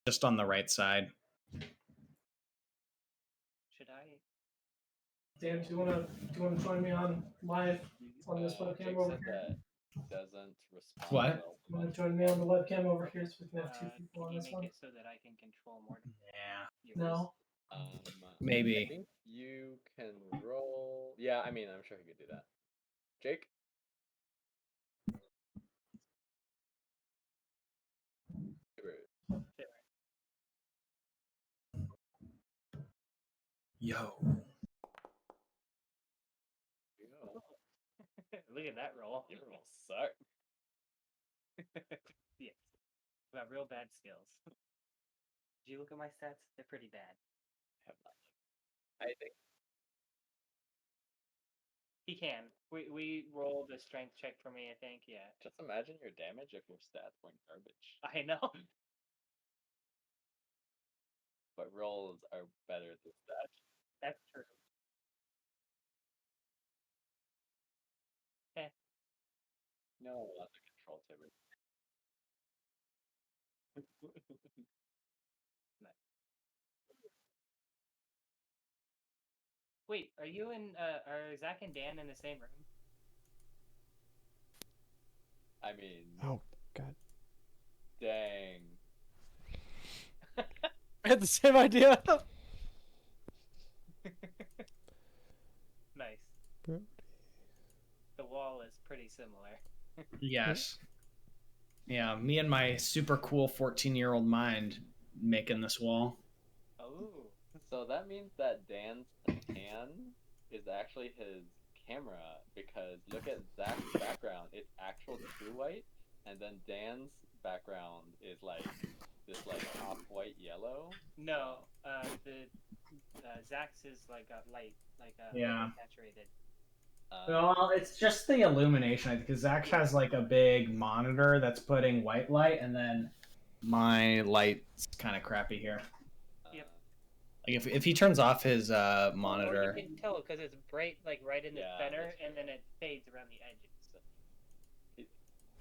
Just on the right side. Should I? Dan, do you wanna join me on live on this webcam Jake over said here? that doesn't respond What? well to You wanna multiple join me on the voices. webcam over here so we can have two people Can on you this make one? it so that I can control more? Yeah. No. I Maybe. think you can roll. Yeah, I mean, I'm sure he could do that. Jake? Yo. Look at that roll. Your roll suck. Yes. Got real bad skills. Did you look at my stats? They're pretty bad. Have not looked. I think He can. We rolled a strength check for me, I think. Yeah. just imagine your damage if your stats weren't garbage. I know. But rolls are better than stats. That's true. Eh. No, that's a control Tibbers. Wait, are you and are Zach and Dan in the same room? I mean, Oh, God. dang. I had the same idea. Nice. The wall is pretty similar. Yes. Yeah, me and my super cool 14-year-old mind making this wall. Oh. So that means that Dan's pan is actually his camera, because look at Zach's background. It's actual true white, and then Dan's background is like this like off-white yellow. No, the Zach's is like a light, Yeah. saturated. Well, it's just the illumination, I think, because Zach has like a big monitor that's putting white light, and then my light's kind of crappy here. Yep. Like if he turns off his monitor. You can tell because it's bright, like right in the Yeah, center, that's and then it fades around the edges.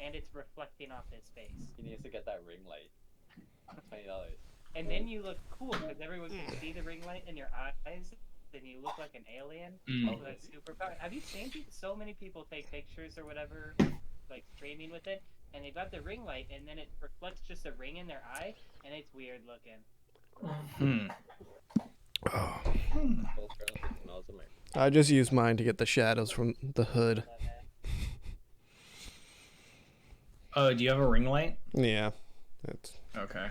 And it's reflecting off his face. He needs to get that ring light. $20. And then you look cool because everyone can see the ring light in your eyes. Then you look like an alien. Mm. Oh, that's superpower. Have you seen so many people take pictures or whatever, like streaming with it, and they've got the ring light, and then it reflects just a ring in their eye, and it's weird looking. Oh. Smells amazing. I just used mine to get the shadows from the hood. Oh, do you have a ring light? Yeah. It's... Okay.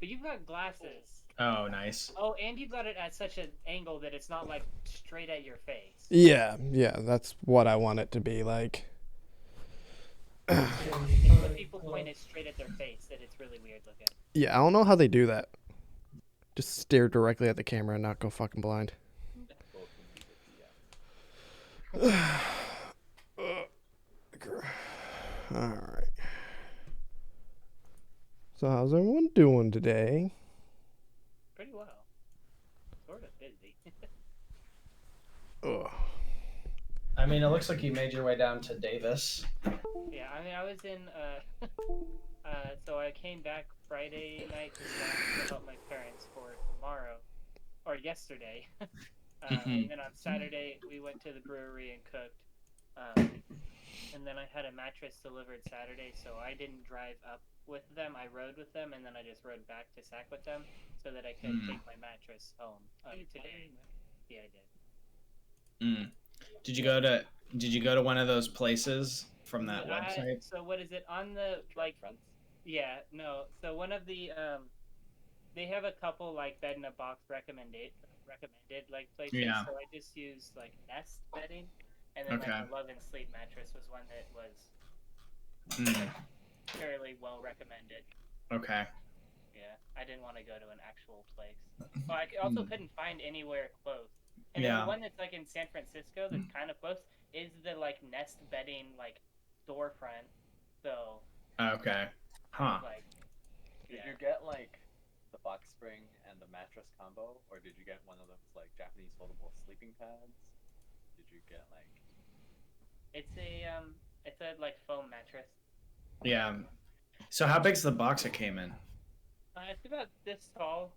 But you've got glasses. Oh, nice. Oh, and you've got it at such an angle that it's not like straight at your face. Yeah, that's what I want it to be like. When people point it straight at their face, that it's really weird looking. Yeah, I don't know how they do that. Just stare directly at the camera and not go fucking blind. Alright. So how's everyone doing today? Pretty well. Sort of busy. Ugh. I mean, it looks like you made your way down to Davis. Yeah, I mean, I was in, so I came back Friday night to help my parents for tomorrow, or yesterday. And then on Saturday, we went to the brewery and cooked. And then I had a mattress delivered Saturday, so I didn't drive up with them. I rode with them, and then I just rode back to Sac with them so that I could take my mattress home today. Yeah, I did. Did you go to one of those places from that website? So what is it on the like? Yeah, no. So one of the they have a couple like bed in a box recommended like places. Yeah. So I just used like Nest bedding, and then like the Love and Sleep mattress was one that was fairly well recommended. Okay. Yeah, I didn't want to go to an actual place. Well, I also couldn't find anywhere close. And then the one that's like in San Francisco that's kind of close is the like Nest bedding like storefront. So. Okay. Huh. Like, did you get like the box spring and the mattress combo, or did you get one of those like Japanese foldable sleeping pads? Did you get like? It's a like foam mattress. Yeah. So how big's the box it came in? It's about this tall.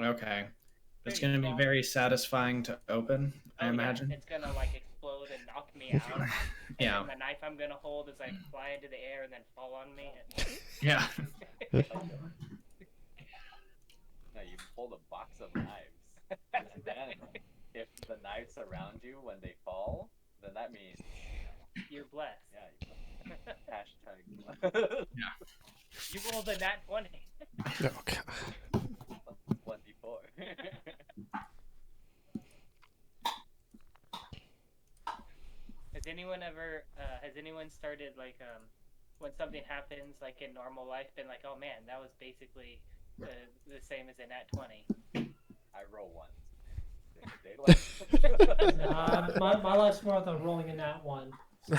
Okay. It's Pretty going to be small. very satisfying to open, I Oh, imagine. Yeah. It's gonna like explode and knock me out. Yeah. And then the knife I'm gonna hold is like fly into the air and then fall on me. And... Yeah. No, you pulled a box of knives. And then, if the knives surround you when they fall, then that means, You're blessed. yeah, hashtag. You rolled a nat 20. Oh, God. 24. Has anyone started like when something happens like in normal life been like, oh man, that was basically the same as a nat 20? I roll once. My life's more than rolling a nat 1. So.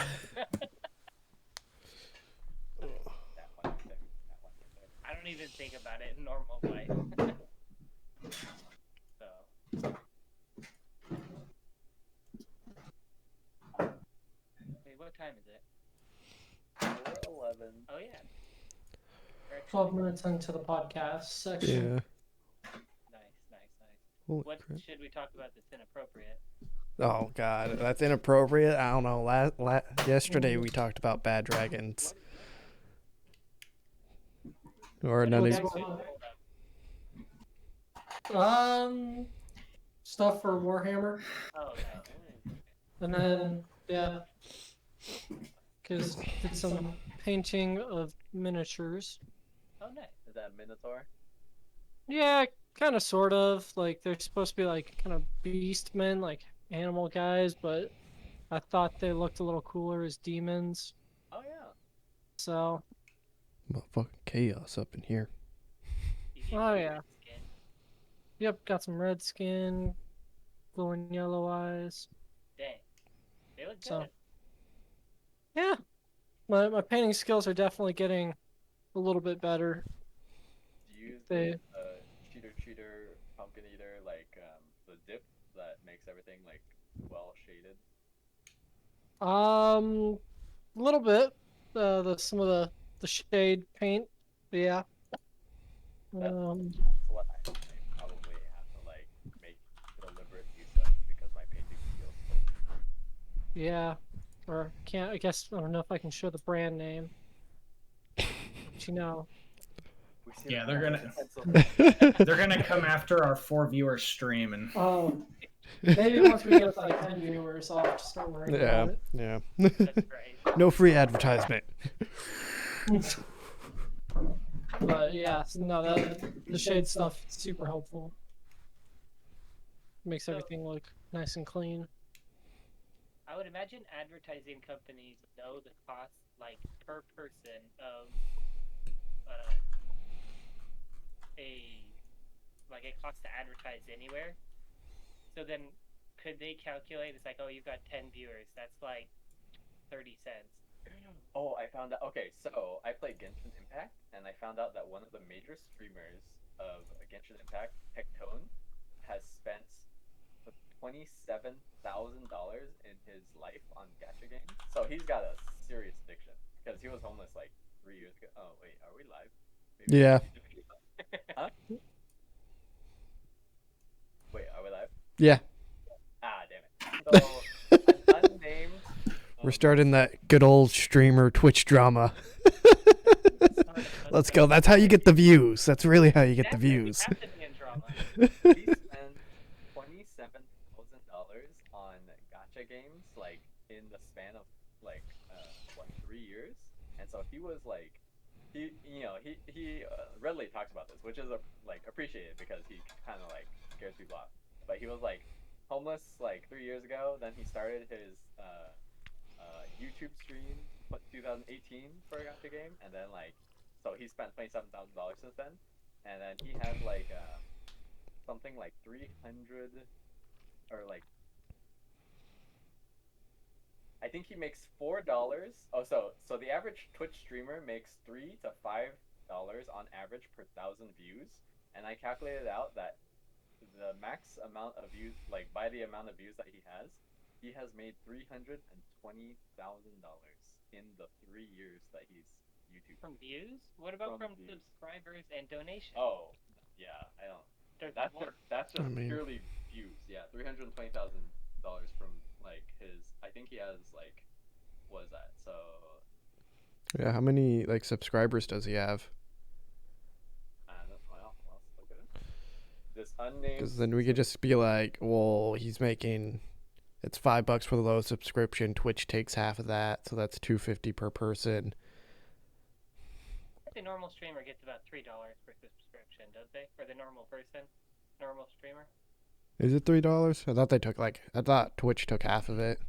I don't even think about it in normal life. So. Wait, what time is it? 11. Oh yeah. 12 minutes into the podcast section. Yeah. Nice. Holy What crap. should we talk about that's inappropriate? Oh God, that's inappropriate. I don't know. Yesterday we talked about bad dragons. Or none of Stuff for Warhammer. Oh no. And then, yeah. Because did some painting of miniatures. Oh nice. Is that Minotaur? Yeah, kind of, sort of. Like, they're supposed to be, like, kind of beastmen, like, animal guys, but I thought they looked a little cooler as demons. Oh yeah. So, motherfucking chaos up in here. You get Oh, some yeah. red skin. yep, got some red skin, glowing yellow eyes. Dang. They look good. So, yeah. My painting skills are definitely getting a little bit better. Do you use They- the cheater, pumpkin eater, like the dip that makes everything like well shaded? A little bit. Some of the shade paint. Yeah. That's Um, what I probably have to like make deliberate use of because my painting skills. yeah. Or can't. I guess I don't know if I can show the brand name. But you know. We see Yeah, the they're pencil. They're going to come after our 4-viewer stream and Oh. Maybe once we get to like 10 viewers, I'll have to start worrying Yeah, about it. yeah. That's great. No free advertisement. But yeah, no, the shade stuff is super helpful. Makes everything look nice and clean. I would imagine advertising companies know the cost, like per person, of a cost to advertise anywhere. So then, could they calculate? It's like, oh, you've got 10 viewers. That's like 30 cents. Oh, I found out. Okay, so I play Genshin Impact, and I found out that one of the major streamers of Genshin Impact, Tectone, has spent $27,000 in his life on gacha games. So he's got a serious addiction because he was homeless like 3 years ago. Oh wait, are we live? Maybe. Yeah. Huh? Wait, are we live? Yeah. Ah, damn it. So an unnamed. We're starting that good old streamer Twitch drama. Let's go. That's how you get the views. That's really how you get the views. We have to be in drama. He spent $27,000 on gacha games, like in the span of like 3 years. And so he was like, he readily talks about this, which is like appreciated because he kind of like scares people off. But he was like homeless like 3 years ago. Then he started his YouTube stream 2018 for a gacha game, and then like, so he spent $27,000 since then, and then he has like something like 300 or like, I think he makes $4. Oh, so the average Twitch streamer makes $3 to $5 on average per 1,000 views, and I calculated out that the max amount of views, like by the amount of views that he has made $320,000 in the 3 years that he's YouTube. From views? What about From from views. subscribers and donations? Oh, yeah, I don't. There's That's more. that's just I mean- purely views. Yeah, $320,000 from like his. I think he has like, what is that? So Yeah, how many like subscribers does he have? well, let's look at it. This unnamed. Because then we could just be like, well, he's making, it's $5 for the low subscription. Twitch takes half of that, so that's $250 per person. The normal streamer gets about $3 per subscription, does they? For the normal person, normal streamer. Is it $3? I thought Twitch took half of it.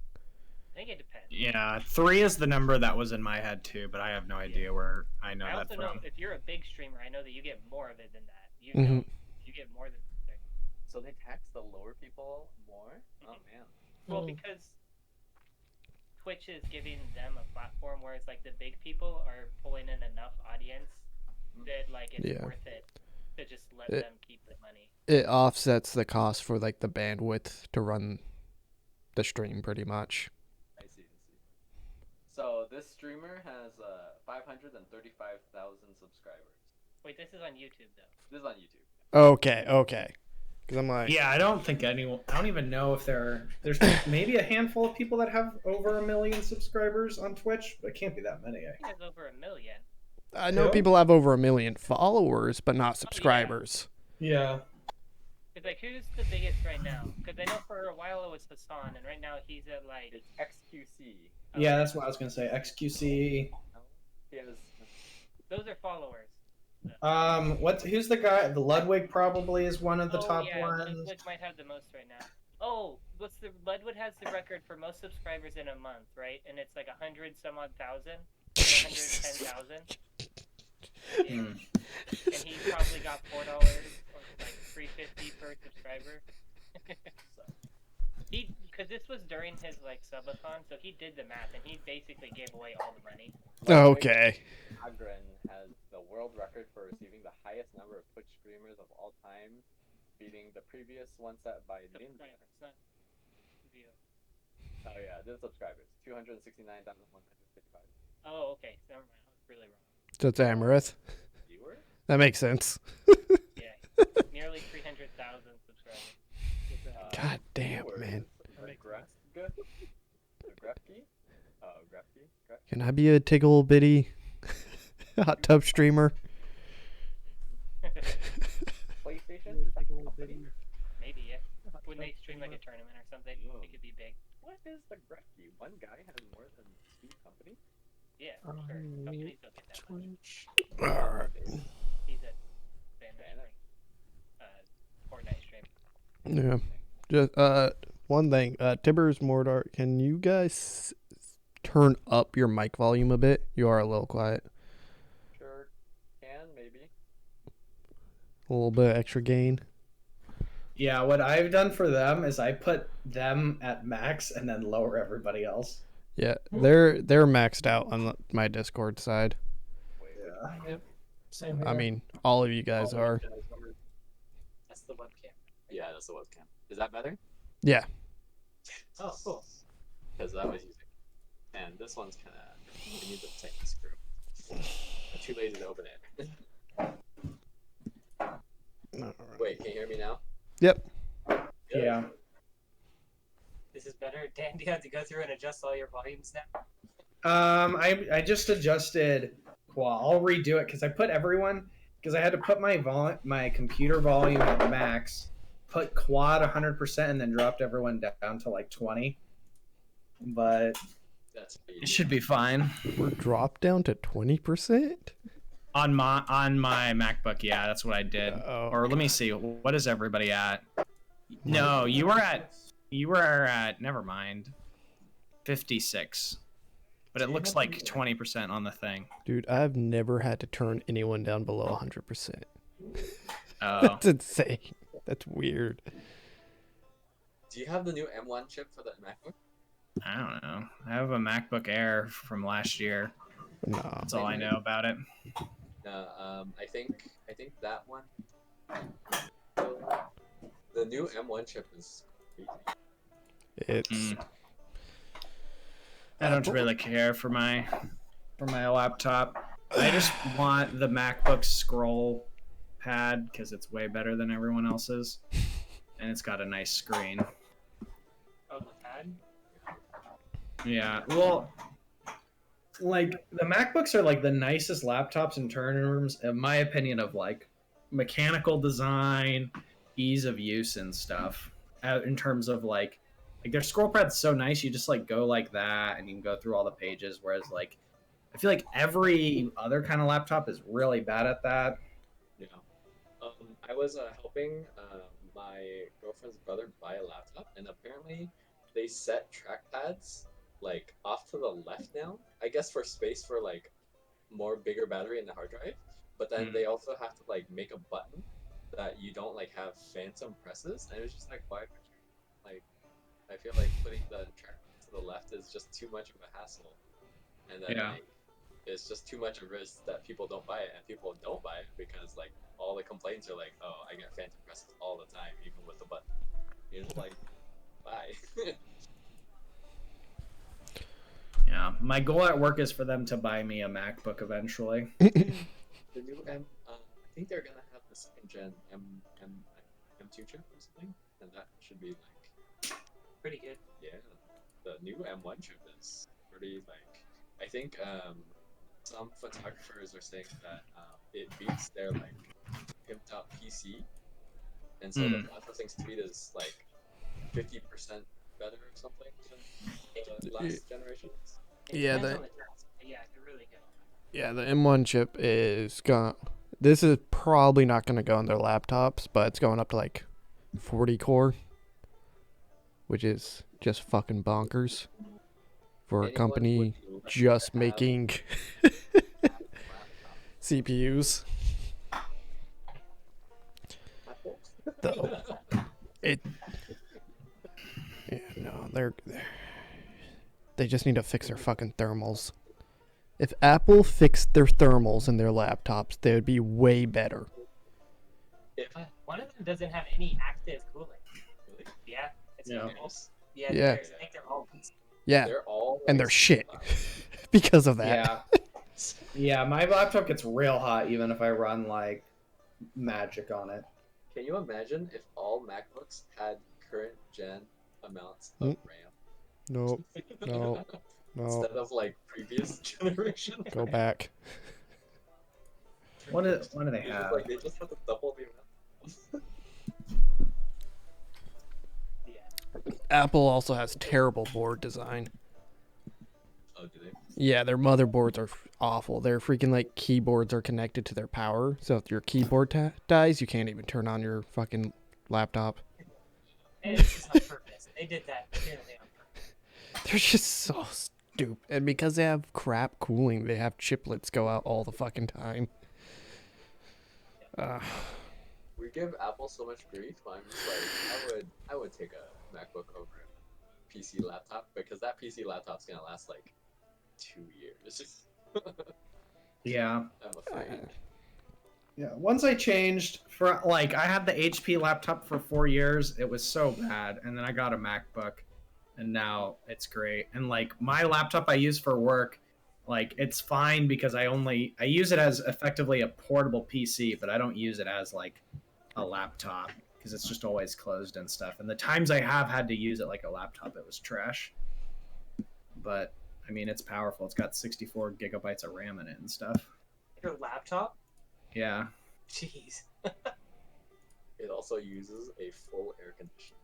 I think it depends. Yeah, 3 is the number that was in my head too, but I have no idea where I know I that also from. know if you're a big streamer, I know that you get more of it than that. You Mhm. know, you get more than. So they tax the lower people more? Oh man. Well, Mm. because Twitch is giving them a platform, whereas like the big people are pulling in enough audience that like it's Yeah. worth it to just let It- them keep the money. It offsets the cost for like the bandwidth to run the stream pretty much. I see. So this streamer has 535,000 subscribers. Wait, this is on YouTube though. This is on YouTube. Okay. Because I'm like, Yeah, I don't even know if there's maybe a handful of people that have over 1 million subscribers on Twitch, but it can't be that many. I think it's over 1 million. I know Who? people have over 1 million followers, but not subscribers. Yeah. It's like who's the biggest right now? Because I know for a while it was Hassan, and right now he's at like. It's XQC. Yeah, that's what I was gonna say. XQC. He has. Those are followers. Who's the guy? The Ludwig probably is one of the top yeah, ones. Ludwig might have the most right now. Oh, Ludwig has the record for most subscribers in a month, right? And it's like 100 some odd thousand, 110,000. Hmm. And he probably got $4 or like $3.50 per subscriber. So because this was during his like subathon, so he did the math and he basically gave away all the money. Okay. Agren has the world record for receiving the highest number of Twitch streamers of all time, beating the previous one set by Linda. Subscribers, not view. Oh yeah, the subscribers, 269,155 Oh, okay. So never mind. I was really wrong. So it's Amaranth. viewers. That makes sense. Yeah, nearly 300,000 subscribers. God damn, Viewers. man. Grefke? Grefke? Can I be a tiggle bitty hot tub streamer? PlayStation? Is that company? Maybe, yeah. When they stream like a tournament or something, it could be big. What is the Grefke? One guy has more than 2 companies? Yeah, for sure. Companies don't get that much. Twitch. Alright. He's a Bandit. Fortnite stream. Yeah. Just one thing. Tibbers, Mordaar, can you guys turn up your mic volume a bit? You are a little quiet. Sure can, maybe. A little bit extra gain. Yeah, what I've done for them is I put them at max and then lower everybody else. Yeah, they're maxed out on my Discord side. Yeah. Same here. I mean, all of you guys are. That's the webcam. Yeah, that's the webcam. Is that better? Yeah. Oh, cool. Because I was using. And this one's kind of. You need to take the screw. I'm too lazy to open it. Wait, can you hear me now? Yep. Yeah. This is better. Dan, do you have to go through and adjust all your volumes now? I just adjusted. Well, I'll redo it because I put everyone because I had to put my computer volume at max, put quad 100%, and then dropped everyone down to like 20. But That's it should be fine We're dropped down to 20%? on my MacBook. Yeah, that's what I did. Oh. Or let me see. What is everybody at? No, you were at. Never mind. 56. But it looks like 20% on the thing. Dude, I've never had to turn anyone down below 100%. Oh. That's insane. That's weird. Do you have the new M1 chip for the MacBook? I don't know. I have a MacBook Air from last year. No. That's all I know about it. No, I think that one. The new M1 chip is crazy. It's Mm. I don't really care for my laptop. I just want the MacBook scroll pad because it's way better than everyone else's, and it's got a nice screen. Oh, the pad? Yeah, well, like the MacBooks are like the nicest laptops in terms, in my opinion, of like mechanical design, ease of use, and stuff. In terms of like their scroll pad's so nice, you just like go like that, and you can go through all the pages. Whereas like I feel like every other kind of laptop is really bad at that. Yeah. I was helping my girlfriend's brother buy a laptop, and apparently they set trackpads like off to the left now. I guess for space for like more bigger battery in the hard drive. But then they also have to like make a button that you don't like have phantom presses. And it was just like, why? Like, I feel like putting the trackpad to the left is just too much of a hassle, and then like, it's just too much of a risk that people don't buy it, and people don't buy it because like all the complaints are like, oh, I get phantom presses all the time, even with the button. You're just like, bye. Yeah, my goal at work is for them to buy me a MacBook eventually. The new I think they're gonna have the second gen M2 chip or something, and that should be like Pretty good. yeah. The new M1 chip is pretty like I think some photographers are saying that it beats their like pimped out PC, and so the processing speed is like 50% better or something than the last generations. Yeah, Depends on the terms. Yeah, they're really good. Yeah, the M1 chip is gone. This is probably not going to go on their laptops, but it's going up to like 40 core, which is just fucking bonkers for a Anyone company would like just to have making a laptop. CPUs. Though it, yeah, no, they just need to fix their fucking thermals. If Apple fixed their thermals in their laptops, they would be way better. But one of them doesn't have any active cooling. Really? Yeah. It's Yeah. Yeah. Yeah. I think they're all. Yeah, They're all and like, they're shit because of that. Yeah. Yeah, my laptop gets real hot even if I run like Magic on it. Can you imagine if all MacBooks had current gen amounts of RAM? No, no, no. Instead of like previous generation. Go back. What do they It's just have? like they just have to double the amount. Yeah. Apple also has terrible board design. Oh, do they? Yeah, their motherboards are awful. Their freaking like keyboards are connected to their power, so if your keyboard dies, you can't even turn on your fucking laptop. And it's just on purpose. They did that clearly on purpose. They're just so stupid. And because they have crap cooling, they have chiplets go out all the fucking time. We give Apple so much grief. I'm just like, I would take a MacBook over a PC laptop because that PC laptop's gonna last like 2 years. Yeah. I'm afraid. Yeah. Once I changed for like I had the HP laptop for 4 years. It was so bad, and then I got a MacBook, and now it's great. And like my laptop I use for work, like it's fine because I use it as effectively a portable PC, but I don't use it as like a laptop because it's just always closed and stuff. And the times I have had to use it like a laptop, it was trash. But I mean, it's powerful. It's got 64 gigabytes of RAM in it and stuff. Your laptop? Yeah. Jeez. It also uses a full air conditioner.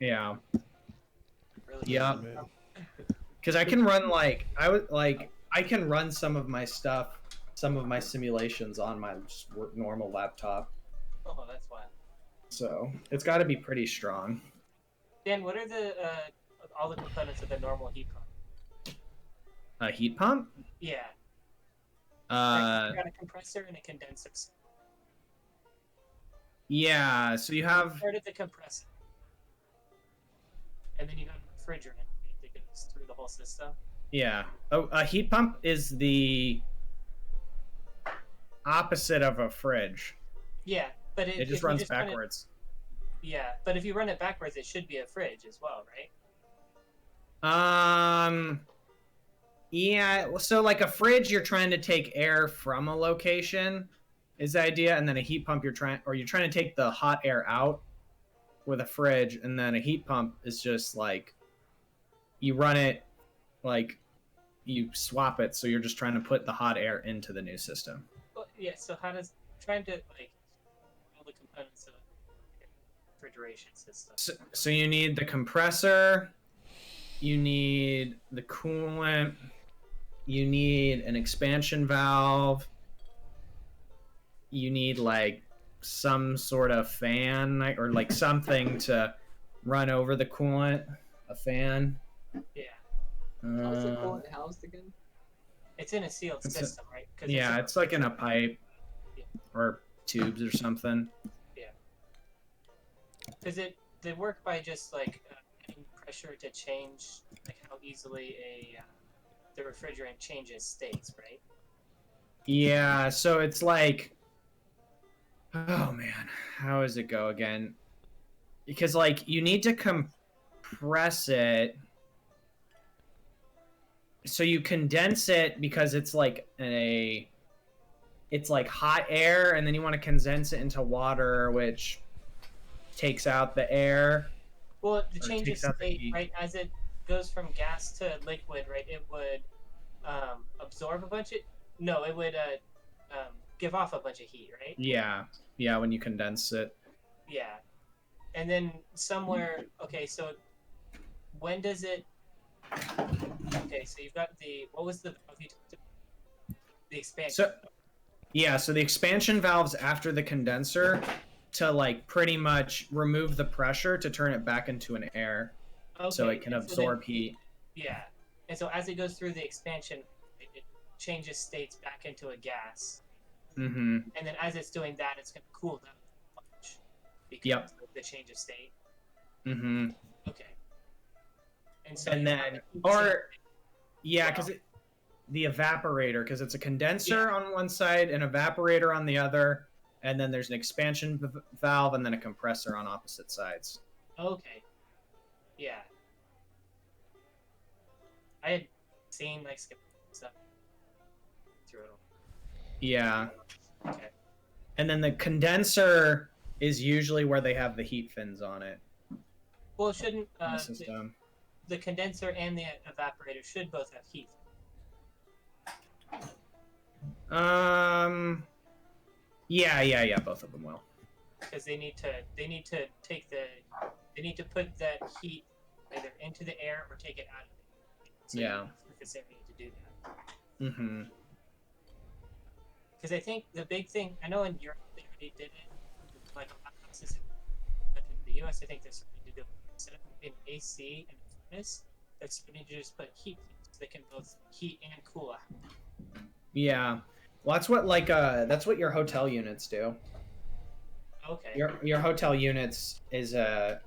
Yeah. Really? Yeah. Because I can run I can run some of my stuff, some of my simulations on my just normal laptop. Oh, that's wild. So it's got to be pretty strong. Dan, what are the all the components of the normal heat pump? A heat pump? Yeah. Uh, Got a compressor and a condenser. yeah. So you have Part of the compressor, and then you have refrigerant that goes through the whole system. yeah. A heat pump is the opposite of a fridge. Yeah, but It if just you runs run it- backwards. yeah, but if you run it backwards, it should be a fridge as well, right? Yeah, so like a fridge, you're trying to take air from a location, is the idea, and then a heat pump, you're trying to take the hot air out with a fridge, and then a heat pump is just like you run it, like you swap it, so you're just trying to put the hot air into the new system. Well, yeah. So how does trying to like all the components of a refrigeration system? So you need the compressor, you need the coolant, you need an expansion valve, you need like some sort of fan or like something to run over the coolant, a fan. Yeah. How's the coolant housed again? It's in a sealed It's system, right? Yeah, it's like in a pipe or tubes or something. Does they work by just like getting pressure to change like how easily the refrigerant changes states, right? Yeah, so it's like, oh man, how does it go again? Because like you need to compress it, so you condense it because it's like it's like hot air, and then you want to condense it into water, which takes out the air. Well, the change of takes out the state, heat. right? As it goes from gas to liquid, right? It would absorb a bunch of it would give off a bunch of heat, right? Yeah, when you condense it. Yeah, and then somewhere. Okay, so when does it? Okay, so you've got what was the expansion? So the expansion valve's after the condenser to like pretty much remove the pressure to turn it back into an air, so it can absorb heat. Yeah, and so as it goes through the expansion, it changes states back into a gas. Mm-hmm. And then as it's doing that, it's going to cool down a bunch because of the change of state. Mm-hmm. Okay. Because the evaporator, because it's a condenser on one side, an evaporator on the other, and then there's an expansion valve and then a compressor on opposite sides. Okay. Yeah. I had seen like stuff through it. Yeah. Okay. And then the condenser is usually where they have the heat fins on it. Well, shouldn't in the system. The condenser and the evaporator should both have heat? Yeah, both of them will. Because they need to put that heat either into the air or take it out of the air. So yeah. They need to do that. Mm-hmm. Because I think the big thing, I know in Europe they already did it, like a lot of houses, but in the US I think they're starting to do it. Instead of putting AC and a furnace, they're starting to just put heat so they can both heat and cool out. Yeah. Well, that's what your hotel units do. Okay. Your hotel units it's a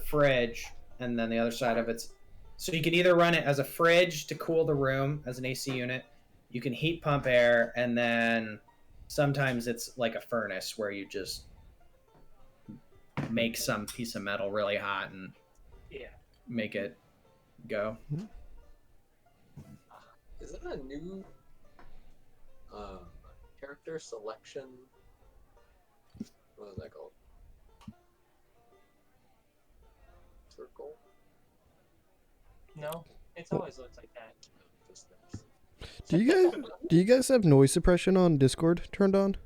fridge, and then the other side of it's, so you can either run it as a fridge to cool the room as an AC unit. You can heat pump air, and then sometimes it's like a furnace where you just make some piece of metal really hot and make it go. Is that a new character selection? What is that called? Circle? No, it's always looked like that. Do you guys have noise suppression on Discord turned on?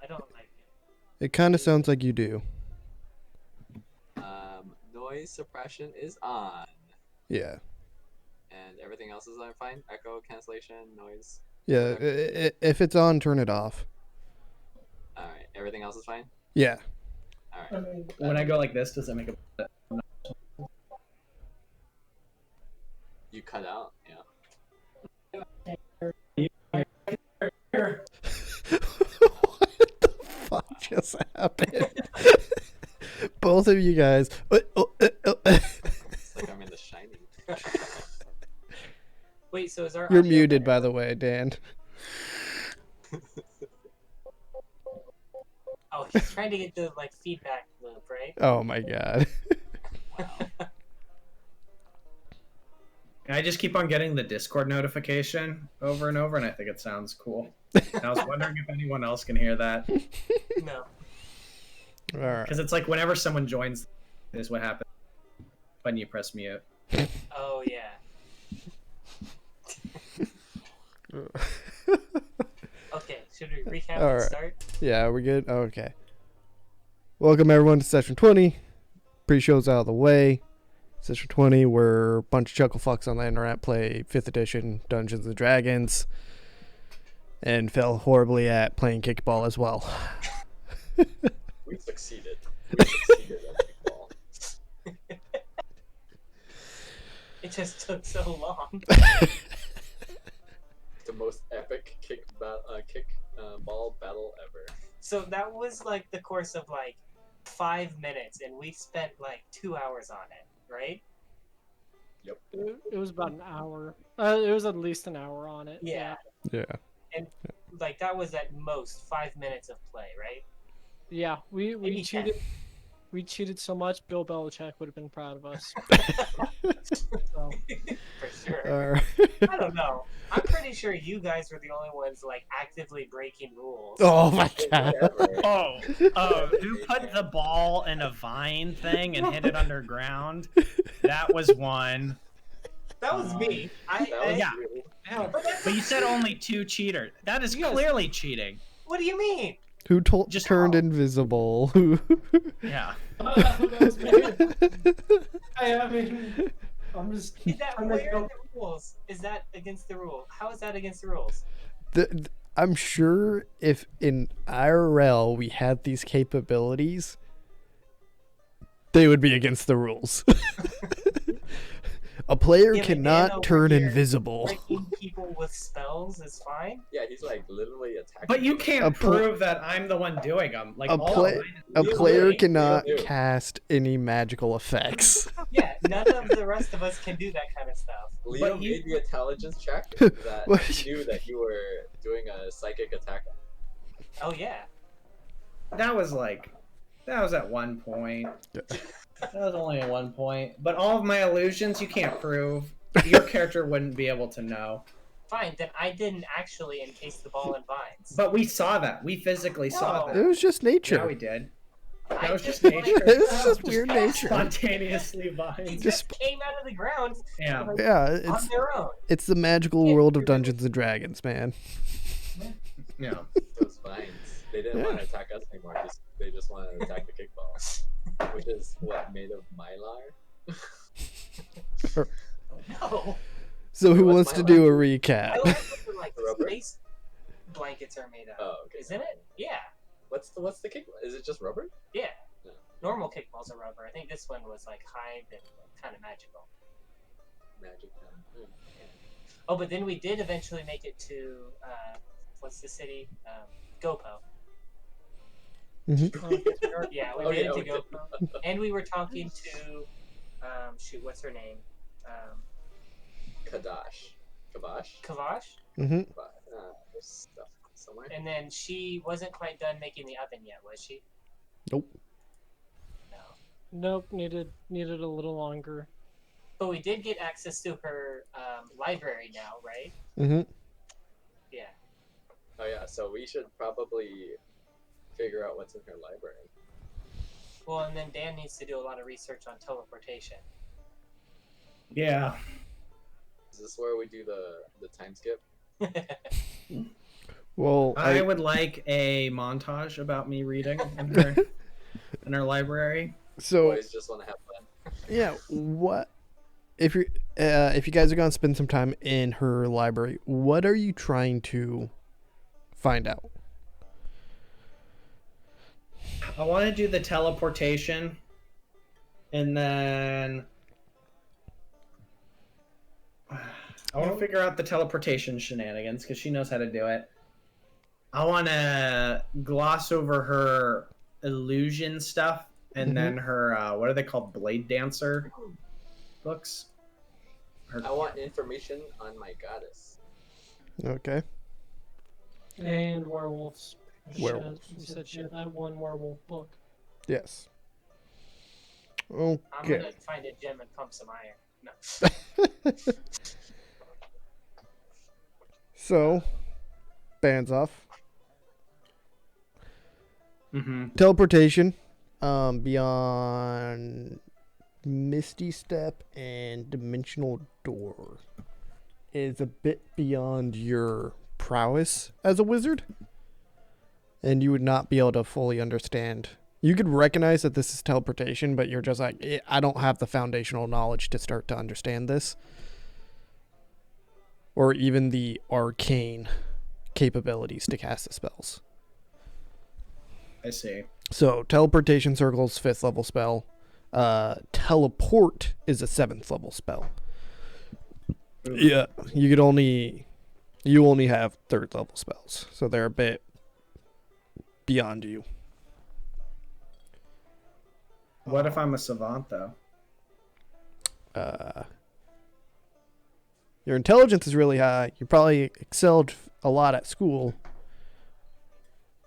I don't like it. It kind of sounds like you do. Noise suppression is on. Yeah. And everything else is on fine? Echo, cancellation, noise? Yeah, if it's on, turn it off. Alright, everything else is fine? Yeah. Alright. When I go like this, does it make a... You cut out, yeah. What the fuck just happened? Both of you guys. It's like I'm in The Shining. Wait, so is our You're audio muted, better? by the way, Dan. Oh, he's trying to get the feedback loop, right? Oh my god. Wow. I just keep on getting the Discord notification over and over, and I think it sounds cool. And I was wondering if anyone else can hear that. No. All right. Because it's like whenever someone joins, is what happens when you press mute. Oh yeah. Okay, should we recap All and right. start? Yeah, we're good? Okay. Welcome everyone to Session 20. Pre-show's out of the way. Session 20, where a bunch of chuckle fucks on the internet play 5th edition Dungeons & Dragons. And fell horribly at playing kickball as well. We succeeded. We succeeded at kickball. It just took so long. The most epic kickball battle ever. So that was like the course of like 5 minutes, and we spent like 2 hours on it, right? It was about an hour. It was at least an hour on it. Yeah. Yeah. Like that was at most 5 minutes of play, right? Yeah, we Maybe 10. cheated. We cheated so much, Bill Belichick would have been proud of us. So, For sure. Alright. I don't know. I'm pretty sure you guys were the only ones like actively breaking rules. Oh my god. Whatever. Who put the ball in a vine thing and hit it underground? That was one. That was me. That was Yeah. you. But you said only 2 cheaters. That is Yes. clearly cheating. What do you mean? Who Just- turned invisible? Yeah. that was me. I mean, I'm just. Is that I'm where like, the rules? Is that against the rule? How is that against the rules? I'm sure if in IRL we had these capabilities, they would be against the rules. A player Yeah, but Dan cannot over turn here invisible. Breaking people with spells is fine. Yeah, he's like literally attacking. But you A can't pl- prove that I'm the one doing them. Like A, all play, of a You player do. cannot You do. cast any magical effects. Yeah, none of the rest of us can do that kind of stuff. Leo But you- made the intelligence check that What? he knew that you were doing a psychic attack. Oh yeah. that was at one point. That was only at one point. But all of my illusions you can't prove. Your character wouldn't be able to know. Fine, then I didn't actually encase the ball in vines. But we saw that. We physically saw No. It that. was just nature. Yeah, we did. I That was just like, nature. It was just weird nature. Spontaneously They vines. just came out of the ground Yeah. Yeah, on their own. it's the magical Yeah, world of you're Dungeons and Dragons, man. Yeah. Those vines. They didn't Yeah. want to attack us anymore. They just wanted to attack the kickball, which is what made of mylar. No. So who What's wants my to do a I recap? like what the like Rubber? space blankets are made of. Oh, okay. Isn't it? Yeah. What's the kickball? Is it just rubber? Yeah. No. Normal kickballs are rubber. I think this one was like hide and kind of magical. Magic. Oh, but then we did eventually make it to what's the city? Gopo. Mhm. Yeah, we Oh, made yeah, it to okay. Gopo, and we were talking to shoot, what's her name? Kadash. Kabash? Kavash, Mhm. There's stuff somewhere. and then she wasn't quite done making the oven yet, was she? Nope. No. Nope, needed a little longer. But we did get access to her library now, right? Mhm. Yeah. Oh yeah, so we should probably figure out what's in her library. Well, and then Dan needs to do a lot of research on teleportation. Yeah. Is this where we do the time skip? Well, I would like a montage about me reading in her library. so Boys just want to have fun. yeah, what if you guys are gonna spend some time in her library? What are you trying to find out? I want to do the teleportation, and then I want to figure out the teleportation shenanigans because she knows how to do it. I want to gloss over her illusion stuff, and then her what are they called? Blade Dancer books. Her- I want information on my goddess. Okay. And werewolves. Werewolves. You said she had that one werewolf book. Yes. I'm Okay. gonna find a gem and pump some iron. No. So, Baznoff. Mm-hmm. Teleportation, beyond Misty Step and Dimensional Door is a bit beyond your prowess as a wizard, and you would not be able to fully understand. You could recognize that this is teleportation, but you're just like, I don't have the foundational knowledge to start to understand this, or even the arcane capabilities to cast the spells. I see. So, teleportation circles 5th level spell. Teleport is a 7th level spell. Ooh. Yeah, you only have 3rd level spells, so they're a bit beyond you. What if I'm a savant, though? Your intelligence is really high. You probably excelled a lot at school,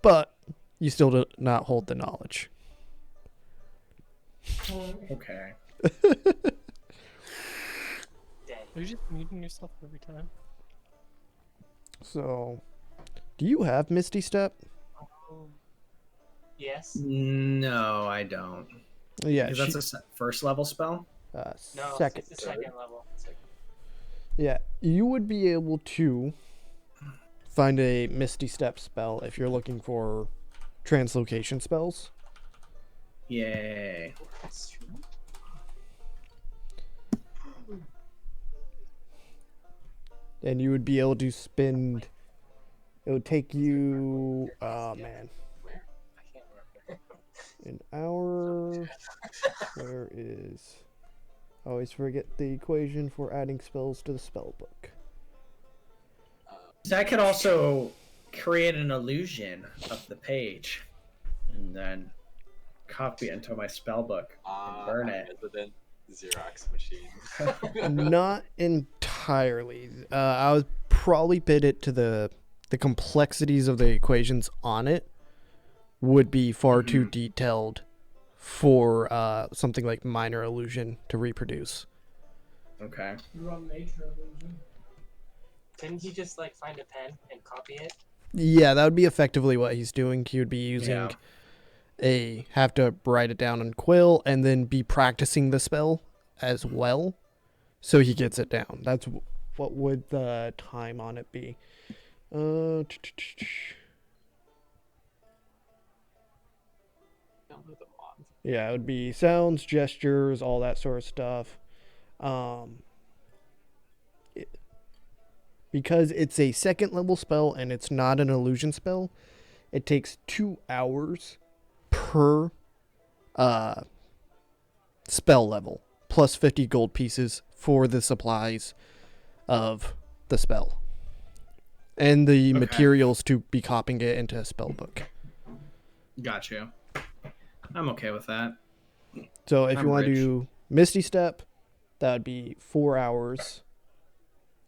but you still do not hold the knowledge. Okay. Are you just muting yourself every time? So, do you have Misty Step? Yes. No, I don't. Yeah, Because that's a first level spell? No, second. it's the second level. Yeah, you would be able to find a Misty Step spell if you're looking for translocation spells. Yay. And you would be able to spend. It would take you. Oh man. Where? I can't remember. An hour. Where is. I always forget the equation for adding spells to the spell book. So I could also create an illusion of the page and then copy it into my spell book and burn it. Resident Xerox machine. Not entirely. I would probably bid it to the complexities of the equations on it would be far too detailed for something like minor illusion to reproduce. Okay. You run nature illusion. Couldn't he just like find a pen and copy it? Yeah, that would be effectively what he's doing. He would be using have to write it down on Quill and then be practicing the spell as well, so he gets it down. That's what would the time on it be? Don't know the mod. Yeah, it would be sounds, gestures, all that sort of stuff. Because it's a 2nd level spell and it's not an illusion spell, it takes 2 hours per spell level, plus 50 gold pieces for the supplies of the spell. And the materials to be copying it into a spell book. Got you. I'm okay with that. So if I'm you want rich. to do Misty Step, that would be 4 hours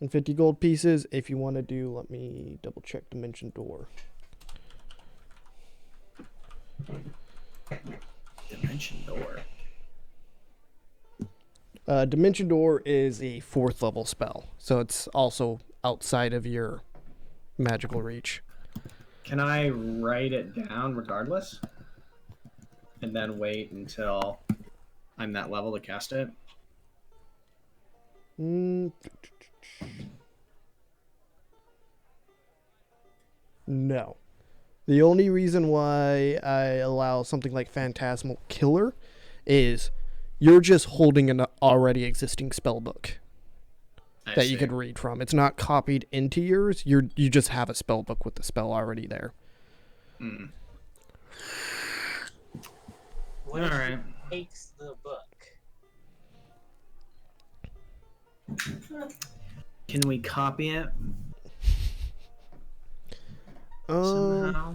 and 50 gold pieces. If you want to do, let me double check Dimension Door. Dimension Door. Dimension Door is a 4th level spell, so it's also outside of your magical reach. Can I write it down regardless? And then wait until I'm that level to cast it? No. The only reason why I allow something like Phantasmal Killer is you're just holding an already existing spell book I that you see. could read from. It's not copied into yours. You just have a spell book with the spell already there. Mm. What All if right. he takes the book? Can we copy it Um, somehow?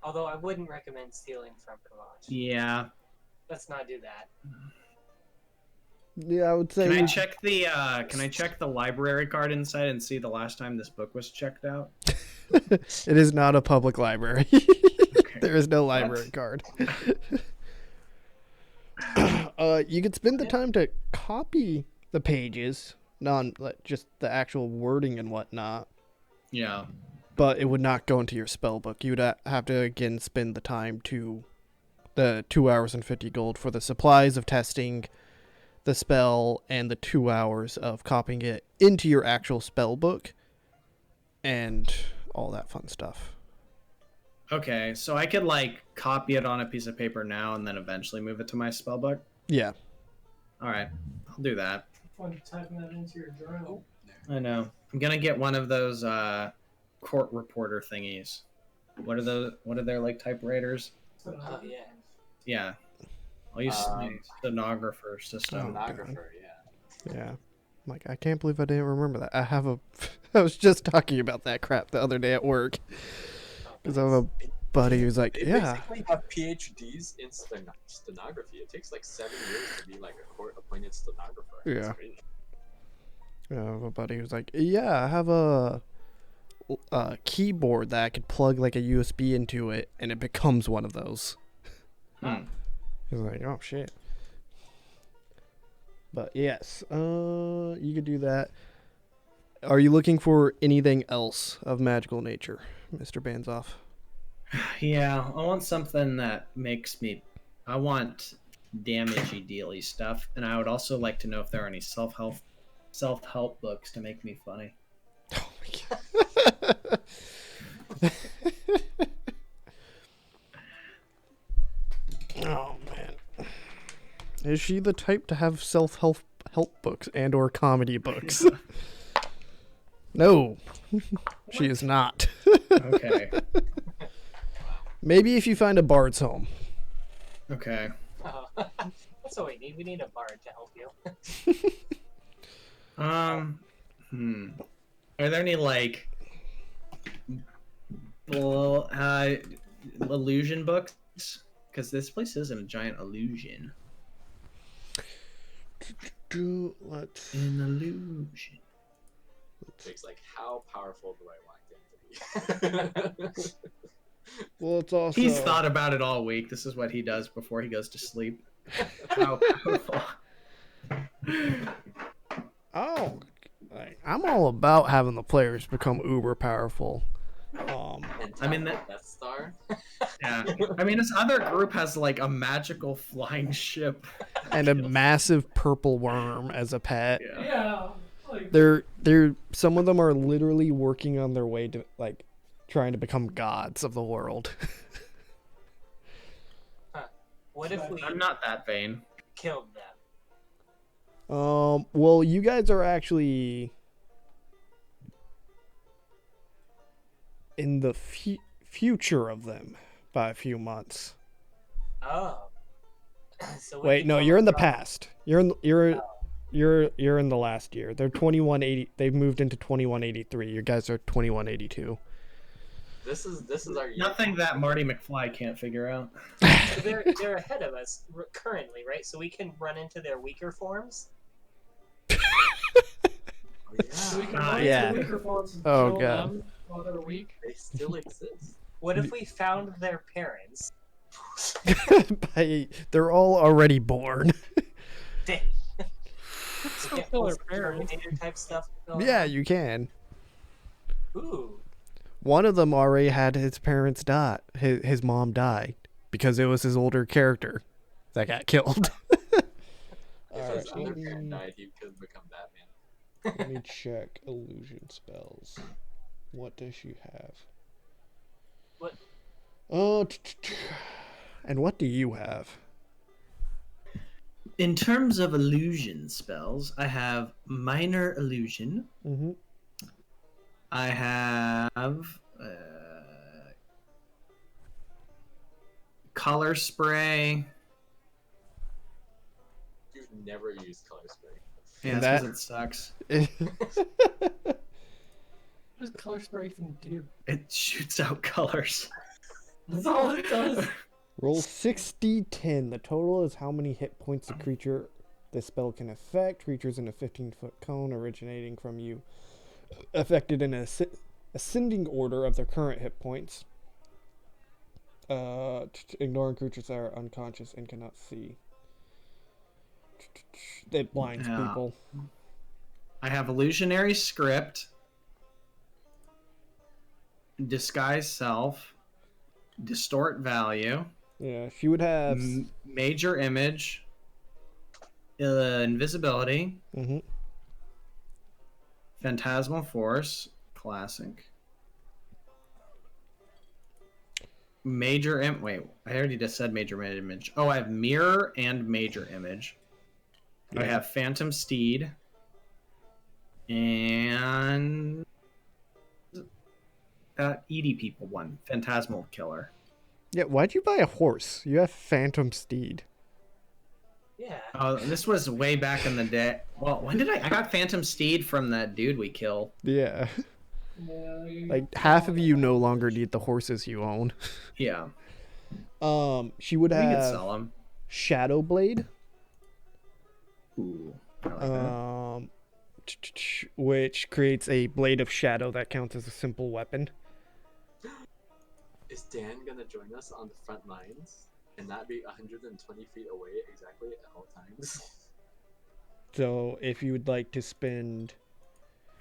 Although I wouldn't recommend stealing from Kavach. Yeah. Let's not do that. yeah, I would say. Can I check the library card inside and see the last time this book was checked out? It is not a public library. There is no library card. You could spend the time to copy the pages, just the actual wording and whatnot, Yeah. but it would not go into your spell book. You would have to again spend the time to the 2 hours and 50 gold for the supplies of testing the spell and the 2 hours of copying it into your actual spell book and all that fun stuff. Okay, so I could like copy it on a piece of paper now and then eventually move it to my spellbook. Yeah. All right, I'll do that. Fun typing that into your journal. I know. I'm gonna get one of those court reporter thingies. What are those? What are their like typewriters? Oh yeah. Yeah. I'll use my stenographer system. Stenographer, yeah. Yeah. Like, I can't believe I didn't remember that. I was just talking about that crap the other day at work. Because I have a buddy who's like, They yeah. basically have PhDs in stenography. It takes like 7 years to be like a court-appointed stenographer. Yeah. It's crazy. I have a buddy who's like, yeah, I have a keyboard that I could plug like a USB into it, and it becomes one of those. He's like, oh shit. But yes, you could do that. Are you looking for anything else of magical nature, Mr. Baznoff? Yeah, I want something that makes me. I want damagey dealy stuff, and I would also like to know if there are any self-help books to make me funny. Oh my god. Oh man. Is she the type to have self-help books and or comedy books? No. She is not. Okay. Maybe if you find a bard's home. Okay. Oh. That's what we need. We need a bard to help you. Are there any like illusion books? Because this place isn't a giant illusion. Let's. An illusion. It's like, how powerful do I want them to be? Well, it's also. He's thought about it all week. This is what he does before he goes to sleep. How powerful. Oh, I'm all about having the players become uber powerful. I mean, Death Star. Yeah. I mean, this other group has like a magical flying ship. And a massive purple worm as a pet. Yeah. Yeah. Like, They're some of them are literally working on their way to like trying to become gods of the world. What if we I'm not that vain. killed them? Well, you guys are actually in the future of them by a few months. Oh. So we Wait, can no, go you're in the from- past. You're in the last year. They're 2180. They've moved into 2183. You guys are 2182. This is our year. Nothing that Marty McFly can't figure out. So they're ahead of us currently, right? So we can run into their weaker forms. so we can Ah, run yeah. to weaker forms and Oh, kill God. them while they're weak. They still exist. What if we found their parents? They're all already born. Dang. Still Get kill their full parents. Terminator type stuff. going Yeah, on? you can. Ooh. One of them already had his parents die. His mom died because it was his older character that got killed. If his other parent died, he could become Batman. Let me check illusion spells. What does she have? What? And what do you have? In terms of illusion spells, I have minor illusion. Mm-hmm. I have color spray. You've never used color spray. Yeah, that's 'cause it sucks. What does color spray even do? It shoots out colors. That's all it does. Roll 60-10. The total is how many hit points a creature this spell can affect. Creatures in a 15-foot cone originating from you affected in an ascending order of their current hit points. Ignoring creatures that are unconscious and cannot see. It blinds Yeah. people. I have illusionary script, disguise self, distort value, Yeah, she would have. major image, invisibility, Mm-hmm. phantasmal force, classic. Wait, I already just said major image. Oh, I have mirror and major image. I have phantom steed and Edie people one, phantasmal killer. Yeah, why'd you buy a horse? You have Phantom Steed. Yeah. Oh, this was way back in the day. Well, when did I got phantom steed from that dude we killed? Yeah. Like half of you no longer need the horses you own. Yeah, She would we could have sell them. Shadow Blade. Ooh, I like that. Which creates a blade of shadow that counts as a simple weapon. Is Dan gonna join us on the front lines and not be 120 feet away exactly at all times? So if you would like to spend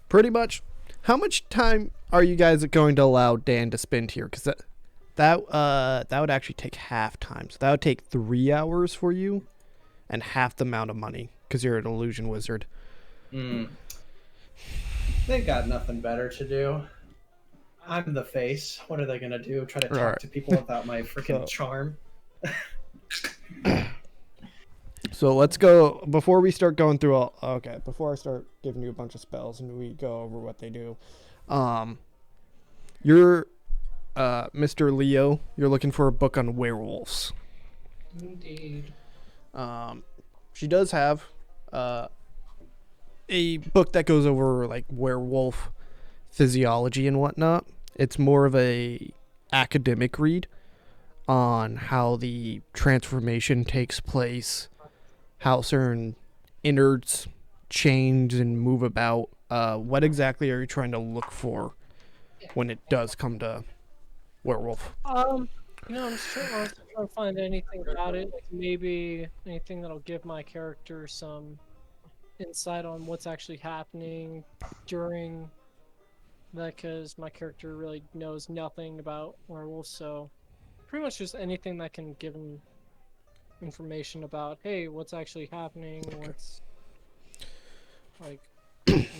pretty much, how much time are you guys going to allow Dan to spend here? Because that would actually take half time. So that would take 3 hours for you, and half the amount of money because you're an illusion wizard. They got nothing better to do. I'm the face. What are they gonna do? Try to talk to people without my freaking charm? So let's go, before we start going through before I start giving you a bunch of spells and we go over what they do. You're Mr. Leo, you're looking for a book on werewolves. Indeed. She does have a book that goes over like werewolf physiology and whatnot. It's more of a academic read on how the transformation takes place, how certain innards change and move about. What exactly are you trying to look for when it does come to werewolf? I'm just trying to find anything about it, like maybe anything that'll give my character some insight on what's actually happening during that, because my character really knows nothing about werewolves, so pretty much just anything that can give him information about, hey, what's actually happening, what's like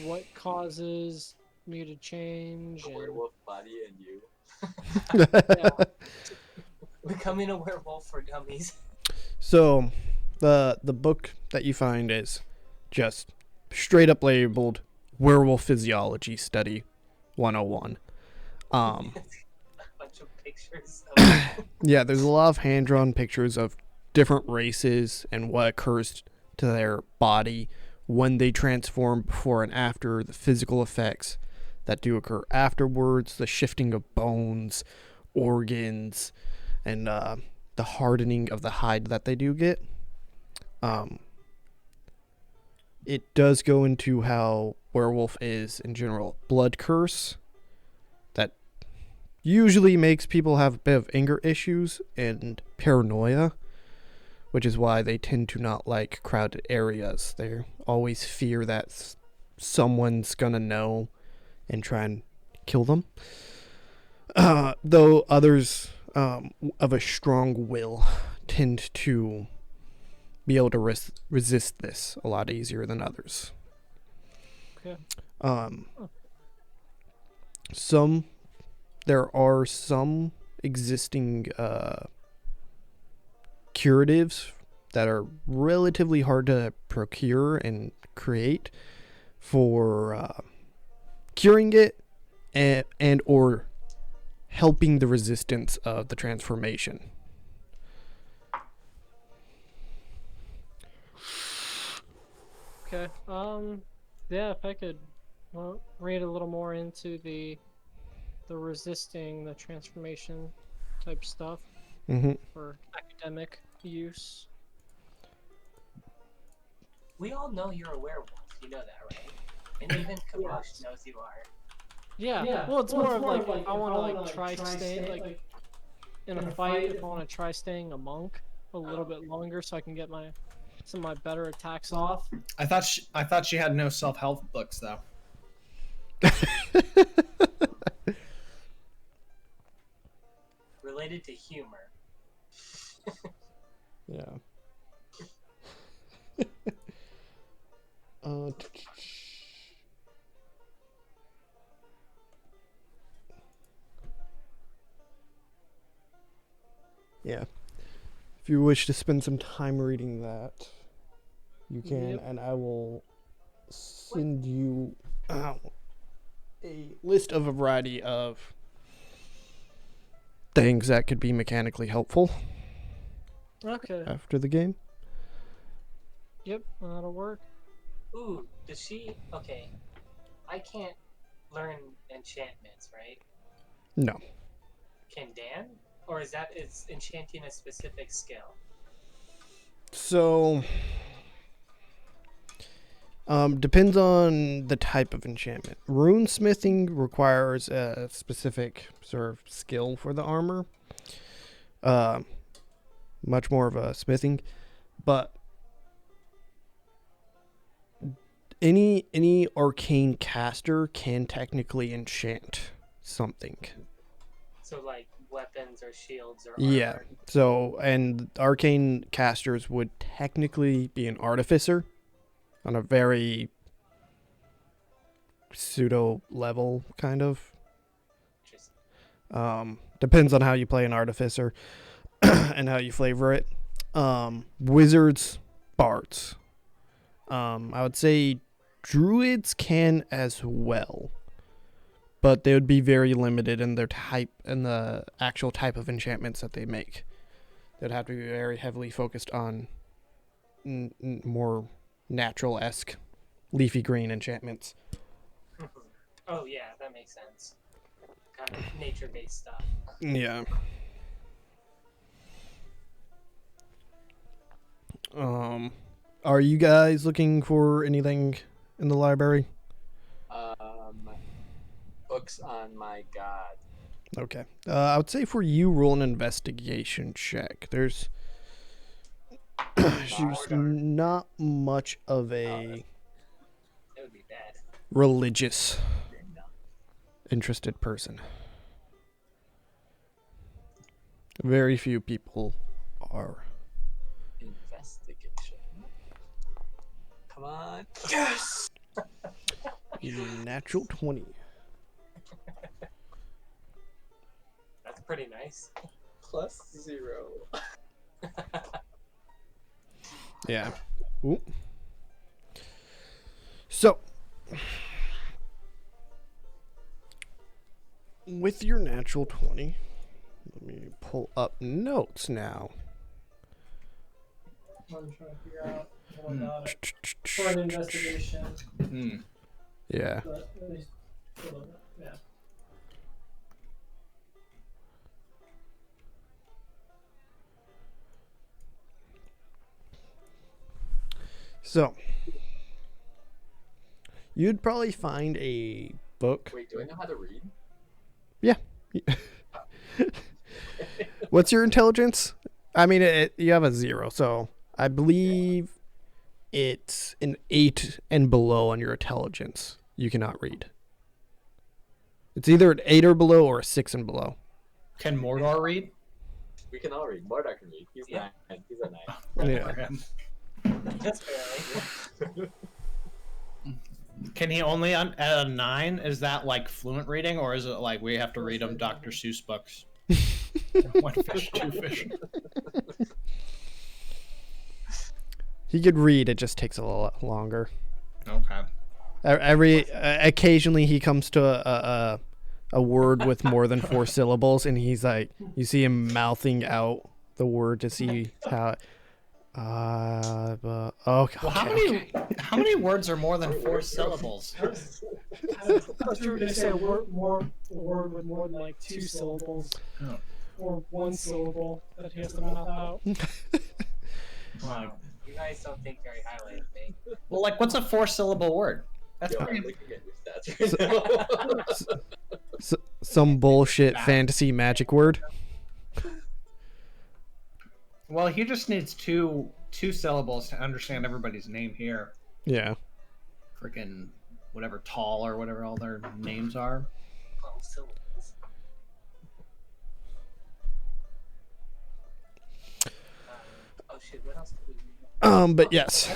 what causes me to change, A werewolf body and you. yeah. Becoming a werewolf for dummies. So the book that you find is just straight up labeled Werewolf Physiology Study 101. A bunch of pictures of Yeah, there's a lot of hand-drawn pictures of different races and what occurs to their body when they transform, before and after, the physical effects that do occur afterwards, the shifting of bones, organs, and the hardening of the hide that they do get. It does go into how werewolf is in general blood curse that usually makes people have a bit of anger issues and paranoia, which is why they tend to not like crowded areas. They always fear that someone's gonna know and try and kill them. Though others of a strong will tend to be able to resist this a lot easier than others. Okay. There are some existing curatives that are relatively hard to procure and create for curing it and or helping the resistance of the transformation. Okay. Yeah, if I could read a little more into the resisting the transformation type stuff for academic use. We all know you're a werewolf. You know that, right? And even Kabosh knows you are. Yeah. Well, it's more of like if I want to try staying like in a fight. If I want to try staying a monk a little bit longer, so I can get my some of my better attacks off. I thought she had no self-help books though. Related to humor. Yeah. Yeah. If you wish to spend some time reading that, you can, Yep. and I will send you a list of a variety of things that could be mechanically helpful Okay. after the game. Yep, that'll work. Ooh, does she? Okay, I can't learn enchantments, right? No. Can Dan? Or is enchanting a specific skill? So, depends on the type of enchantment. Runesmithing requires a specific sort of skill for the armor. Much more of a smithing, but any arcane caster can technically enchant something. So like weapons or shields or Yeah. armor. So, and arcane casters would technically be an artificer on a very pseudo level, kind of. Interesting. Depends on how you play an artificer and how you flavor it. Wizards, bards. I would say druids can as well, but they would be very limited in their type and the actual type of enchantments that they make. They'd have to be very heavily focused on more natural-esque leafy green enchantments. Oh yeah, that makes sense. Kind of nature-based stuff. Yeah. Are you guys looking for anything in the library? Books on my god. Okay. I would say for you, roll an investigation check. There's not much of a That would be bad. religious interested person. Very few people are. Investigation. Come on. Yes! Natural 20. That's pretty nice. +0. Yeah. Ooh. So, with your natural 20, let me pull up notes now. I'm trying to figure out more about it for an investigation. Yeah. But at least, yeah. So, you'd probably find a book. Wait, do I know how to read? Yeah. What's your intelligence? I mean, you have a 0, so I believe it's an 8 and below on your intelligence. You cannot read. It's either an 8 or below or a 6 and below. Can Mordaar read? We can all read. Mordaar can read. He's Yeah. 9. He's a 9. Yeah. Just barely. Can he only at a 9? Is that like fluent reading, or is it like we have to read him Dr. Seuss books? One fish, two fish. He could read. It just takes a lot longer. Okay. Occasionally he comes to a word with more than 4 syllables, and he's like, you see him mouthing out the word to see how. Okay. Well, how many words are more than 4 syllables? I thought you were going to say a word with more than like 2 syllables. Oh. Or 1 syllable that he has to mouth out. Wow. You guys don't think very highly of me. Well, like, what's a 4-syllable word? That's Yo, I'm pretty. looking at your stats right now. Some bullshit fantasy magic word. Well, he just needs 2 2 syllables to understand everybody's name here. Yeah. Freaking whatever tall or whatever all their names are. 12 syllables. Oh shit! What else did we read? But yes.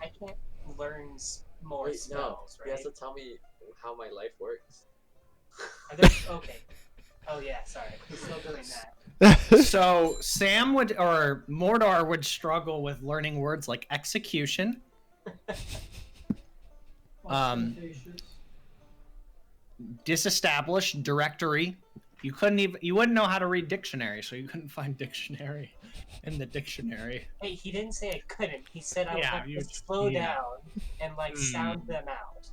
I can't learn more Wait, no. spells, You right? have to tell me how my life works. Okay. Oh yeah, sorry. We're still doing that. So Sam would, or Mordaar would struggle with learning words like execution, disestablished, directory. You wouldn't know how to read dictionary, so you couldn't find dictionary in the dictionary. Hey, he didn't say I couldn't. He said I would Yeah, have you- to slow yeah. down and like sound them out.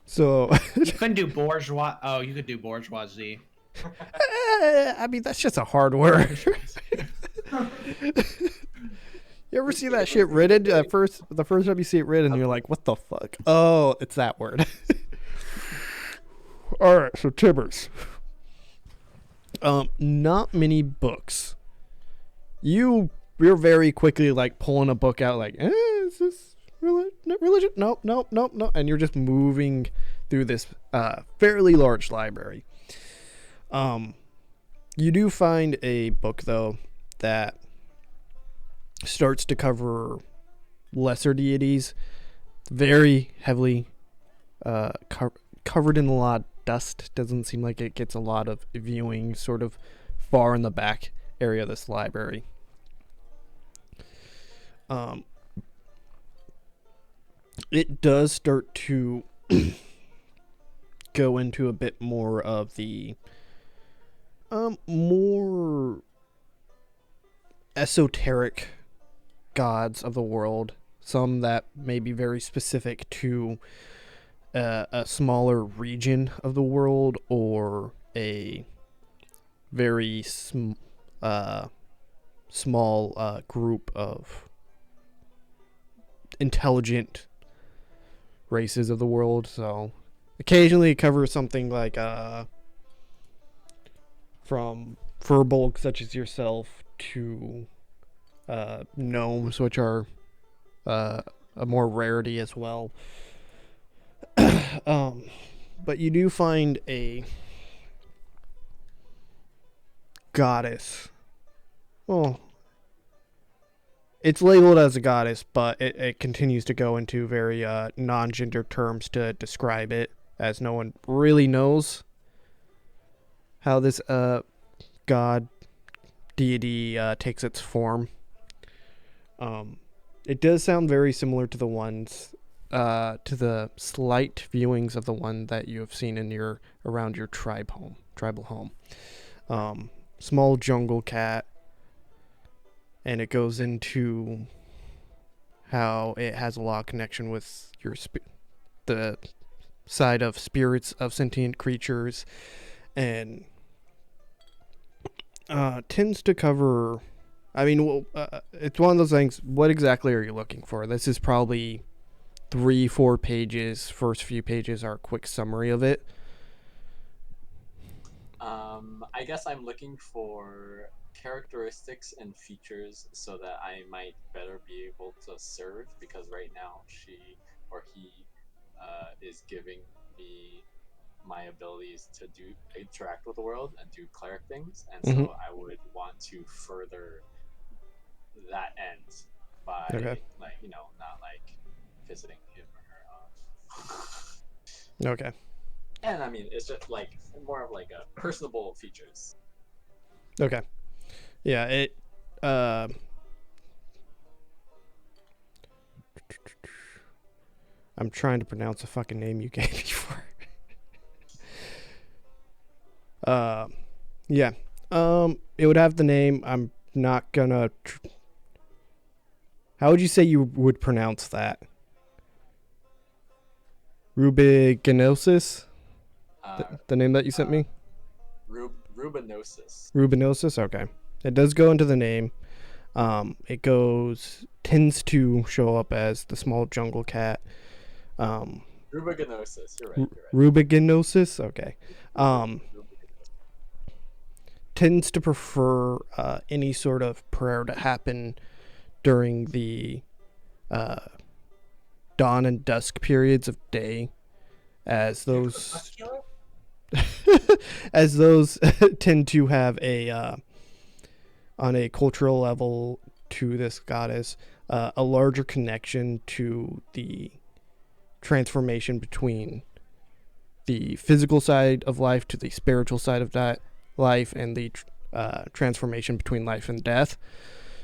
So, You couldn't do bourgeois. Oh, you could do bourgeoisie. I mean, that's just a hard word. You ever see that shit written? The first time you see it written, you're like, what the fuck? Oh, it's that word. All right, so Tibbers. Not many books. You're very quickly like pulling a book out, like, is this religion? No. And you're just moving through this fairly large library. You do find a book though that starts to cover lesser deities, very heavily covered in a lot of dust. Doesn't seem like it gets a lot of viewing, sort of far in the back area of this library. It does start to go into a bit more of the more esoteric gods of the world, some that may be very specific to a smaller region of the world or a very small group of intelligent races of the world. So occasionally it covers something like from furbolg such as yourself to gnomes, which are a more rarity as well. But you do find a goddess. Well, it's labeled as a goddess, but it continues to go into very non-gender terms to describe it, as no one really knows how this god deity takes its form. It does sound very similar to the ones to the slight viewings of the one that you have seen in around your tribal home. Small jungle cat, and it goes into how it has a lot of connection with the side of spirits of sentient creatures, and tends to cover. I mean, it's one of those things. What exactly are you looking for? This is probably 3-4 pages. First few pages are a quick summary of it. I guess I'm looking for characteristics and features so that I might better be able to serve, because right now she or he is giving me my abilities to interact with the world and do cleric things, and so I would want to further that end by like, you know, not like visiting him or her off. Okay. And I mean, it's just like more of like a personable features. Okay. Yeah, it I'm trying to pronounce the fucking name you gave me for. Yeah. It would have the name. I'm not gonna How would you say you would pronounce that? Rubiginosis? The name that you sent me? Rubinosis. Rubinosis? Okay. It does go into the name. It tends to show up as the small jungle cat. Rubiginosis. You're right. Rubiginosis? Okay. tends to prefer any sort of prayer to happen during the dawn and dusk periods of day, as those as those tend to have a on a cultural level to this goddess a larger connection to the transformation between the physical side of life to the spiritual side of that life, and the transformation between life and death.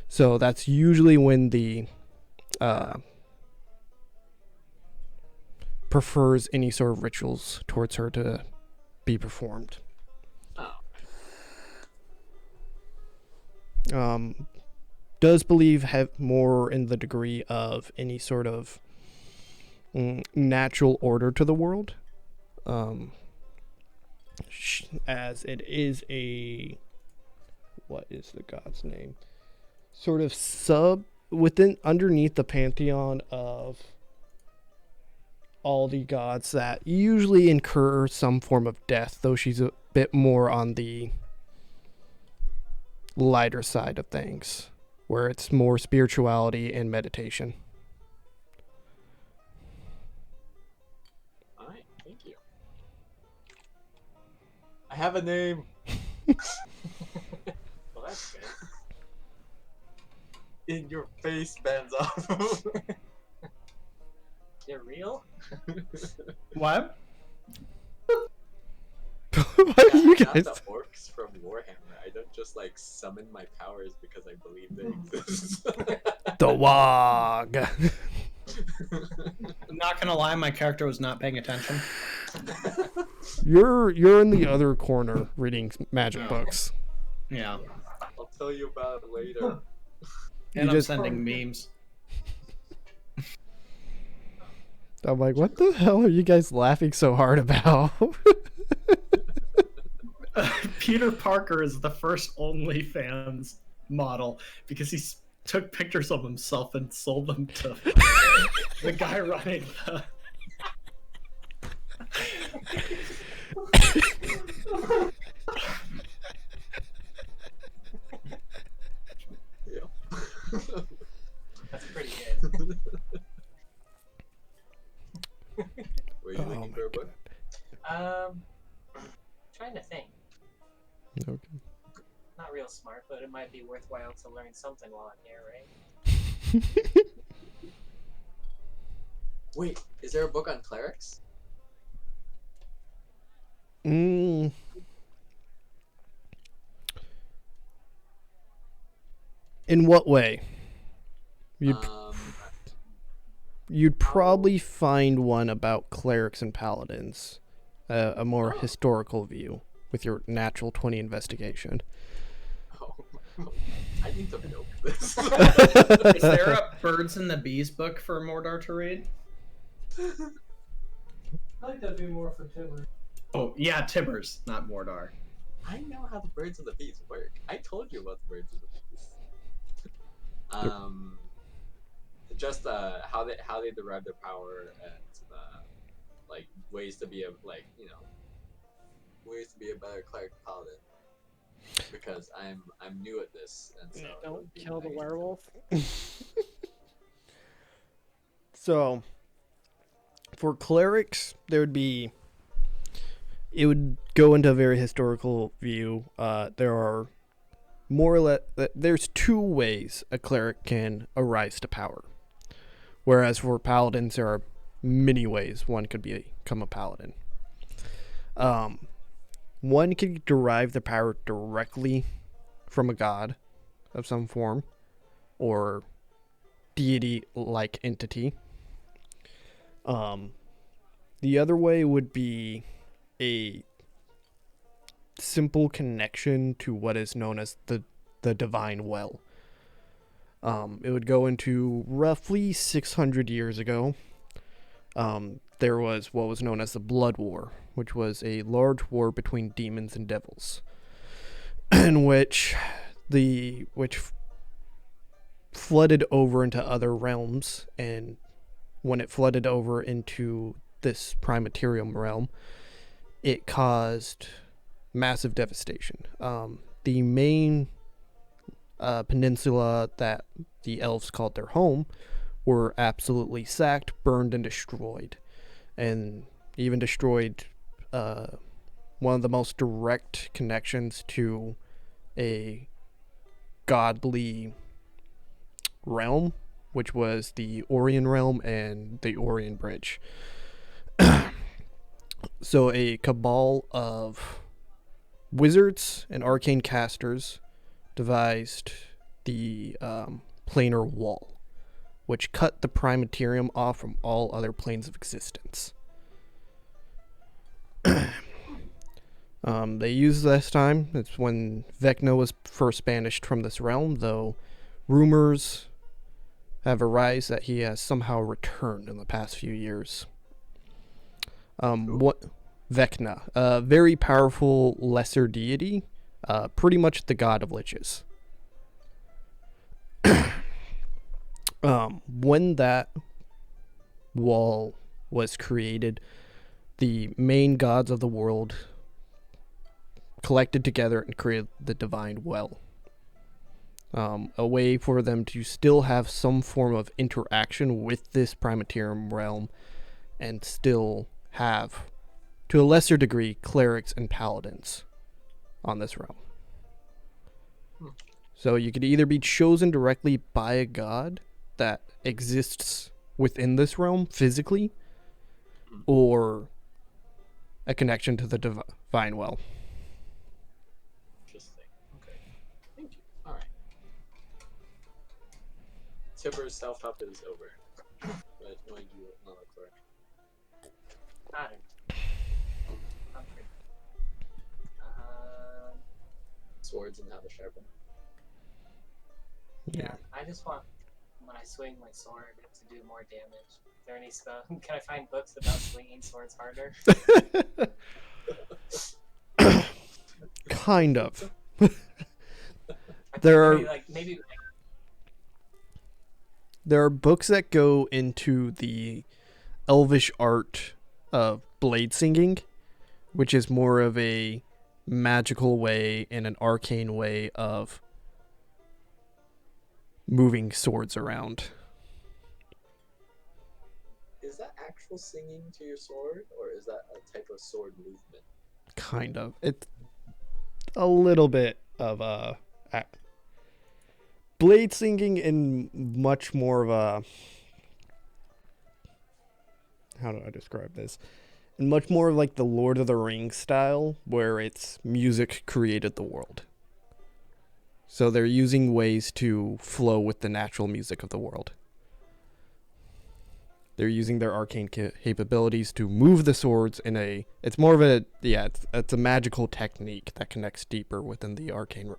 So that's usually when the prefers any sort of rituals towards her to be performed. Does believe have more in the degree of any sort of natural order to the world, as it is a, what is the god's name, sort of underneath the pantheon of all the gods that usually incur some form of death, though she's a bit more on the lighter side of things, where it's more spirituality and meditation. Alright, thank you. I have a name. Well, that's good. In your face, Baznoff. They're real? What? What are you I'm guys? not the orcs from Warhammer. I don't just like summon my powers because I believe they exist. The Wog. I'm not gonna lie, my character was not paying attention. You're in the other corner reading magic books. Yeah. I'll tell you about it later. And You I'm just- sending memes. I'm like, what the hell are you guys laughing so hard about? Peter Parker is the first OnlyFans model because he took pictures of himself and sold them to the guy running the. That's pretty good. Were you Oh looking my for a book? Trying to think. Okay. Not real smart, but it might be worthwhile to learn something while I'm here, right? Wait, is there a book on clerics? In what way? You'd probably find one about clerics and paladins, a more historical view with your natural 20 investigation. Oh, I need to milk this. Is there a Birds and the Bees book for Mordaar to read? I think that'd be more for Tibbers. Oh, yeah, Tibbers, not Mordaar. I know how the birds and the bees work. I told you about the birds and the bees. Just how they derive their power and like ways to be ways to be a better cleric paladin. Because I'm new at this, and so it Don't would be kill the nice. werewolf. So, for clerics, it would go into a very historical view. There are more or less, there's two ways a cleric can arise to power. Whereas for paladins, there are many ways one could become a paladin. One can derive their power directly from a god of some form or deity-like entity. The other way would be a simple connection to what is known as the divine well. It would go into roughly 600 years ago. There was what was known as the Blood War, which was a large war between demons and devils, in which flooded over into other realms, and when it flooded over into this Primaterium realm, it caused massive devastation. the main peninsula that the elves called their home were absolutely sacked, burned, and destroyed. And even destroyed one of the most direct connections to a godly realm, which was the Orion realm and the Orion Bridge. So a cabal of wizards and arcane casters devised the planar wall, which cut the Primaterium off from all other planes of existence. They used this time. It's when Vecna was first banished from this realm, though rumors have arisen that he has somehow returned in the past few years. What Vecna, a very powerful lesser deity, pretty much the god of liches. When that wall was created, the main gods of the world collected together and created the Divine Well. A way for them to still have some form of interaction with this Primaterium realm and still have, to a lesser degree, clerics and paladins on this realm. So you could either be chosen directly by a god that exists within this realm physically, or a connection to the Divine Well. Interesting. Okay. Thank you. All right. Tibbers self-help is over. But no, you not correct. Got it. Okay. Swords and how to sharpen. Yeah, I just want, when I swing my sword, to do more damage. Is there any spell? Can I find books about swinging swords harder? Kind of. I There think are maybe there are books that go into the elvish art of blade singing, which is more of a magical way and an arcane way of moving swords around. Is that actual singing to your sword, or is that a type of sword movement? Kind of. It's a little bit of blade singing in much more of a, how do I describe this? In much more like the Lord of the Rings style, where it's music created the world. So they're using ways to flow with the natural music of the world. They're using their arcane capabilities to move the swords in a... It's more of a... Yeah, it's a magical technique that connects deeper within the arcane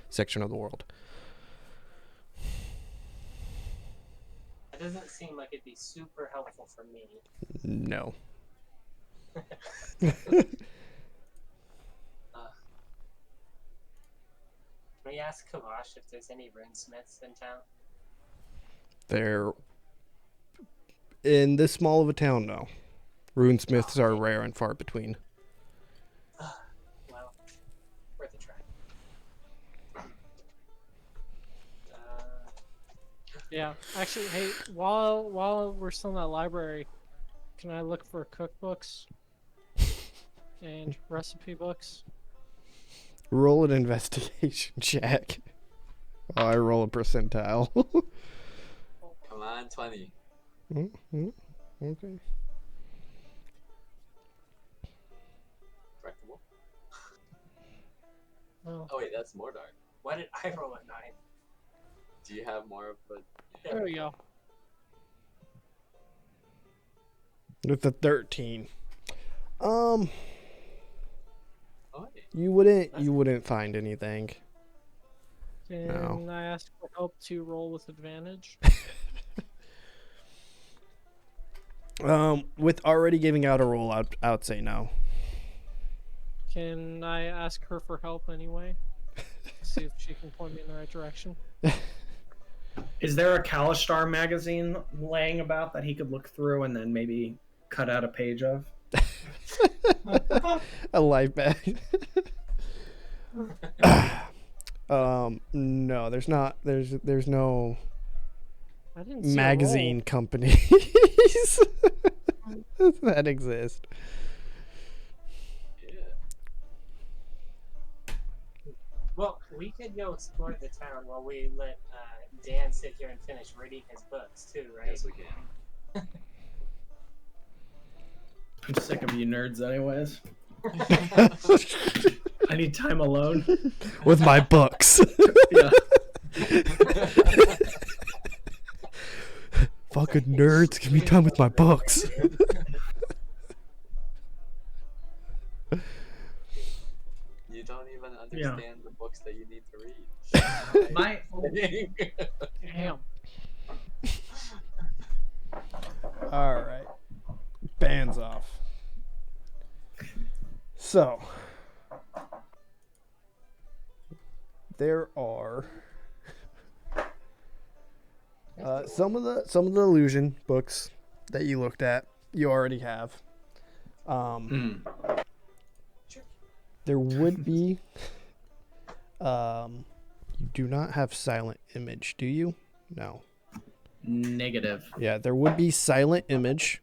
section of the world. it doesn't seem like it'd be super helpful for me. No. Can we ask Kavash if there's any Runesmiths in town? They're... In this small of a town, no. Runesmiths are rare and far between. Well, worth a try. Yeah, actually, hey, while we're still in that library, can I look for cookbooks and recipe books? Roll an investigation check. Oh, I roll a percentile. Come on, 20. Mm-hmm. Okay. Correctable. Oh, Oh wait, that's Mordaar. Why did I roll a 9? Do you have more of a... there we go. With a 13. Oh, hey. You wouldn't find anything. Can No. I ask for help to roll with advantage? With already giving out a roll, I would say no. Can I ask her for help anyway? See if she can point me in the right direction. Is there a Kalistar magazine laying about that he could look through and then maybe cut out a page of? A life bag. No, there's not. There's no I didn't see a magazine companies that exist. Yeah. Well, we could go explore the town while we let Dan sit here and finish reading his books too, right? Yes, we can. I'm sick of you nerds, anyways. I need time alone. With my books. Yeah. Fucking nerds, give me time with my books. You don't even understand the books that you need to read. My Damn. All right, bands off. So there are some of the illusion books that you looked at. You already have. There would be. You do not have silent image, do you? No. negative. Yeah, there would be silent image.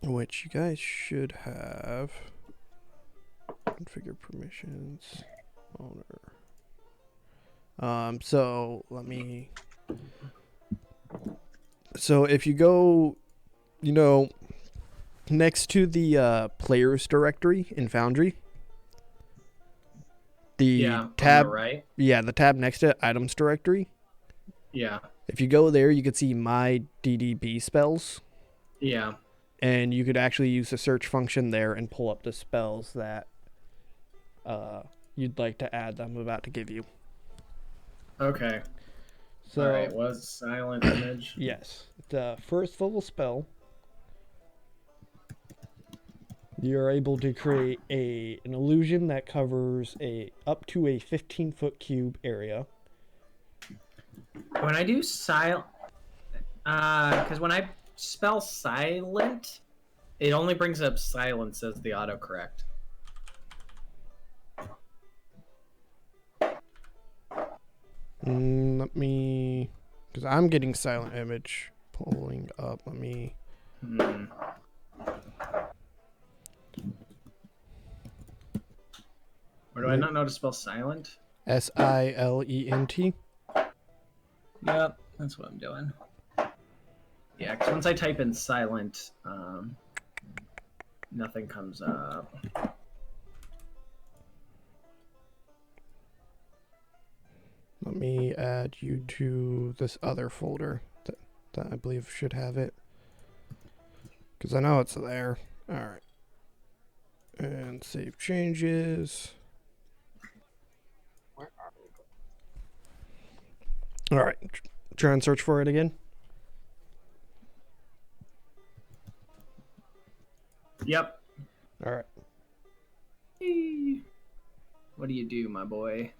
Which you guys should have. Configure permissions. Owner. So let me. So if you go, next to the players directory in Foundry, the tab, on the right. Yeah, the tab next to it, items directory. Yeah. If you go there, you can see my DDB spells. Yeah. And you could actually use the search function there and pull up the spells that you'd like to add that I'm about to give you. Okay. So, all right. Was silent image? Yes. The first level spell, you're able to create an illusion that covers up to a 15-foot cube area. When I do silent, because when I spell silent, it only brings up silence as the autocorrect. Let me, because I'm getting silent image pulling up. Let me. Or do I not know to spell silent? SILENT. Yep, that's what I'm doing. Yeah, because once I type in silent, nothing comes up. Let me add you to this other folder that I believe should have it. Because I know it's there. Alright. And save changes. Where are we? Alright. Try and search for it again. Yep. Alright. What do you do, my boy?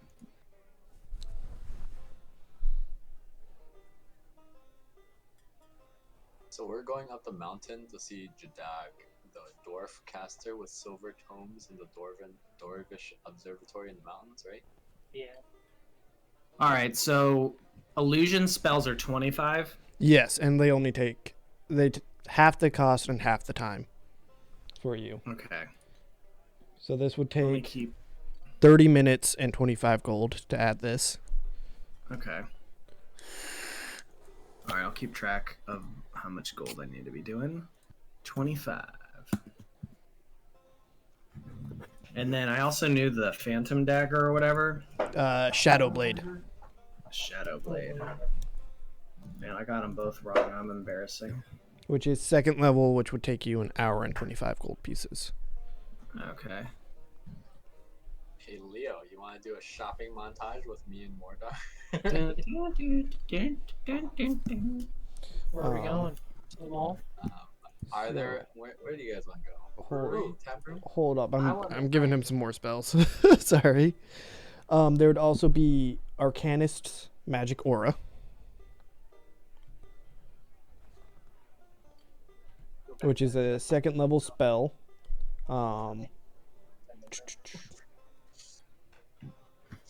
So we're going up the mountain to see Jadag, the dwarf caster with silver tomes in the Dwarvish observatory in the mountains, right? Yeah. All right, so illusion spells are 25. Yes, and they only take half the cost and half the time for you. Okay. So this would Let me take keep. 30 minutes and 25 gold to add this. Okay. All right, I'll keep track of how much gold I need to be doing. 25. And then I also knew the Phantom Dagger or whatever. Shadow Blade. Shadow Blade. Man, I got them both wrong. I'm embarrassing. Which is second level, which would take you an hour and 25 gold pieces. Okay. Hey Leo, you want to do a shopping montage with me and Mordaar? Where are we going? To the mall? Are there? Where do you guys want to go? Hold, Tap room? hold up, I wanna I'm giving him some more spells. Sorry. There would also be Arcanists Magic Aura. Which is a second level spell.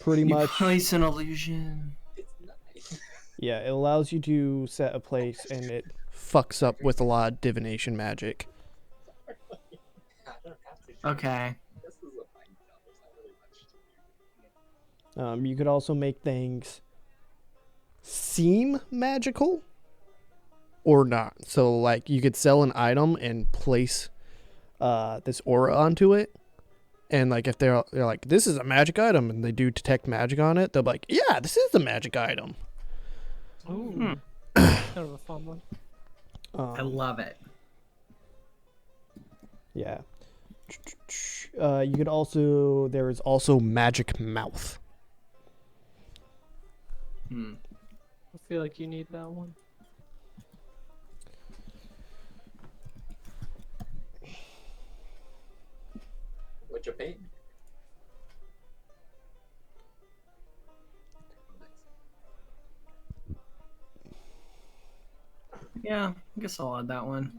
Pretty much. Place an illusion. It's nice. Yeah, it allows you to set a place, and it fucks up with a lot of divination magic. I don't have to. Okay. This is a mind count. There's not really much to do. You could also make things seem magical or not. So, like, you could sell an item and place this aura onto it. And, like, if they're like, this is a magic item, and they do detect magic on it, they'll be like, yeah, this is a magic item. Ooh. Kind of a fun one. I love it. Yeah. You could also, there is also magic mouth. Hmm. I feel like you need that one. What you paint? Yeah, I guess I'll add that one.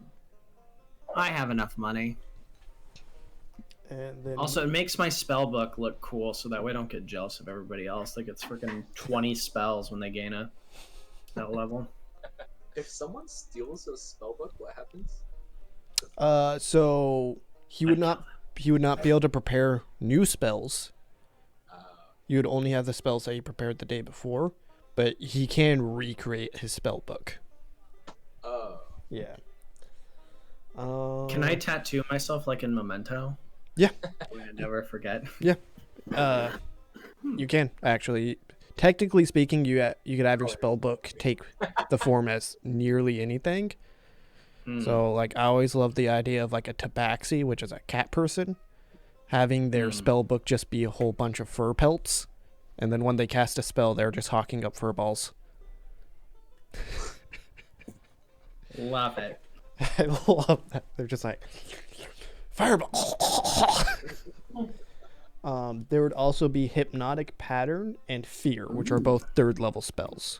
I have enough money. And then Also, it makes my spell book look cool, so that way I don't get jealous of everybody else. Like, it's freaking 20 spells when they gain a spell level. If someone steals a spellbook, what happens? so he would not be able to prepare new spells. You would only have the spells that he prepared the day before, but he can recreate his spell book. Oh. Yeah. Can I tattoo myself like in Memento? Yeah. I never forget. You can actually. Technically speaking, you could have your spell book take the form as nearly anything. So, like, I always love the idea of like a tabaxi, which is a cat person, having their spell book just be a whole bunch of fur pelts, and then when they cast a spell, they're just hawking up fur balls. Love it. I love that. They're just like fireball. There would also be hypnotic pattern and fear, which are both 3rd level spells.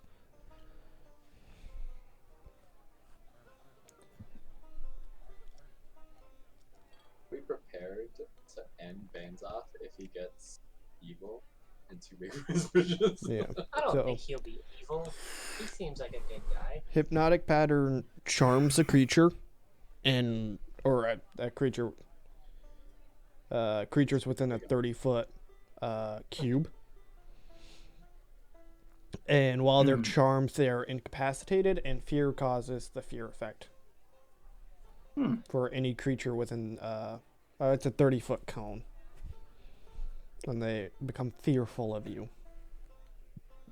We prepared to end Baznoff if he gets evil and too big for his wishes. Yeah. I don't So- think he'll be evil. He seems like a good guy. Hypnotic pattern charms a creature, or a creature. Creatures within a 30-foot cube. And while they're charmed, they're incapacitated, and fear causes the fear effect. For any creature within, it's a 30-foot cone. And they become fearful of you.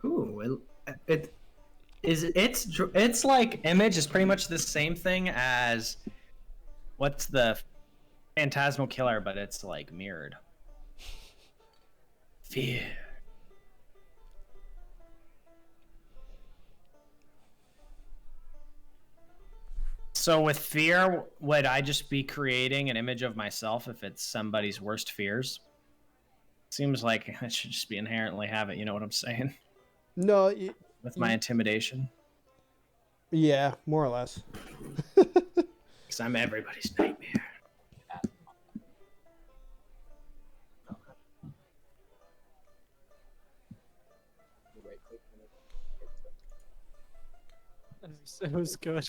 Ooh, it's like Image is pretty much the same thing as what's the Phantasmal Killer, but it's like mirrored. Fear. So with fear, would I just be creating an image of myself if it's somebody's worst fears? Seems like I should just be inherently have it, you know what I'm saying? No, With my intimidation. yeah, more or less. Because I'm everybody's nightmare. It was good.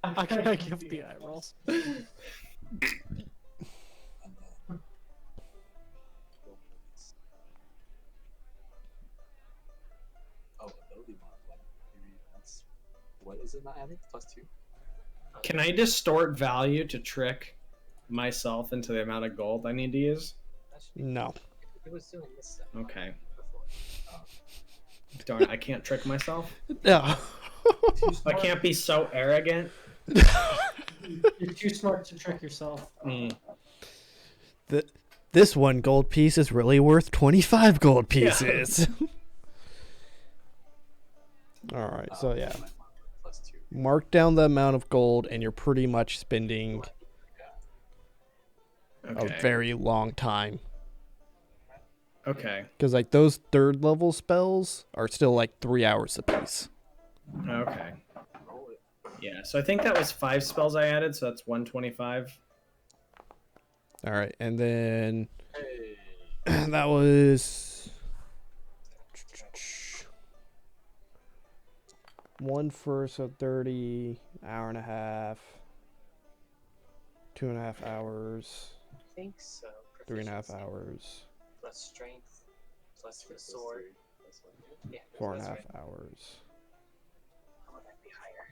I can't give the eye rolls. Oh, ability mod one. Maybe that's what is it not adding? +2. Can I distort value to trick myself into the amount of gold I need to use? That should be No. He was doing this stuff. Okay. Before. Darn, I can't trick myself. No. I can't be so arrogant. You're too smart to trick yourself. This one gold piece is really worth 25 gold pieces. All right, so yeah. +2. Mark down the amount of gold, and you're pretty much spending Okay. a very long time. Okay. Because, like, those 3rd level spells are still, like, 3 hours apiece. Okay. Roll it. Yeah, so I think that was 5 spells I added, so that's 125. All right, and then Hey. That was 1 for so 30, hour and a half, 2.5 hours, I think so. 3.5 Proficiency hours, plus strength plus the sword. Yeah, 4.5 that's right. hours. How would that be higher?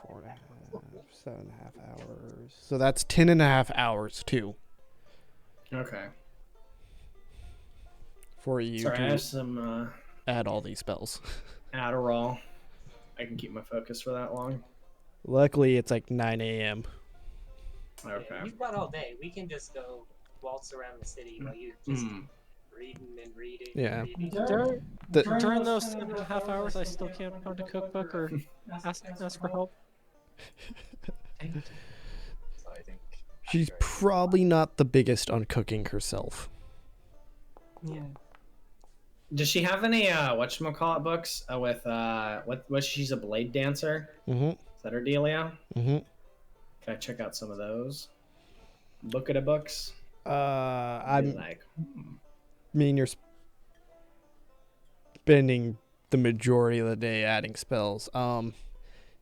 4.5, 7.5 hours. So that's 10.5 hours too Okay. for you Sorry, I to have some add all these spells. Adderall. I can keep my focus for that long. Luckily, it's like 9 a.m. Okay. Yeah, you've got all day. We can just go waltz around the city while you just reading and reading. Yeah. And reading. During those 7.5 hours, I still can't find a cookbook or ask for help. So I think She's after I- probably not the biggest on cooking herself. Yeah. Does she have any whatchamacallit books with what she's a blade dancer? Mm-hmm. Is that her dealio? Mm-hmm. Can I check out some of those? Book of the books? I Be like, mean, you're spending the majority of the day adding spells.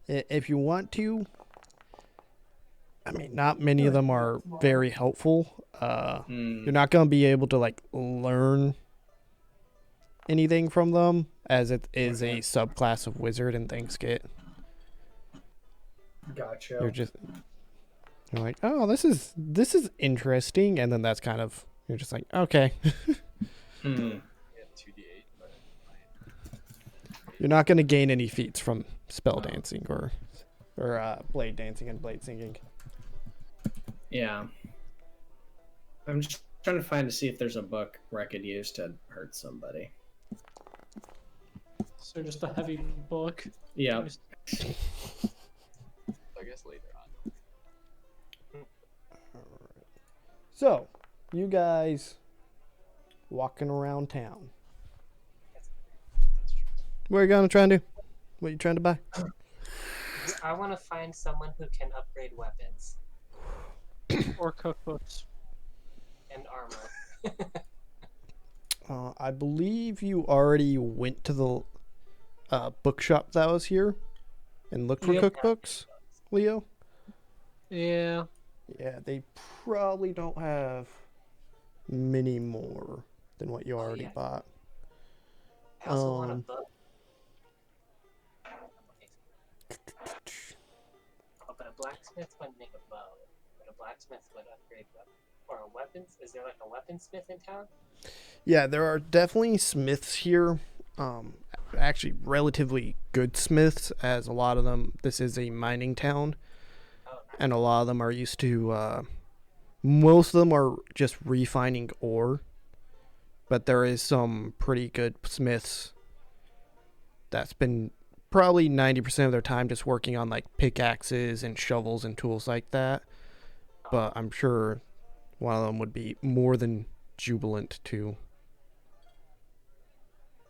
If you want to, I mean, not many of them are very helpful. You're not gonna be able to like learn anything from them, as it is a subclass of wizard and things get. Gotcha. You're like, oh, this is interesting, and then that's kind of, you're just like, okay. Yeah, 2d8, but You're not gonna gain any feats from spell dancing or blade dancing and blade singing. Yeah. I'm just trying to find to see if there's a book where I could use to hurt somebody. So just a heavy book. Yeah. I guess later on. So, you guys walking around town. What are you gonna try and do? What are you trying to buy? I want to find someone who can upgrade weapons Or cookbooks. and armor. I believe you already went to the bookshop that was here and looked for Yep. cookbooks, Leo. Yeah. Yeah, they probably don't have many more than what you already yeah. bought. I also want a bow. Oh, but a blacksmith wouldn't make a bow. But a blacksmith would upgrade weapons. Or a weapons? Is there like a weaponsmith in town? Yeah, there are definitely smiths here. Actually, relatively good smiths, as a lot of them. This is a mining town, Oh, nice. and a lot of them are used to. Most of them are just refining ore, but there is some pretty good smiths that's been probably 90% of their time just working on like pickaxes and shovels and tools like that. But I'm sure one of them would be more than jubilant to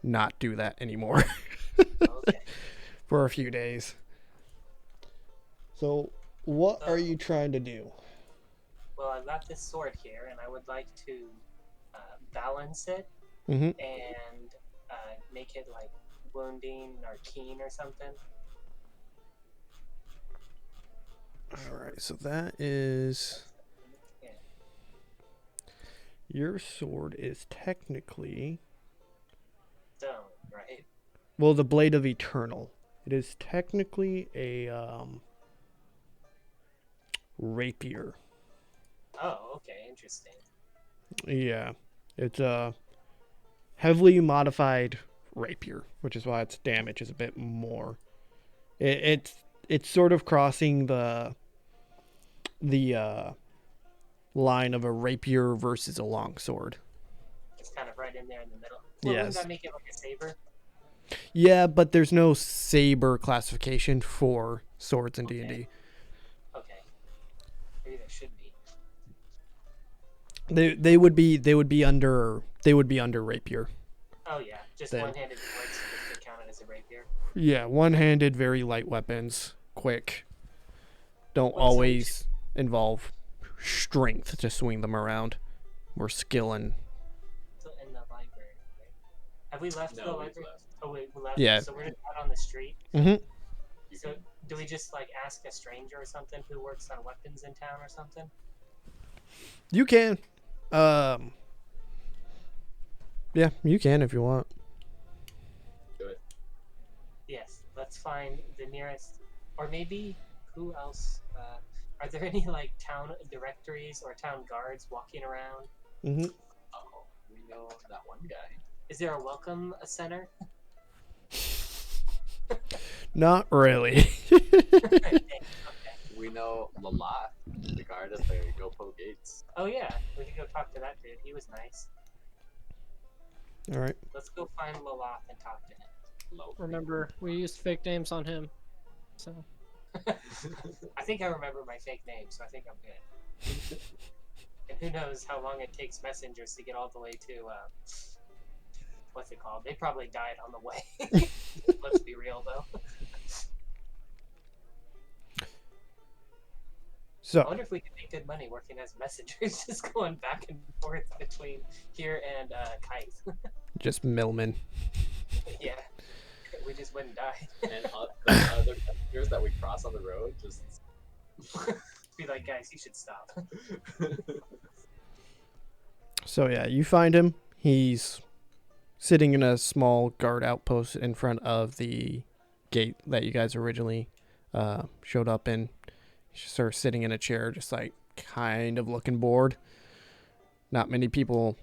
not do that anymore Okay. for a few days. So, what are you trying to do? Well, I've got this sword here, and I would like to balance it Mm-hmm. and make it like wounding or keen or something. All right, so that is Yeah. your sword is technically, Stone, right? well, the Blade of Eternal. It is technically a rapier. Oh, okay, interesting. Yeah, it's a heavily modified rapier, which is why its damage is a bit more. It's sort of crossing the line of a rapier versus a longsword. It's kind of right in there in the middle. Well, Yes. wouldn't that make it like a saber? Yeah, but there's no saber classification for swords in D&D. Okay. Maybe there should be. They would be under rapier. Oh yeah, just Then- one-handed swords could count it as a rapier. Yeah, one-handed, very light weapons, quick. Don't What's always involve strength to swing them around. Or skill and Still in the library. Right? Have we left No, the we've library? left. Oh wait, we left. Yeah. So we're just out on the street. Mhm. You So can- do we just like ask a stranger or something who works on weapons in town or something? You can. Yeah, you can if you want. do it. Yes. Let's find the nearest, or maybe who else? Are there any like town directories or town guards walking around? Mm-hmm. Oh, we know that one guy. Is there a welcome center? Not really. Okay. We know Lalat, the guard at the GoPro gates. Oh yeah, we could go talk to that dude. He was nice. All right. Let's go find Laloth and talk to him. Low. Remember, we used fake names on him. So I think I remember my fake name, so I think I'm good. And who knows how long it takes messengers to get all the way to what's it called? They probably died on the way. Let's be real though. I So wonder if we could make good money working as messengers, just going back and forth between here and Kite. just Millman. Yeah, we just wouldn't die. And the other messengers that we cross on the road just. Be like, guys, you should stop. So yeah, you find him. He's sitting in a small guard outpost in front of the gate that you guys originally showed up in. He's just sort of sitting in a chair, just like kind of looking bored. Not many people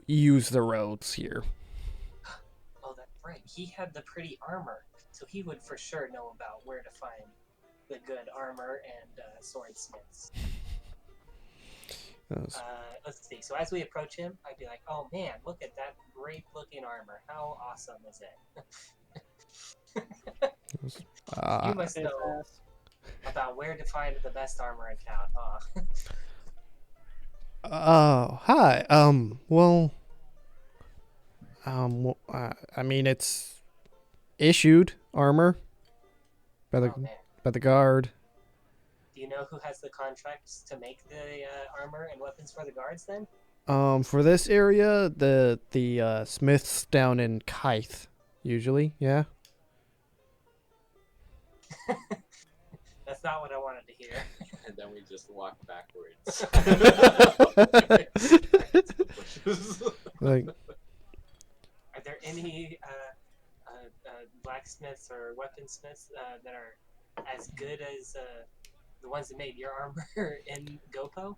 use the roads here. Oh, that's right. He had the pretty armor, so he would for sure know about where to find the good armor and swordsmiths. Let's see. So as we approach him, I'd be like, "Oh man, look at that great-looking armor! How awesome is it?" You must know about where to find the best armor in town, huh? Oh, hi. I mean, it's issued armor by Oh man. the guard. Do you know who has the contracts to make the armor and weapons for the guards? Then For this area, the smiths down in Kythe, usually, yeah. that's not what I wanted to hear. And then we just walk backwards. Like, Are there any blacksmiths or weaponsmiths that are as good as the ones that made your armor in GoPo?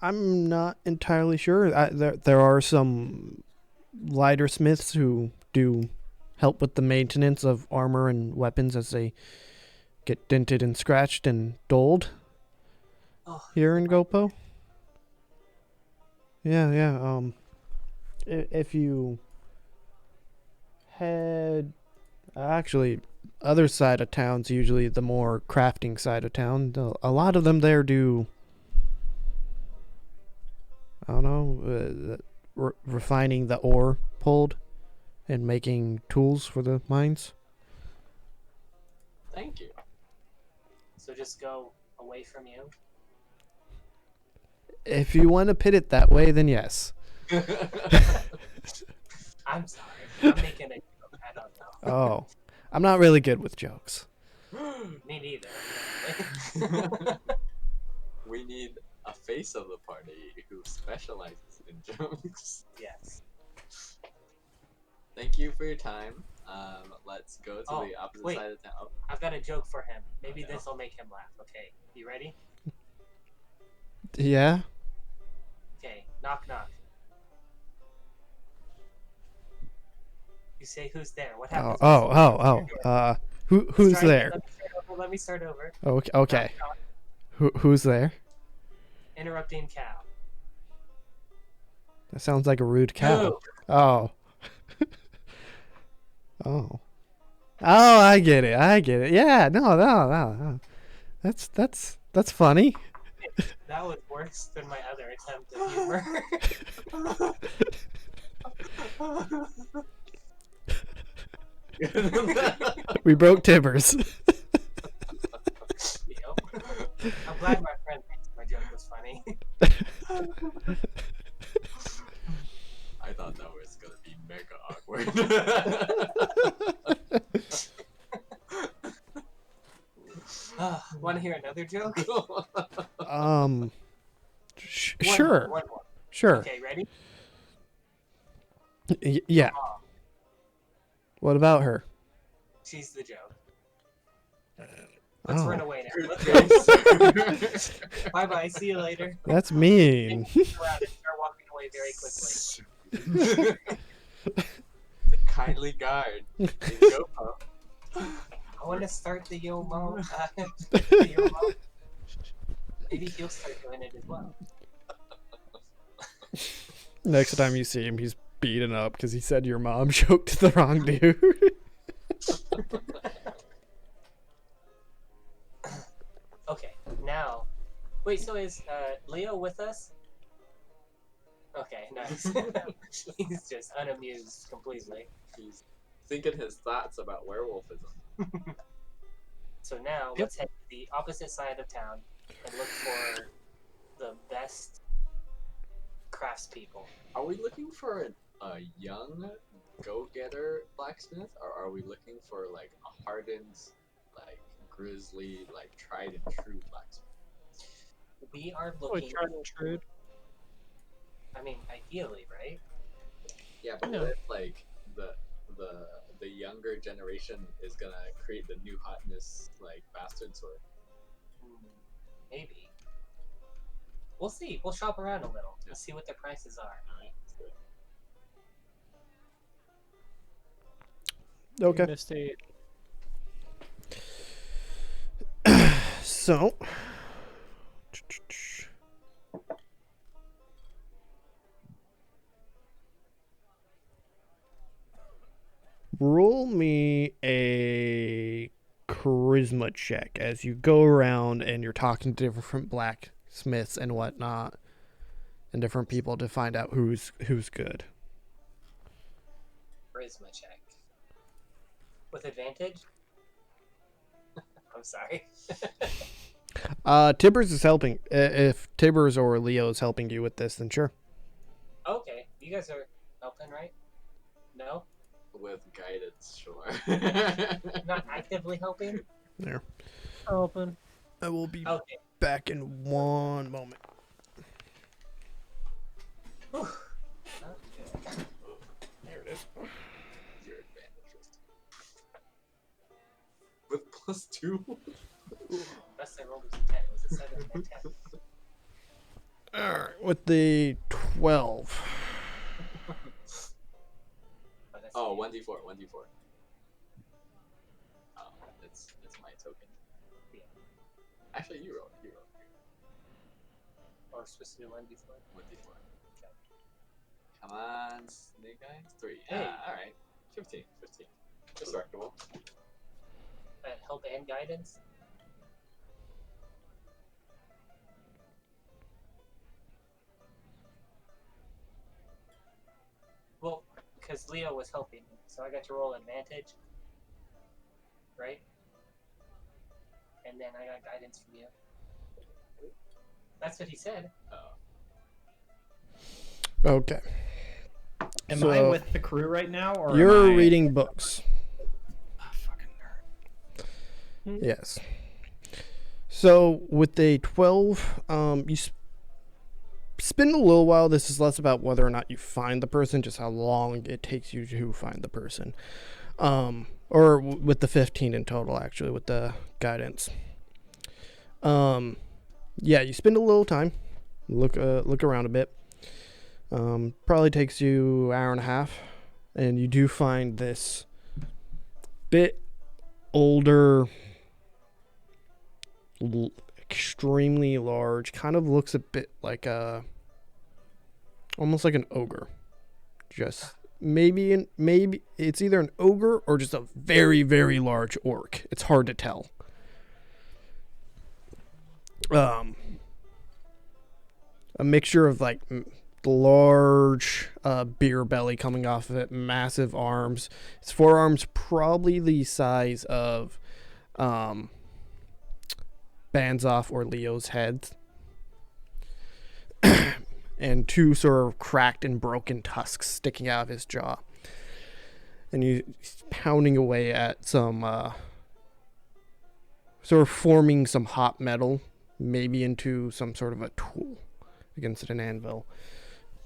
I'm not entirely sure. There are some lighter smiths who do help with the maintenance of armor and weapons as they get dented and scratched and dulled Oh, here in GoPo. Yeah. If you head, actually, other side of town's usually the more crafting side of town. A lot of them there do, I don't know, refining the ore pulled and making tools for the mines. Thank you. so just go away from you. If you want to pit it that way, then yes. I'm sorry. I'm making a joke. I don't know. Oh, I'm not really good with jokes. Me neither. We need a face of the party who specializes in jokes. Yes. Thank you for your time. Let's go to Oh, the opposite wait. side of town. I've got a joke for him. Maybe Okay. this will make him laugh. Okay. You ready? Yeah. Okay. Knock knock. You say who's there. What happens? Who's there? Let me start over. Okay. Knock, knock. Who's there? Interrupting cow. That sounds like a rude cow. Moo. Oh. Oh. Oh, I get it. Yeah, no. That's funny. That was worse than my other attempt at humor. We broke Tibbers. Yep. I'm glad my friend thinks my gonna be mega awkward. Want to hear another joke? Sure. One more. Sure. Okay, ready? Yeah. What about her? She's the joke. Let's Oh, run away now. Let's go. Bye-bye. See you later. that's mean. Turn around and start walking away very quickly. The kindly guard. Go, Pup. I want to start the Yo-Mo. Maybe he'll start doing it as well. Next time you see him, he's beaten up because he said your mom choked the wrong dude. Okay, now. Wait, so is Leo with us? Okay, nice. He's just unamused completely. He's thinking his thoughts about werewolfism. So now, let's head to the opposite side of town and look for the best craftspeople. Are we looking for a young go-getter blacksmith, or are we looking for like a hardened, like grizzly, like tried and true blacksmith? We are Oh, looking. tried and true. I mean, ideally, right? Yeah, but No. what if like the younger generation is gonna create the new hotness, like bastard sword? Maybe. We'll see. We'll shop around a little and see what their prices are. Alright, let's do it. Okay. Missed a So. Roll me a charisma check as you go around and you're talking to different blacksmiths and whatnot, and different people to find out who's good. Charisma check. With advantage? I'm sorry. Tibbers is helping. If Tibbers or Leo is helping you with this, then sure. Okay, you guys are helping, right? No? With guidance, sure. Not actively helping? There. open. I will be Okay. back in one moment. Whew. There it is. Your advantage. With +2? Best I rolled was a 10. It was a 7 and a 10. Alright, with the 12. But that's Oh, the- 1d4, 1d4. Oh, that's my token. Yeah. Actually, you roll. Or supposed to do 1d4. 1d4. Come on, snake eyes. 3. Hey. Alright. 15. Respectable. Help and guidance? Well, because Leo was helping me, so I got to roll advantage. Right? And then I got guidance from you. That's what he said. Okay. Am So, I with the crew right now, or am You're I... reading books. Ah, fucking nerd. Yes. So with a 12, you spend a little while. This is less about whether or not you find the person, just how long it takes you to find the person. With the 15 in total, actually, with the guidance. Yeah, you spend a little time. Look around a bit. Probably takes you an hour and a half, and you do find this bit older, extremely large, kind of looks a bit like almost like an ogre. Just maybe it's either an ogre or just a very, very large orc. It's hard to tell. A mixture of like large beer belly coming off of it, massive arms. Its forearms probably the size of Baznoff or Leo's heads. and 2 sort of cracked and broken tusks sticking out of his jaw. And he's pounding away at some, sort of forming some hot metal, maybe into some sort of a tool against an anvil.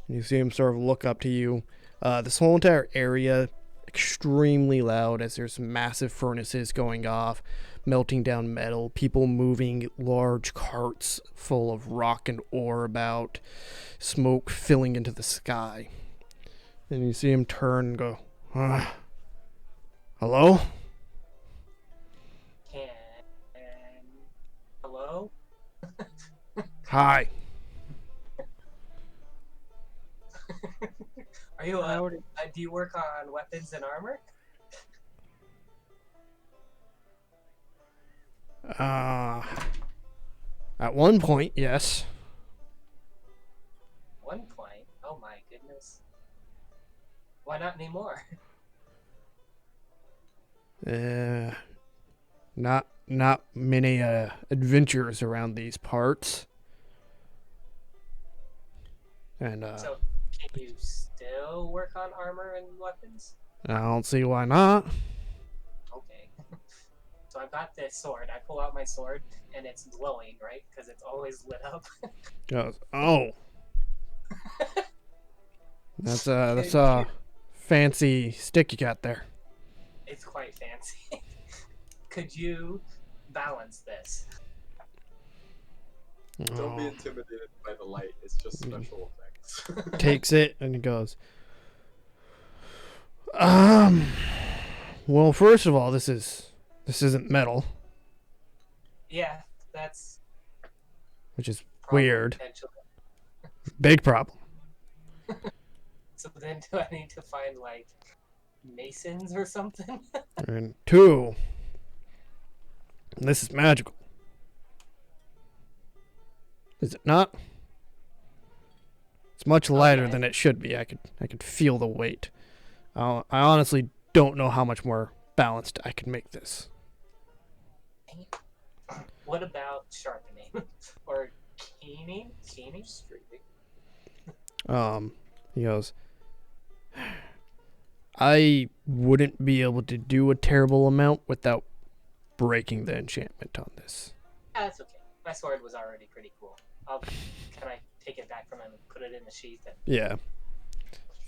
And you see him sort of look up to you. This whole entire area, extremely loud as there's massive furnaces going off, melting down metal, people moving large carts full of rock and ore about, smoke filling into the sky. And you see him turn and go, hello? Hello? Hi. Are you, do you work on weapons and armor? At one point, yes. One point? Oh my goodness. Why not anymore? Not many adventures around these parts. And So, can you still work on armor and weapons? I don't see why not. Okay. So I've got this sword. I pull out my sword, and it's glowing, right? Because it's always lit up. Goes, oh. That's a fancy stick you got there. It's quite fancy. Could you balance this? Don't be intimidated by the light. It's just special effects. Takes it and he goes, well, first of all, this isn't metal, Yeah, that's which is probably weird. potential. Big problem. So then do I need to find, like, masons or something? And 2, this is magical. Is it not? It's much lighter than it should be. I could feel the weight. I honestly don't know how much more balanced I could make this. What about sharpening? Or keening? Keening? He goes, I wouldn't be able to do a terrible amount without breaking the enchantment on this. Ah, that's okay. My sword was already pretty cool. Can I take it back from him and put it in the sheath? And... Yeah.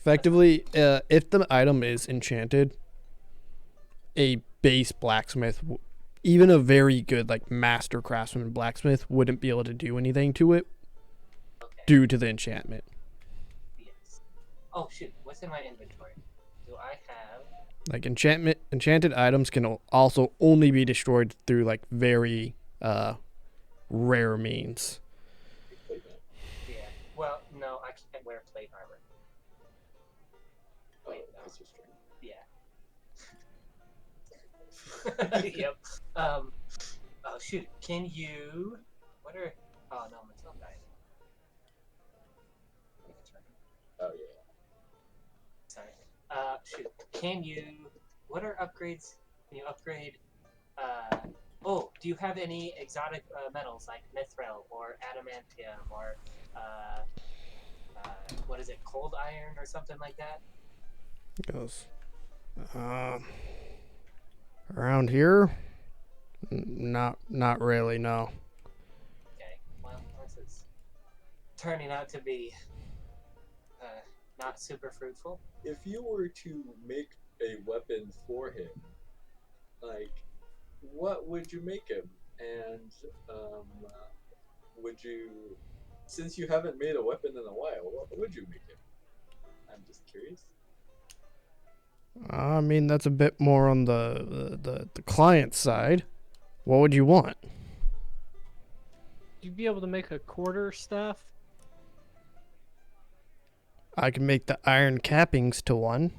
Effectively, if the item is enchanted, a base blacksmith, even a very good like master craftsman blacksmith, wouldn't be able to do anything to it due to the enchantment. Yes. Oh shoot! What's in my inventory? Do I have? Like enchanted items can also only be destroyed through like very rare means. Yeah. Well, no, I can't wear plate armor. Wait, no. That's just strange. Yeah. Yep. Oh shoot! Can you? What are? Oh no, my phone died. Oh yeah. Sorry. Shoot. Can you? What are upgrades? Can you upgrade? Oh, do you have any exotic metals like mithril or adamantium or what is it? Cold iron or something like that? Goes, around here, not really. No. Okay. Well, this is turning out to be not super fruitful. If you were to make a weapon for him, like, what would you make him? And would you, since you haven't made a weapon in a while, what would you make him? I'm just curious. I mean, that's a bit more on the client side. What would you want? You'd be able to make a quarter staff. I can make the iron cappings to one,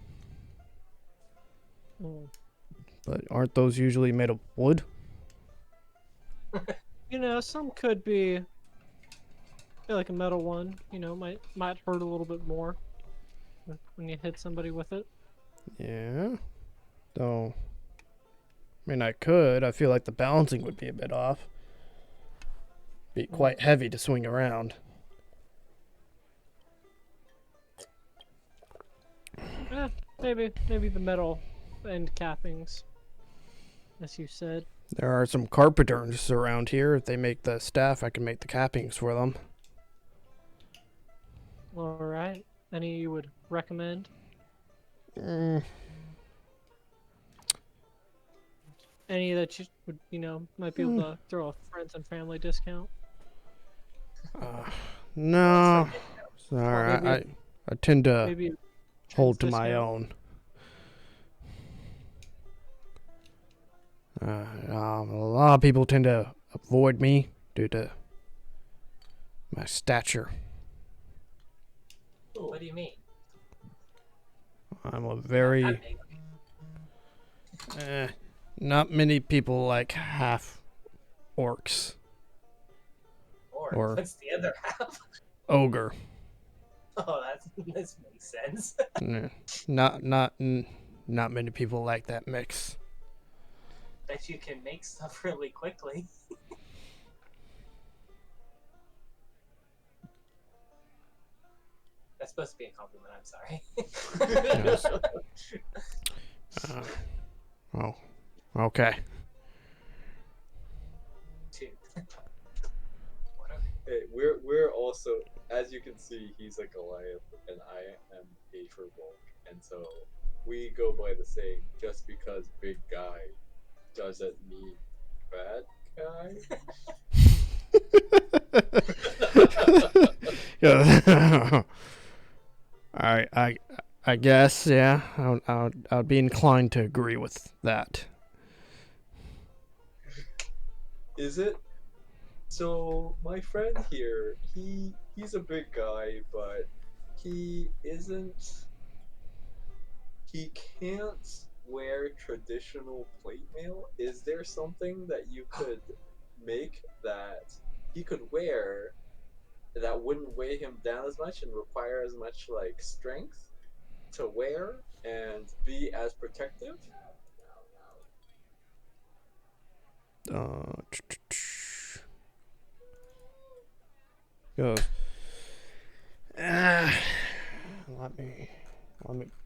but aren't those usually made of wood? You know, some could be like a metal one. You know, might hurt a little bit more when you hit somebody with it. Yeah. Though, I mean, I could. I feel like the balancing would be a bit off. Be quite heavy to swing around. maybe the metal end cappings, as you said. There are some carpenters around here. If they make the staff, I can make the cappings for them. All right. Any you would recommend? Any that you would, might be able to throw a friends and family discount? No. Sorry, I tend to Maybe a hold to trans my discount? own. A lot of people tend to avoid me due to my stature. What do you mean? I'm a Not very... that big. not many people like half orcs. Or- What's the other half? Ogre. Oh, this makes sense. Not many people like that mix. Bet you can make stuff really quickly. That's supposed to be a compliment. I'm sorry. Yes. Oh, okay. Two. Hey, we're also, as you can see, he's a Goliath and I am a Furbolg, and so we go by the saying, just because big guy doesn't mean bad Yeah. I guess, yeah. I'd be inclined to agree with that. Is it? So my friend here, he's a big guy, but he can't wear traditional plate mail. Is there something that you could make that he could wear that wouldn't weigh him down as much and require as much like strength to wear and be as protective? Goes. Let me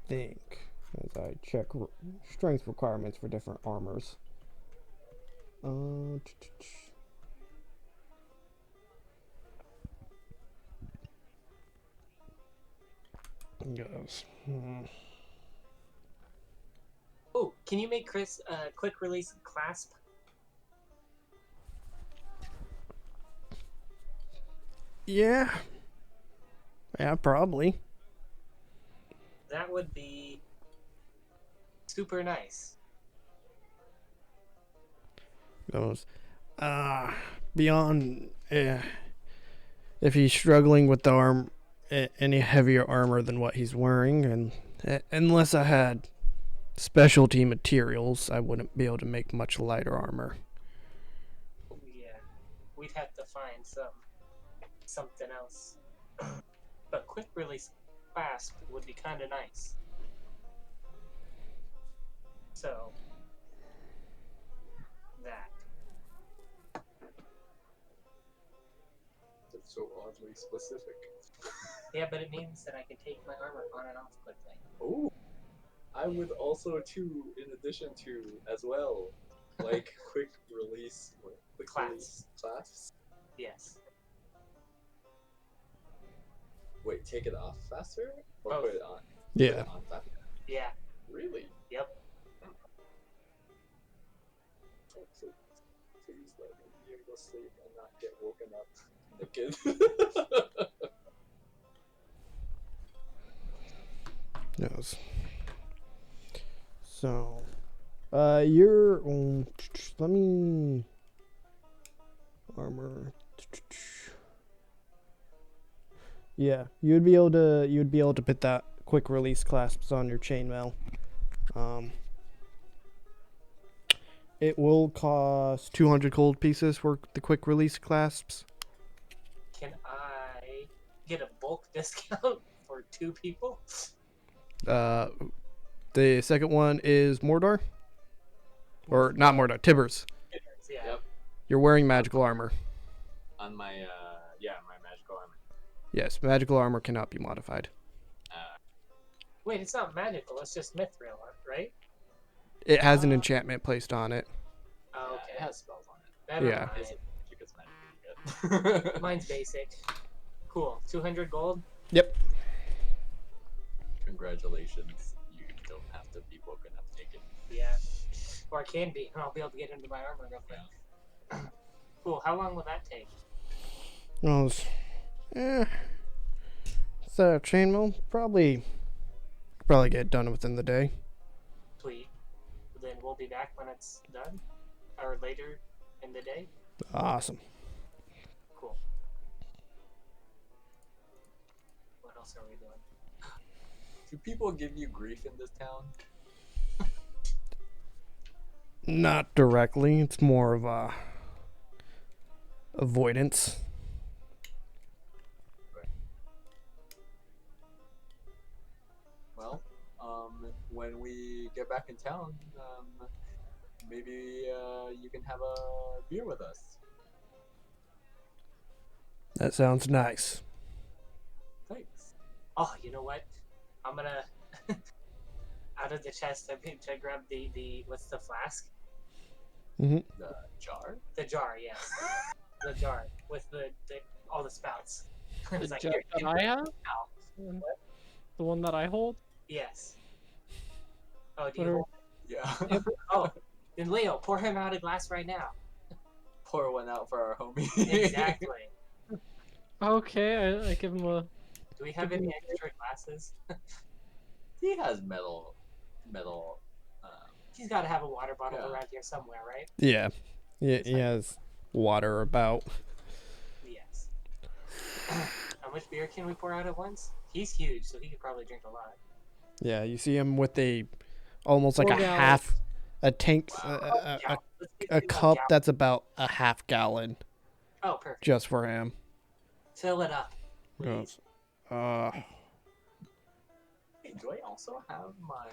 think as I check strength requirements for different armors. Goes. Oh, can you make Chris a quick release clasp? Yeah, probably. That would be super nice. Goes. Beyond, if he's struggling with the any heavier armor than what he's wearing, and unless I had specialty materials, I wouldn't be able to make much lighter armor. Yeah, we'd have to find something else. But quick release clasp would be kind of nice. So that. It's so oddly specific. Yeah, but it means that I can take my armor on and off quickly. Oh, I would also too, in addition to as well, like quick release release clasps. Yes. Wait, take it off faster or Both. put it on? Yeah. Put it on faster. Yeah. Really? Yep. Oh, please let me be able to sleep and not get woken up naked. Yes. So, you're let me armor. Yeah, you'd be able to put that quick release clasps on your chainmail. It will cost 200 gold pieces for the quick release clasps. Can I get a bulk discount for 2 people? The second one is Mordaar, or not Mordaar, Tibbers. Yeah. Yep. You're wearing magical armor. On my my magical armor. Yes, magical armor cannot be modified. Wait, it's not magical. It's just mithril, right? It has an enchantment placed on it. Oh, Yeah, okay. it has spells on it. Never Yeah. mind. It's magic, it's magic. Mine's basic. Cool. 200 gold. Yep. Congratulations. You don't have to be woken up naked. Yeah. Or I can be, and I'll be able to get into my armor real quick. Cool. How long will that take? Well, so chainmail probably get it done within the day. Sweet. Then we'll be back when it's done, or later in the day. Awesome. Cool. What else are we doing? Do people give you grief in this town? Not directly. It's more of a avoidance. Well, when we get back in town, maybe you can have a beer with us. That sounds nice. Thanks. Oh, you know what? I'm gonna out of the chest. I'm going to grab the what's the flask? The jar? The jar, yes. The jar with the all the spouts. It's The like, jar here, that I have? The one that I hold? yes. Oh, do you? What are- hold- Yeah. Oh, then Leo, pour him out a glass right now. Pour one out for our homie. Exactly. Okay, I give him a. Do we have any extra glasses? He has metal. He's got to have a water bottle Yeah. around here somewhere, right? Yeah. He has water about. Yes. How much beer can we pour out at once? He's huge, so he could probably drink a lot. Yeah, you see him with almost like 4 a gallons. half, a tank, Yeah, let's get a to cup gallon. that's about a half gallon Oh, perfect. just for him. Fill it up, please. Goes, uh, Hey, do I also have my...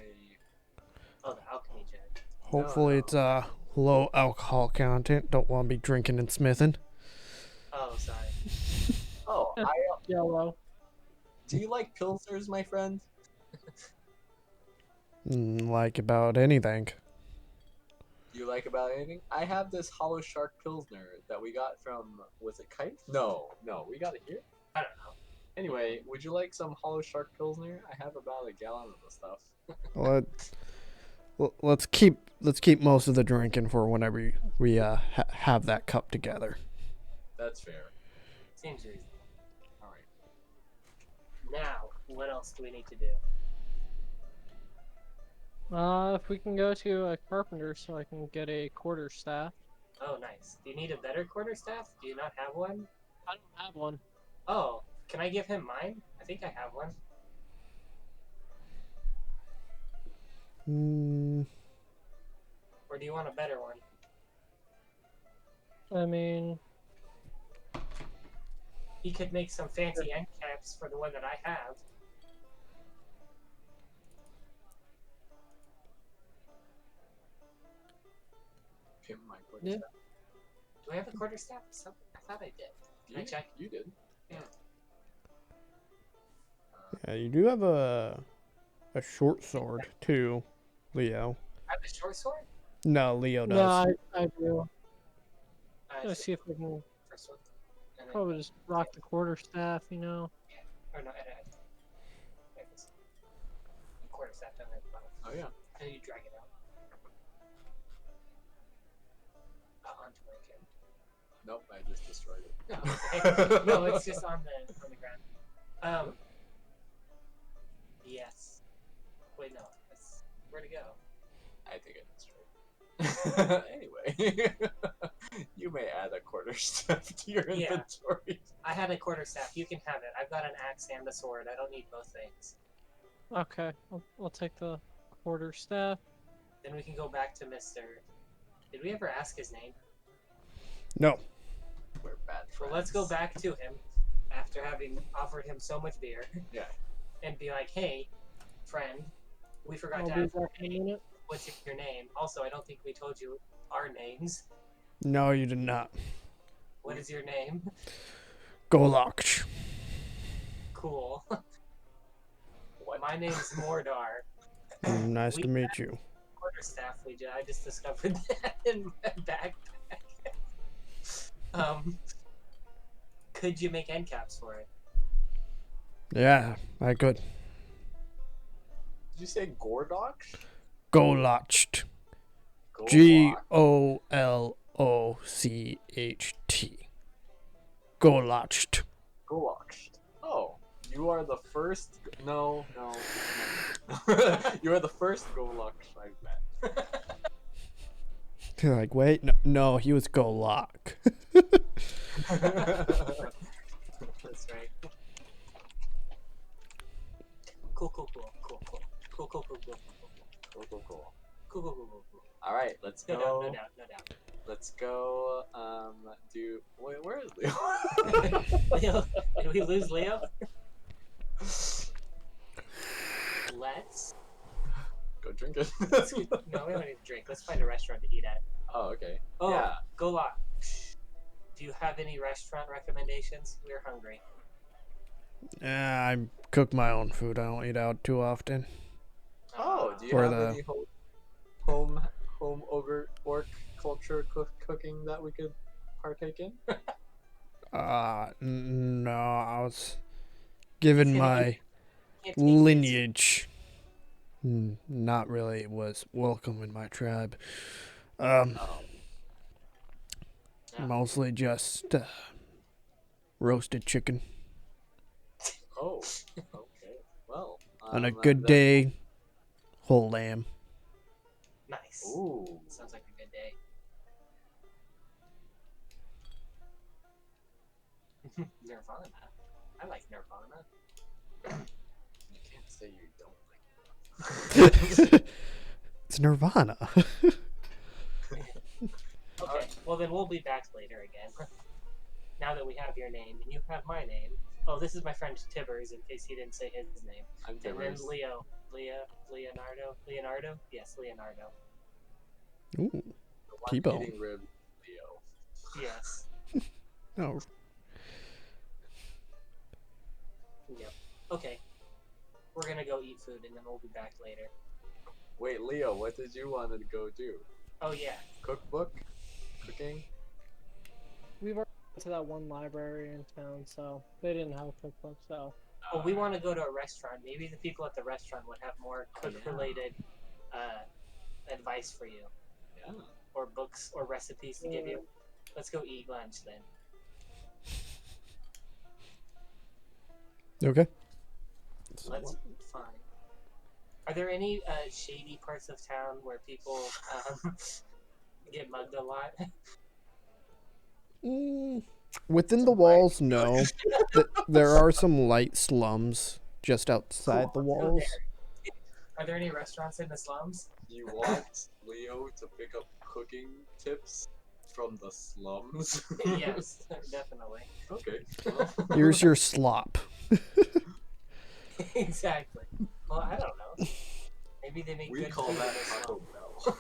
Oh, the alchemy jug. hopefully it's low alcohol content. Don't want to be drinking and smithing. Oh, sorry. Oh, Yellow. do you like pilsners, my friend? Like about anything. Do you like about anything? I have this Hollow Shark Pilsner that we got from... Was it Kite? No, we got it here. I don't know. Anyway, would you like some Hollow Shark Pilsner? I have about a gallon of the stuff. Let's keep most of the drinking for whenever we have that cup together. That's fair. Seems reasonable. Alright. Now, what else do we need to do? If we can go to a carpenter so I can get a quarterstaff. Oh, nice. Do you need a better quarterstaff? Do you not have one? I don't have one. Oh, can I give him mine? I think I have one. Or do you want a better one? I mean, He could make some fancy end caps for the one that I have. Pimp my Yeah. quarterstaff. Do I have a quarterstaff? I thought I did. Can I check? You did. Yeah. Yeah, you do have a short sword too, Leo. I have a short sword? No, Leo does. no, I do. Uh, Let's see if we can First one. And then, probably just rock the quarterstaff, you know. or no, there it is. Quarterstaff down there at the bottom. Oh yeah. And you drag it out. Onto my character. Nope, I just destroyed it. No, okay. No, it's just on the ground. Yes. Wait, no. That's where to go. I think I destroyed it. Anyway, you may add a quarterstaff to your Yeah. inventory. I had a quarterstaff. You can have it. I've got an axe and a sword. I don't need both things. Okay, I'll take the quarterstaff. Then we can go back to Mr. Did we ever ask his name? No. We're bad friends. Well, let's go back to him after having offered him so much beer. Yeah. And be like, hey, friend, we forgot I'll to be ask back in a minute. what's your name. Also, I don't think we told you our names. No, you did not. What is your name? Golakch. Cool. What My name's Mordaar. Nice to meet you. Quarterstaff. I just discovered that in my backpack. Could you make end caps for it? Yeah, I could. Did you say Gordox? Golotched. Gollocht. Golotched. Golotched. Oh, you are the first. No. You are the first Golotched I've met. You're like, wait, no, he was Golok. That's right. Cool. All right, let's No go. doubt. Let's go. Do wait. Where is Leo? Leo, did we lose Leo? Let's. Go drink it. No, we don't need to drink. Let's find a restaurant to eat at. Oh, okay. Oh, Yeah. Golok. Do you have any restaurant recommendations? We're hungry. I cook my own food. I don't eat out too often. Oh, do you Or have the- any home over work culture cooking that we could partake in? No, I was given my Can't take this. lineage. Not really was welcome in my tribe. Oh. Mostly just roasted chicken. Oh. Okay. Well. On a good day, whole lamb. Nice. Ooh. Sounds like a good day. Nirvana. I like Nirvana. You can't say you don't like. It's Nirvana. Okay, well then we'll be back later again. Now that we have your name and you have my name. Oh, this is my friend Tibbers, in case he didn't say his name. I'm And then Tibbers. Leonardo? Yes, Leonardo. Ooh, The one T-bone. eating rib, Leo. Yes. oh, Yep. Okay. We're gonna go eat food and then we'll be back later. Wait, Leo, what did you want to go do? Oh yeah. Cookbook? Cooking? We've already been to that one library in town, so they didn't have a cookbook, so. Well, we want to go to a restaurant. Maybe the people at the restaurant would have more cook-related advice for you, Yeah. or books, or recipes to give you. Let's go eat lunch then. okay. Let's fine. Are there any shady parts of town where people get mugged a lot? Within the walls, no. There are some light slums just outside the Cool, let's go walls. there. Are there any restaurants in the slums? You want Leo to pick up cooking tips from the slums? Yes, definitely. Okay. Well, Here's your slop. Exactly. Well, I don't know. Maybe they make we good call food that in the Taco slum.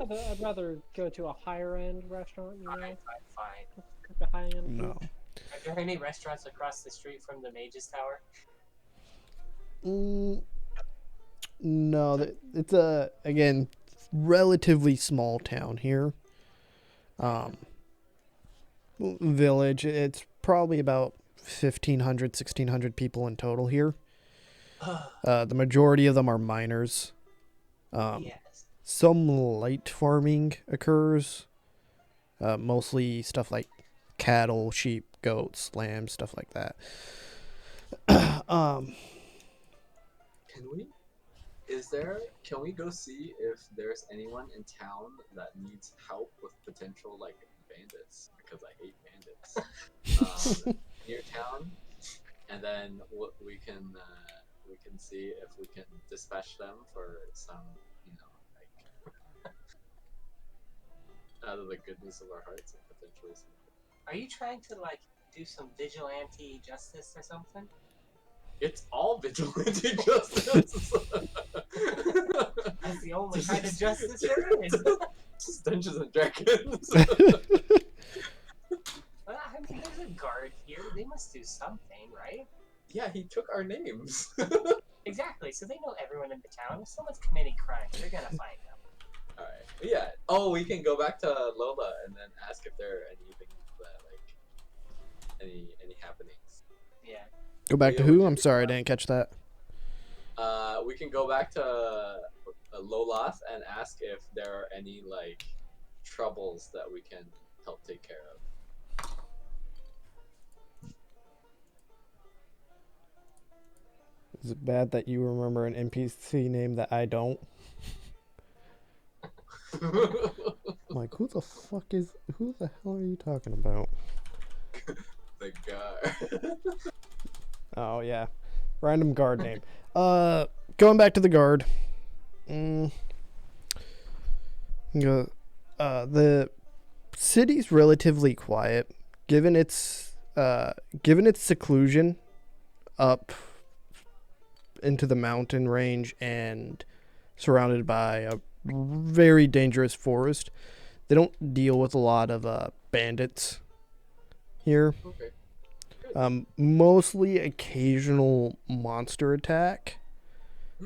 Bell. I'd rather go to a higher end restaurant, you know? Fine. Cook a high end. No. Are there any restaurants across the street from the Mage's Tower? No, it's a, again, relatively small town here. Village. It's probably about 1,500, 1,600 people in total here. The majority of them are miners. Yes. Some light farming occurs. Mostly stuff like cattle, sheep, goats, lambs, stuff like that. Can we go see if there's anyone in town that needs help with potential like bandits? Because I hate bandits. Near town, and then we can see if we can dispatch them for some, like out of the goodness of our hearts and potentially some. Are you trying to like do some vigilante justice or something? It's all vigilante justice. That's the only kind of justice there is. It's Dungeons and Dragons. Well, I mean, there's a guard here. They must do something, right? Yeah, he took our names. Exactly. So they know everyone in the town. If someone's committing crimes, they're gonna find them. All right. Yeah. Oh, we can go back to Lola and then ask if there are anything that any happenings. Yeah. Go back to Leo, would who? you I'm be sorry, I fine? didn't catch that. We can go back to Lolath and ask if there are any like troubles that we can help take care of. Is it bad that you remember an NPC name that I don't? I'm like, who the hell are you talking about? The guard. Oh yeah, random guard name. Going back to the guard. The city's relatively quiet, given its seclusion up into the mountain range and surrounded by a very dangerous forest. They don't deal with a lot of bandits here. Okay. Mostly occasional monster attack,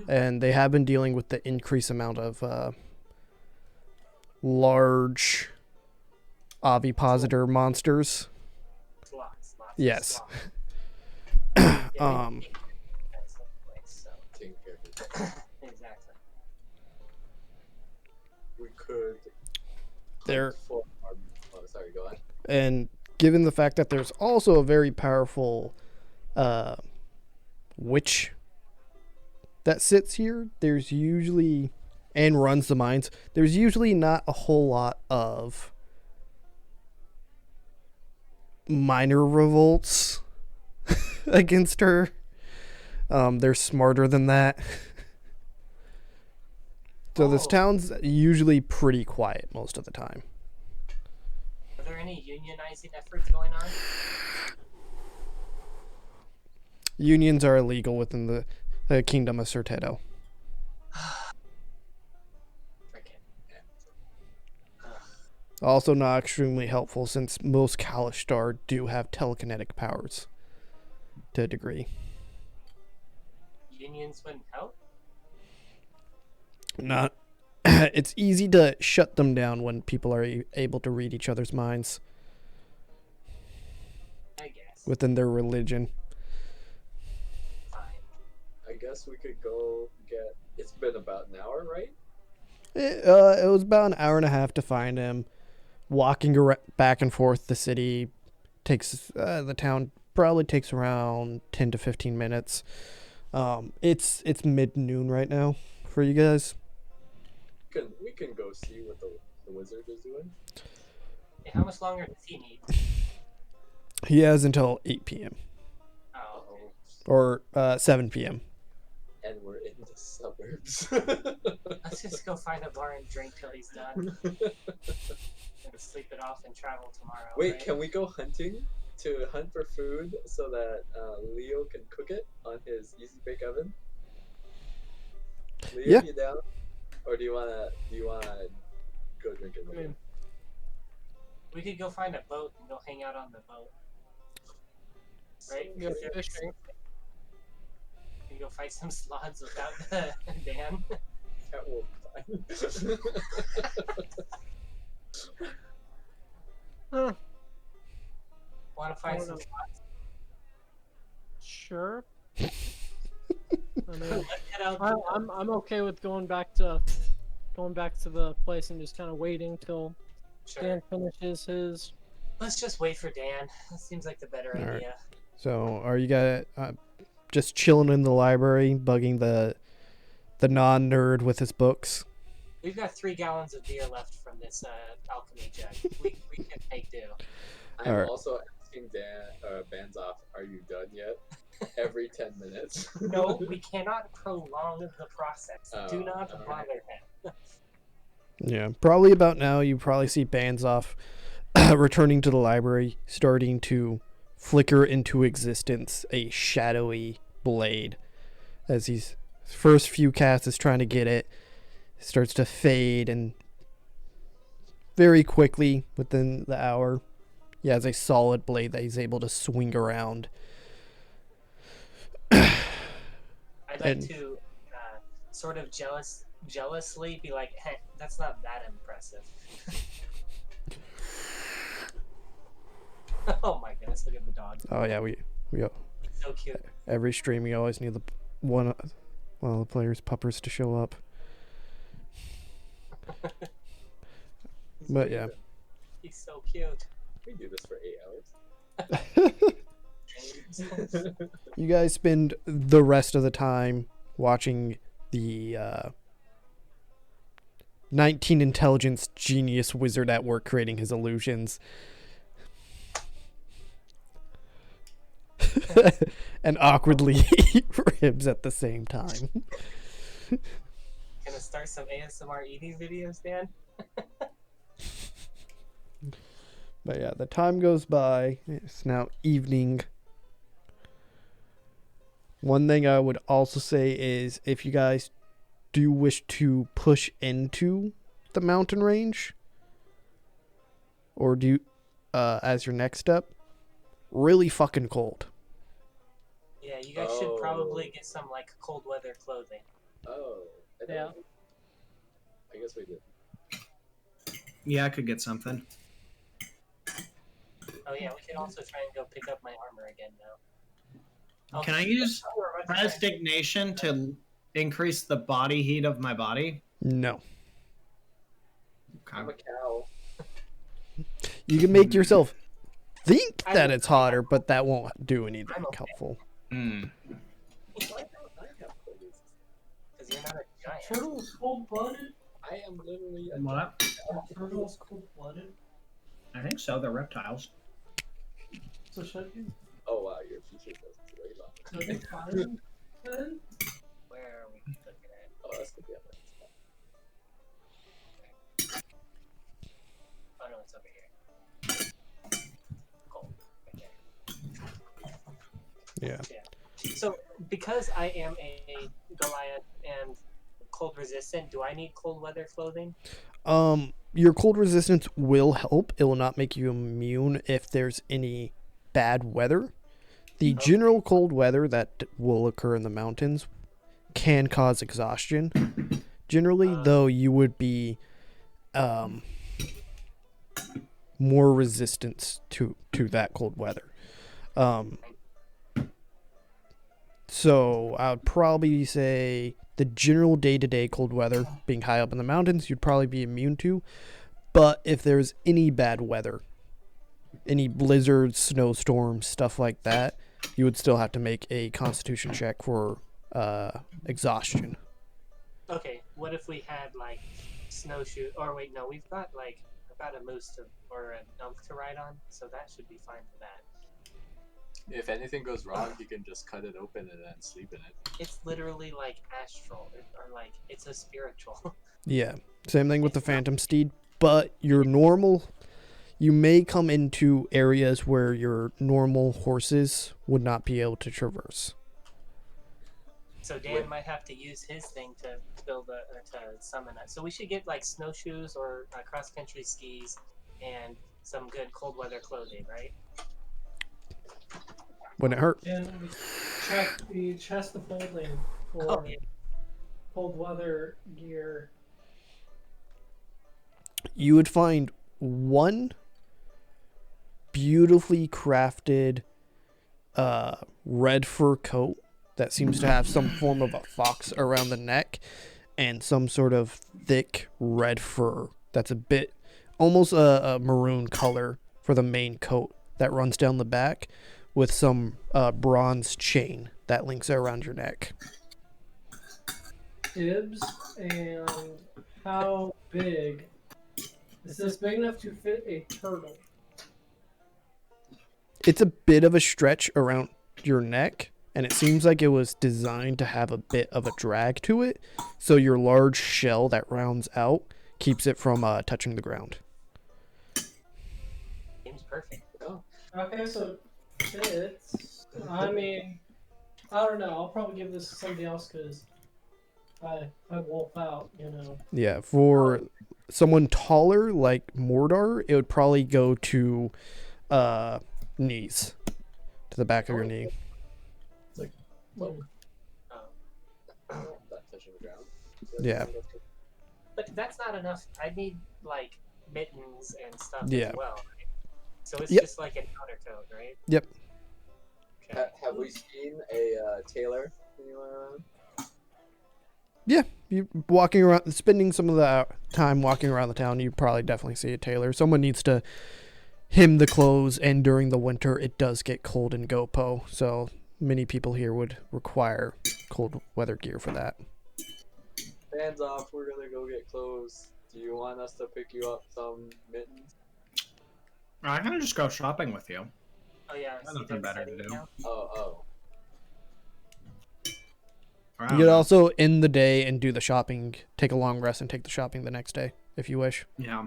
and they have been dealing with the increased amount of large ovipositor monsters. Slots. Yes. That's the place, so. Taking care of it. Exactly. We could. There, Oh, sorry. Go on. and given the fact that there's also a very powerful witch that sits here, there's usually, and runs the mines, there's usually not a whole lot of minor revolts against her. They're smarter than that. So this town's usually pretty quiet most of the time. Are there any unionizing efforts going on? Unions are illegal within the Kingdom of Serteto. Frickin'. Also not extremely helpful since most Kalishtar do have telekinetic powers to a degree. Unions wouldn't help? Not. It's easy to shut them down when people are able to read each other's minds I guess. within their religion. Fine. I guess we could go get. It's been about an hour, right? It was about an hour and a half to find him. Walking back and forth the city takes the town probably takes around 10 to 15 minutes. It's mid-noon right now for you guys. We can go see what the wizard is doing. Hey, how much longer does he need? He has until 8 p.m. Oh, okay. or 7 p.m. And we're in the suburbs. Let's just go find a bar and drink till he's done. And sleep it off and travel tomorrow. Wait, right? can we go hunting to hunt for food so that Leo can cook it on his easy bake oven? Leo, Yeah. you down? Or do you wanna go drink it? I mean, We could go find a boat and go hang out on the boat. Right? go 'Cause there's- fishing. We can go fight some slots without Dan. That will be fine. Huh, Want to fight Oh, some no. slots? sure. I mean, Let's head out. I'm okay with going back to the place and just kind of waiting till Sure. Dan finishes his. Let's just wait for Dan. That seems like the better All right. idea. So are you guys just chilling in the library, bugging the non-nerd with his books? We've got 3 gallons of beer left from this alchemy jug. We can make do. I'm Alright. also asking Baznoff, are you done yet? Every 10 minutes. No, we cannot prolong the process. Do not alright. bother him. Yeah, probably about now you probably see Baznoff returning to the library, starting to flicker into existence a shadowy blade. As he's first few casts is trying to get it, starts to fade, and very quickly within the hour, he has a solid blade that he's able to swing around. I I'd like And- to sort of jealously be like, hey, that's not that impressive. Oh my goodness, look at the dog. Oh yeah, we It's so cute. every stream you always need one of the players' puppers to show up. But yeah. He's so cute. We do this for 8 hours. You guys spend the rest of the time watching the 19 intelligence genius wizard at work creating his illusions. And awkwardly eat ribs at the same time. Gonna start some ASMR eating videos, Dan? But yeah, the time goes by. It's now evening. One thing I would also say is if you guys do wish to push into the mountain range, or do as your next step, really fucking cold. Yeah, you guys should probably get some like cold weather clothing. Oh. Yeah. I guess we did. Yeah, I could get something. Oh yeah, we can also try and go pick up my armor again now. Can I use Prestignation to increase the body heat of my body? No. I'm a cow. You can make yourself think that it's hotter, but that won't do anything helpful. Mm. Why don't I have cold resistance? Because you're not a giant. Turtle's cold-blooded? I am literally a What? Turtle's cold-blooded? I think so. They're reptiles. So should you? Oh wow, your features are way long. So they fine then? Where are we looking at? Oh, that's gonna be up there. Oh no, it's over here. Cold. Right there. Yeah. So, because I am a Goliath and cold resistant, do I need cold weather clothing? Your cold resistance will help. It will not make you immune if there's any bad weather. The general cold weather that will occur in the mountains can cause exhaustion. Generally, though, you would be more resistant to that cold weather. So I would probably say the general day-to-day cold weather, being high up in the mountains, you'd probably be immune to. But if there's any bad weather, any blizzards, snowstorms, stuff like that, you would still have to make a constitution check for exhaustion. Okay, what if we had like snowshoe? Or wait, no, we've got like I've got a moose or an elk to ride on, so that should be fine for that. If anything goes wrong, you can just cut it open and then sleep in it. It's literally like astral, or like it's a spiritual. Yeah, same thing with the phantom steed. But your normal, you may come into areas where your normal horses would not be able to traverse. So Dan might have to use his thing to build to summon it. So we should get like snowshoes or cross country skis and some good cold weather clothing, right? Wouldn't it hurt? And we check the chest of holding for Oh, yeah. cold weather gear. You would find one beautifully crafted red fur coat that seems to have some form of a fox around the neck and some sort of thick red fur that's a bit almost a maroon color for the main coat that runs down the back with some bronze chain that links around your neck. Tibbs, and how big is this? Big enough to fit a turtle? It's a bit of a stretch around your neck, and it seems like it was designed to have a bit of a drag to it, so your large shell that rounds out keeps it from touching the ground. Seems perfect. Oh, Okay, so it's. I mean, I don't know. I'll probably give this to somebody else because I wolf out, you know. Yeah, for someone taller like Mordaar, it would probably go to knees, to the back of your knee. Well, Oh. Yeah. But that's not enough. I need like mittens and stuff Yeah. as well. Right? So it's Yep. just like an outer coat, right? Yep. Okay. Have we seen a tailor anywhere around? Yeah, you walking around, spending some of the time walking around the town, you probably definitely see a tailor. Someone needs to hem the clothes, and during the winter, it does get cold in Gopo, so many people here would require cold weather gear for that. Hands off, we're gonna go get clothes. Do you want us to pick you up some mittens? I kind of just go shopping with you. Oh yeah, Got so nothing that's better to setting do. now? Oh. I You don't could know. also end the day and do the shopping, take a long rest, and take the shopping the next day, if you wish. Yeah.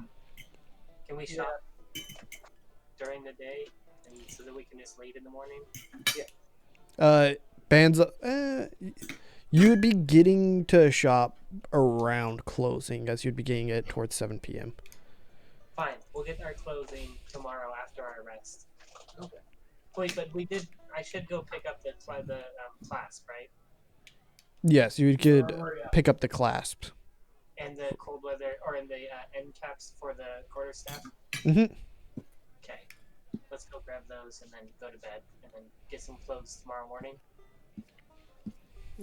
Can we shop during the day, and so that we can just leave in the morning? Bands, you would be getting to shop around closing, as you'd be getting it towards 7 p.m. Fine, we'll get our clothing tomorrow after our rest. Okay. Wait, but I should go pick up the clasp, right? Yes, you could pick up the clasps. And the cold weather, or in the end caps for the quarterstaff. Mm-hmm. Okay, let's go grab those and then go to bed, and then get some clothes tomorrow morning.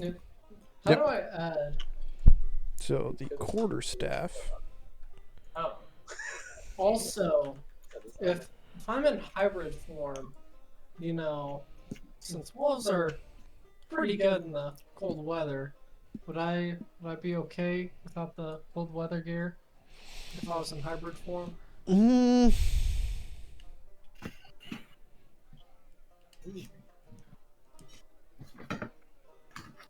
How Yep. do I add? So the quarterstaff. Oh, Also, if I'm in hybrid form, you know, since wolves are pretty good in the cold weather, would I be okay without the cold weather gear if I was in hybrid form? Mm,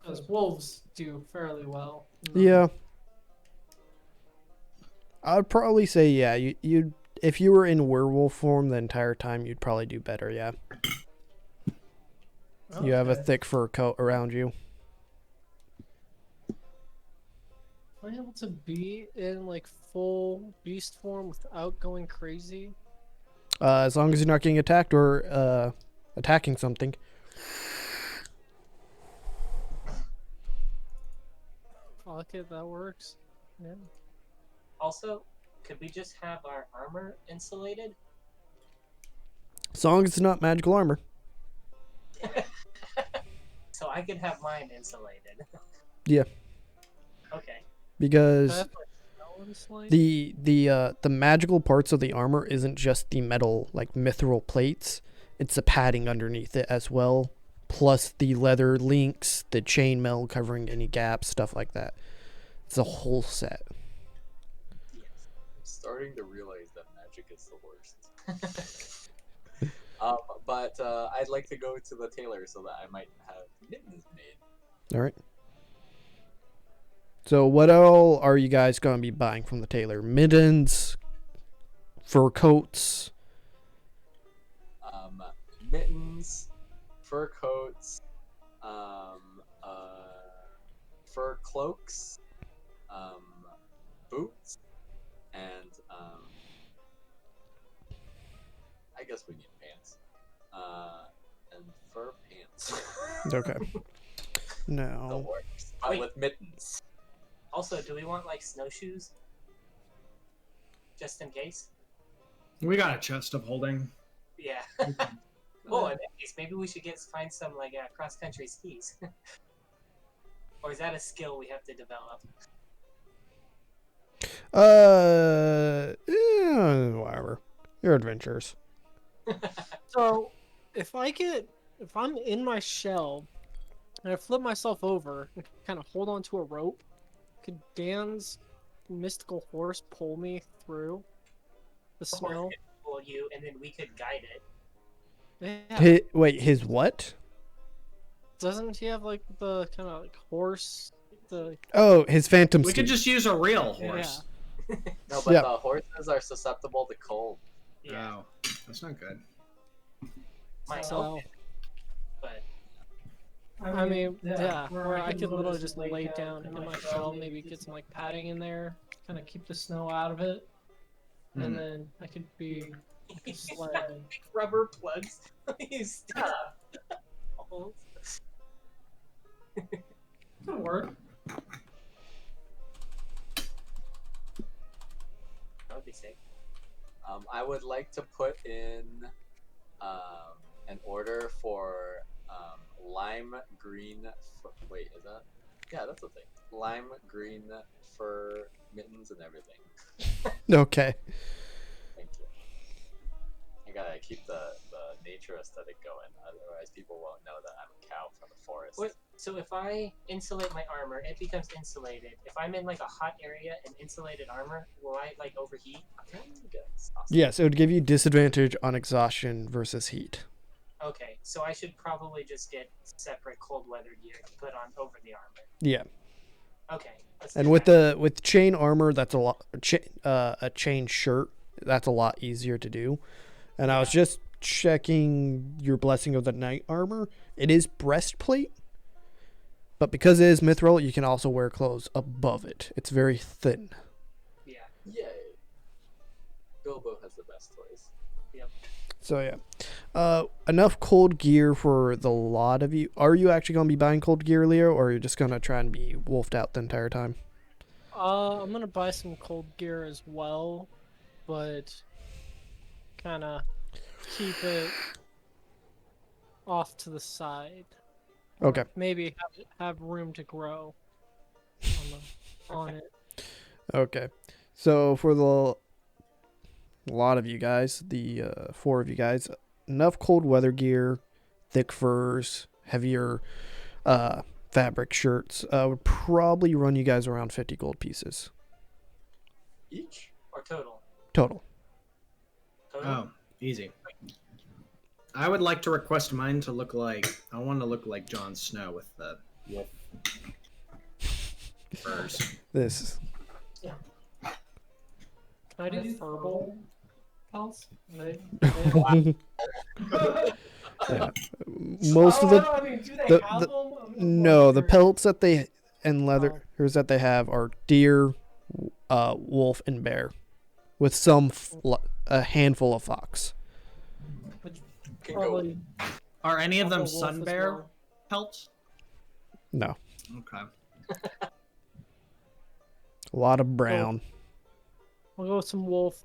Because wolves do fairly well. yeah. I'd probably say yeah. You'd if you were in werewolf form the entire time, you'd probably do better. Yeah. You have a Okay. thick fur coat around you. Am I able to be in like full beast form without going crazy? As long as you're not getting attacked or attacking something. Fuck it, that works. Yeah. also, could we just have our armor insulated? As long as it's not magical armor. So I could have mine insulated. Yeah. Okay. Because That's like balance, like? the magical parts of the armor isn't just the metal like mithril plates. It's the padding underneath it as well, plus the leather links, the chainmail covering any gaps, stuff like that. It's a whole set. Yes. I'm starting to realize that magic is the worst. But I'd like to go to the tailor so that I might have mittens made. All right. So what all are you guys going to be buying from the tailor? Mittens, fur coats. Mittens, fur coats, fur cloaks, boots, and I guess we need pants. And fur pants. Okay. That No. works. But Wait. with mittens. Also, do we want like snowshoes? Just in case? We got a chest of holding. Yeah. Oh, in that case, maybe we should find some like cross-country skis. Or is that a skill we have to develop? Whatever. You're adventurers. So, if I'm in my shell and I flip myself over and kind of hold onto a rope, could Dan's mystical horse pull me through the snow? Pull you, and then we could guide it. Yeah. Wait, his what? Doesn't he have like the kind of like horse? Oh, his phantom We steed. could just use a real horse. No, but Yeah. the horses are susceptible to cold. Yeah. Oh, that's not good. Might So, help, but I mean, yeah, where I could literally just lay down in my shell, maybe get some like padding in there, kind of keep the snow out of it, and then I could be like a sled. rubber plugs. You stop. Could work. be sick. I would like to put in an order for lime green. Wait, is that? Yeah, that's the thing. Lime green fur mittens and everything. Okay. Thank you. I gotta keep the nature aesthetic going, otherwise people won't know that I'm a cow from the forest. What? So if I insulate my armor, it becomes insulated. If I'm in like a hot area and insulated armor, will I like overheat? Yes. Yes, it would give you disadvantage on exhaustion versus heat. Okay, so I should probably just get separate cold weather gear to put on over the armor. Yeah. Okay. Let's And do with that. the chain armor, that's a lot. A chain shirt, that's a lot easier to do. And I was just checking your Blessing of the Night armor. It is breastplate, but because it is mithril, you can also wear clothes above it. It's very thin. Yeah. Yay. Bilbo has the best toys. Yep. So yeah, enough cold gear for the lot of you. Are you actually gonna be buying cold gear, Leo, or are you just gonna try and be wolfed out the entire time? I'm gonna buy some cold gear as well, but kind of keep it off to the side. Okay. Maybe have room to grow on it. Okay. So for the lot of you guys, the 4 of you guys, enough cold weather gear, thick furs, heavier fabric shirts would probably run you guys around 50 gold pieces Each? Or total. total. Total. Oh, easy. I would like to request mine to look like. I want to look like Jon Snow with the wolf furs. This. Can I do furball pelts? Yeah. Most of the I mean, do they the- have the- them? no, the pelts that they and leathers that they have are deer, wolf, and bear, with some a handful of fox. Can go. Probably. Are any of I'll them go wolf sun as bear well. pelts? No, Okay. a lot of brown. I'll go with some wolf.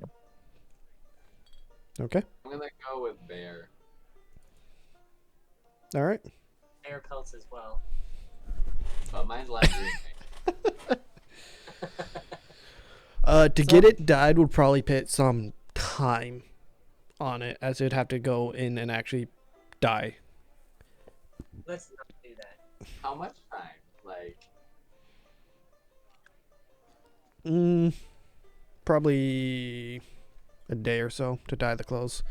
Okay. I'm gonna go with bear. All right. Bear pelts as well. But mine's lime green. To get it dyed would probably put some time on it, as it'd have to go in and actually dye. Let's not do that. How much time? Like, Probably a day or so to dye the clothes.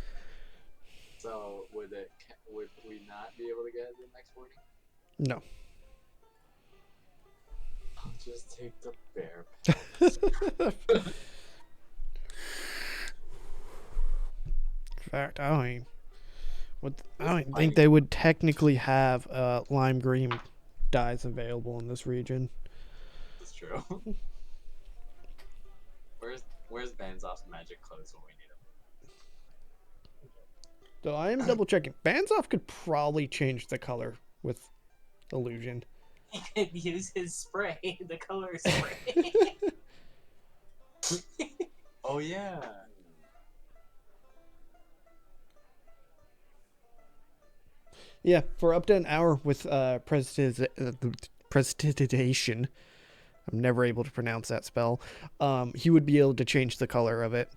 so would we not be able to get it the next morning? No. I'll just take the bear. In fact, I don't even think they would technically have lime green dyes available in this region. That's true. Where's Baznoff's magic clothes when we need them? So I am double checking. Baznoff could probably change the color with illusion. He could use his spray, the color spray. Oh yeah. Yeah, for up to an hour with prestidigitation. I'm never able to pronounce that spell. He would be able to change the color of it.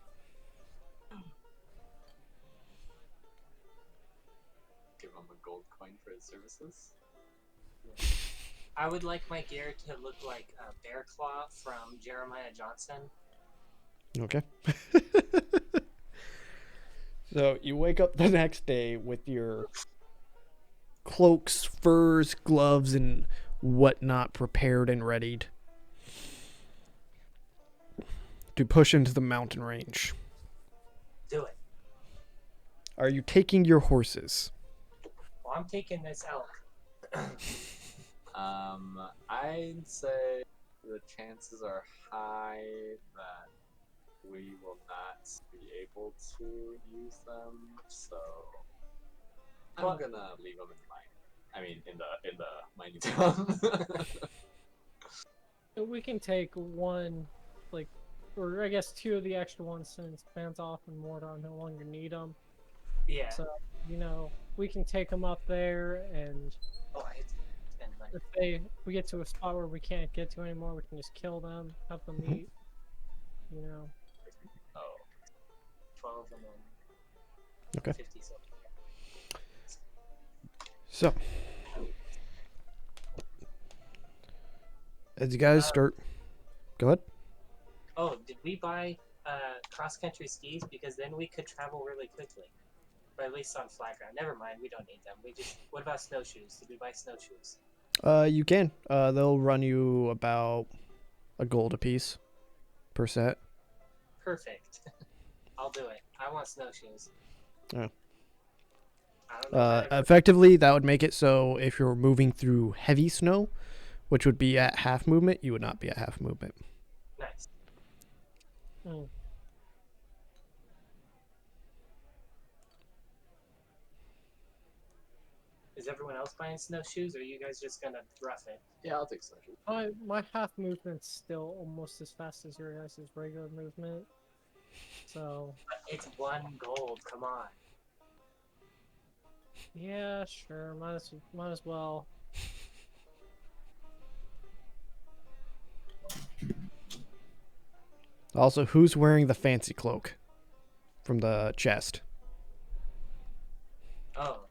Give him a gold coin for his services. I would like my gear to look like Bear Claw from Jeremiah Johnson. Okay. So you wake up the next day with your cloaks, furs, gloves, and whatnot prepared and readied to push into the mountain range. Do it. Are you taking your horses? Well, I'm taking this elk. I'd say the chances are high that we will not be able to use them, so I'm Well- gonna leave them in the mine. I mean, in the mining town. We can take one, like, or I guess 2 of the extra ones since Baznoff and Mordaar no longer need them. Yeah. So, you know, we can take them up there, and Oh, I have to spend money. if we get to a spot where we can't get to anymore, we can just kill them, have them eat. You know. Oh. 12 and then Okay. 50 silver. So, as you guys start, go ahead. Oh, did we buy cross-country skis? Because then we could travel really quickly. Or at least on flat ground. Never mind, we don't need them. What about snowshoes? Did we buy snowshoes? You can. They'll run you about a gold apiece per set. Perfect. I'll do it. I want snowshoes. Oh. I don't know if I ever- Effectively, that would make it so if you're moving through heavy snow, which would be at half movement, you would not be at half movement. Nice. Mm. Is everyone else buying snowshoes, or are you guys just gonna rough it? Yeah, I'll take snowshoes. My half movement's still almost as fast as your guys' regular movement. So It's 1 gold. Come on. yeah, sure, might as well. Also, who's wearing the fancy cloak from the chest? Oh.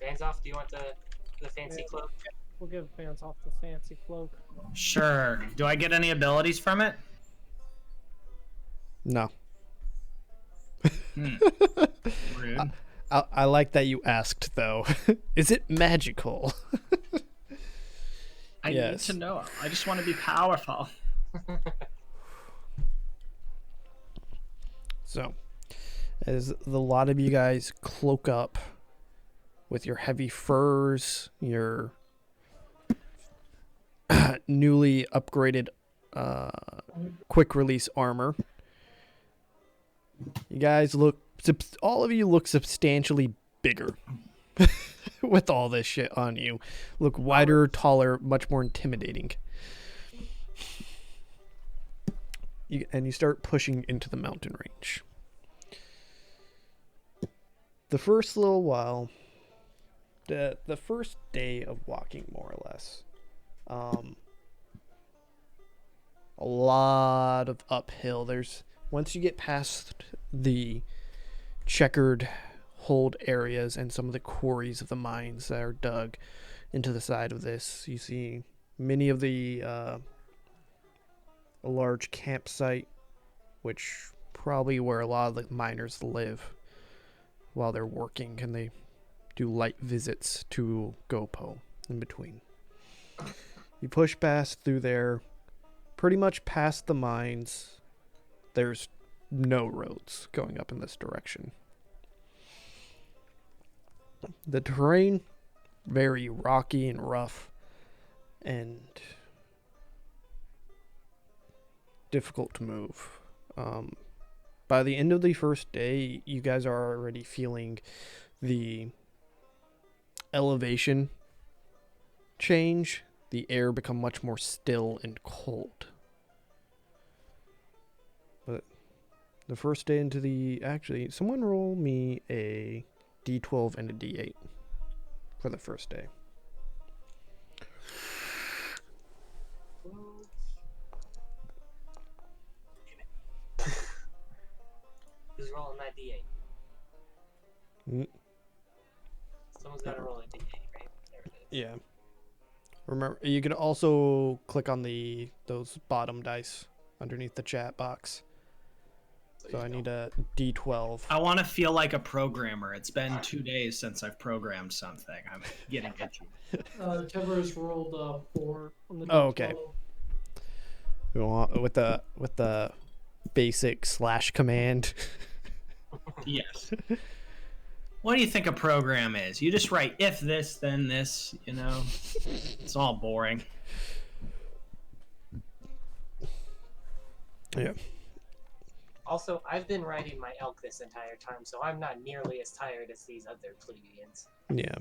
Baznoff, do you want the fancy Yeah. cloak? We'll give Baznoff the fancy cloak. Sure. Do I get any abilities from it? No. Rude. I like that you asked, though. Is it magical? I Yes. need to know. I just want to be powerful. So, as the lot of you guys cloak up with your heavy furs, your newly upgraded quick release armor, you guys all of you look substantially bigger with all this shit on you. Look wider, taller, much more intimidating. And you start pushing into the mountain range. The first little while, the first day of walking, more or less, a lot of uphill. Once you get past the checkered hold areas and some of the quarries of the mines that are dug into the side of this, you see many of the a large campsite, which probably where a lot of the miners live while they're working, and they do light visits to Gopo in between. You push past through there, pretty much past the mines. There's no roads going up in this direction. The terrain, very rocky and rough, and difficult to move. By the end of the first day, you guys are already feeling the elevation change, the air become much more still and cold. But the first day into actually, someone roll me a D12 and a D8 for the first day. Who's rolling that D8? Mm. Someone's got to roll a D8, right? There it is. Yeah. Remember, you can also click on those bottom dice underneath the chat box. So I need a D12. I want to feel like a programmer. It's been 2 days since I've programmed something. I'm getting itchy. Tibbers rolled 4 on the Oh, okay. D12. We want with the basic / command. Yes. What do you think a program is? You just write if this, then this, you know? It's all boring. Yeah. Also, I've been riding my elk this entire time, so I'm not nearly as tired as these other plebeians. Yeah.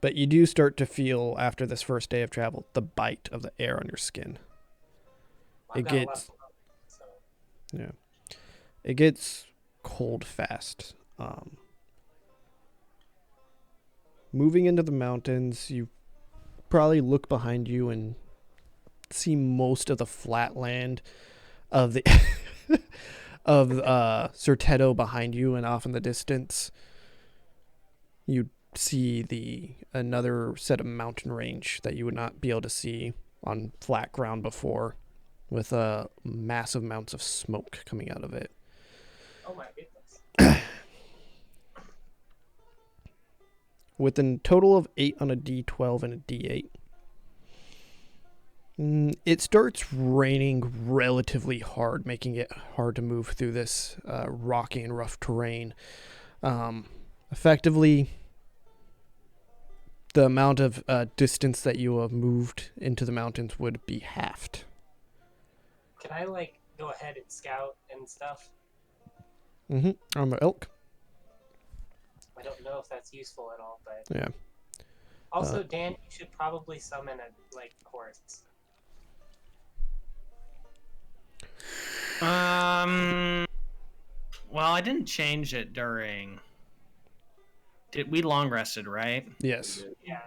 But you do start to feel, after this first day of travel, the bite of the air on your skin. I've It got a lot gets of Yeah. It gets cold fast. Moving into the mountains, you probably look behind you and see most of the flat land of the of Sertetto behind you, and off in the distance you see another set of mountain range that you would not be able to see on flat ground before, with massive amounts of smoke coming out of it. Oh my goodness. With a total of 8 on a D12 and a D8. It starts raining relatively hard, making it hard to move through this rocky and rough terrain. Effectively, the amount of distance that you have moved into the mountains would be halved. Can I like go ahead and scout and stuff? On the elk. I don't know if that's useful at all, but Yeah. also, Dan, you should probably summon a horse. Well, I didn't change it during. We long rested, right? Yes. Yeah.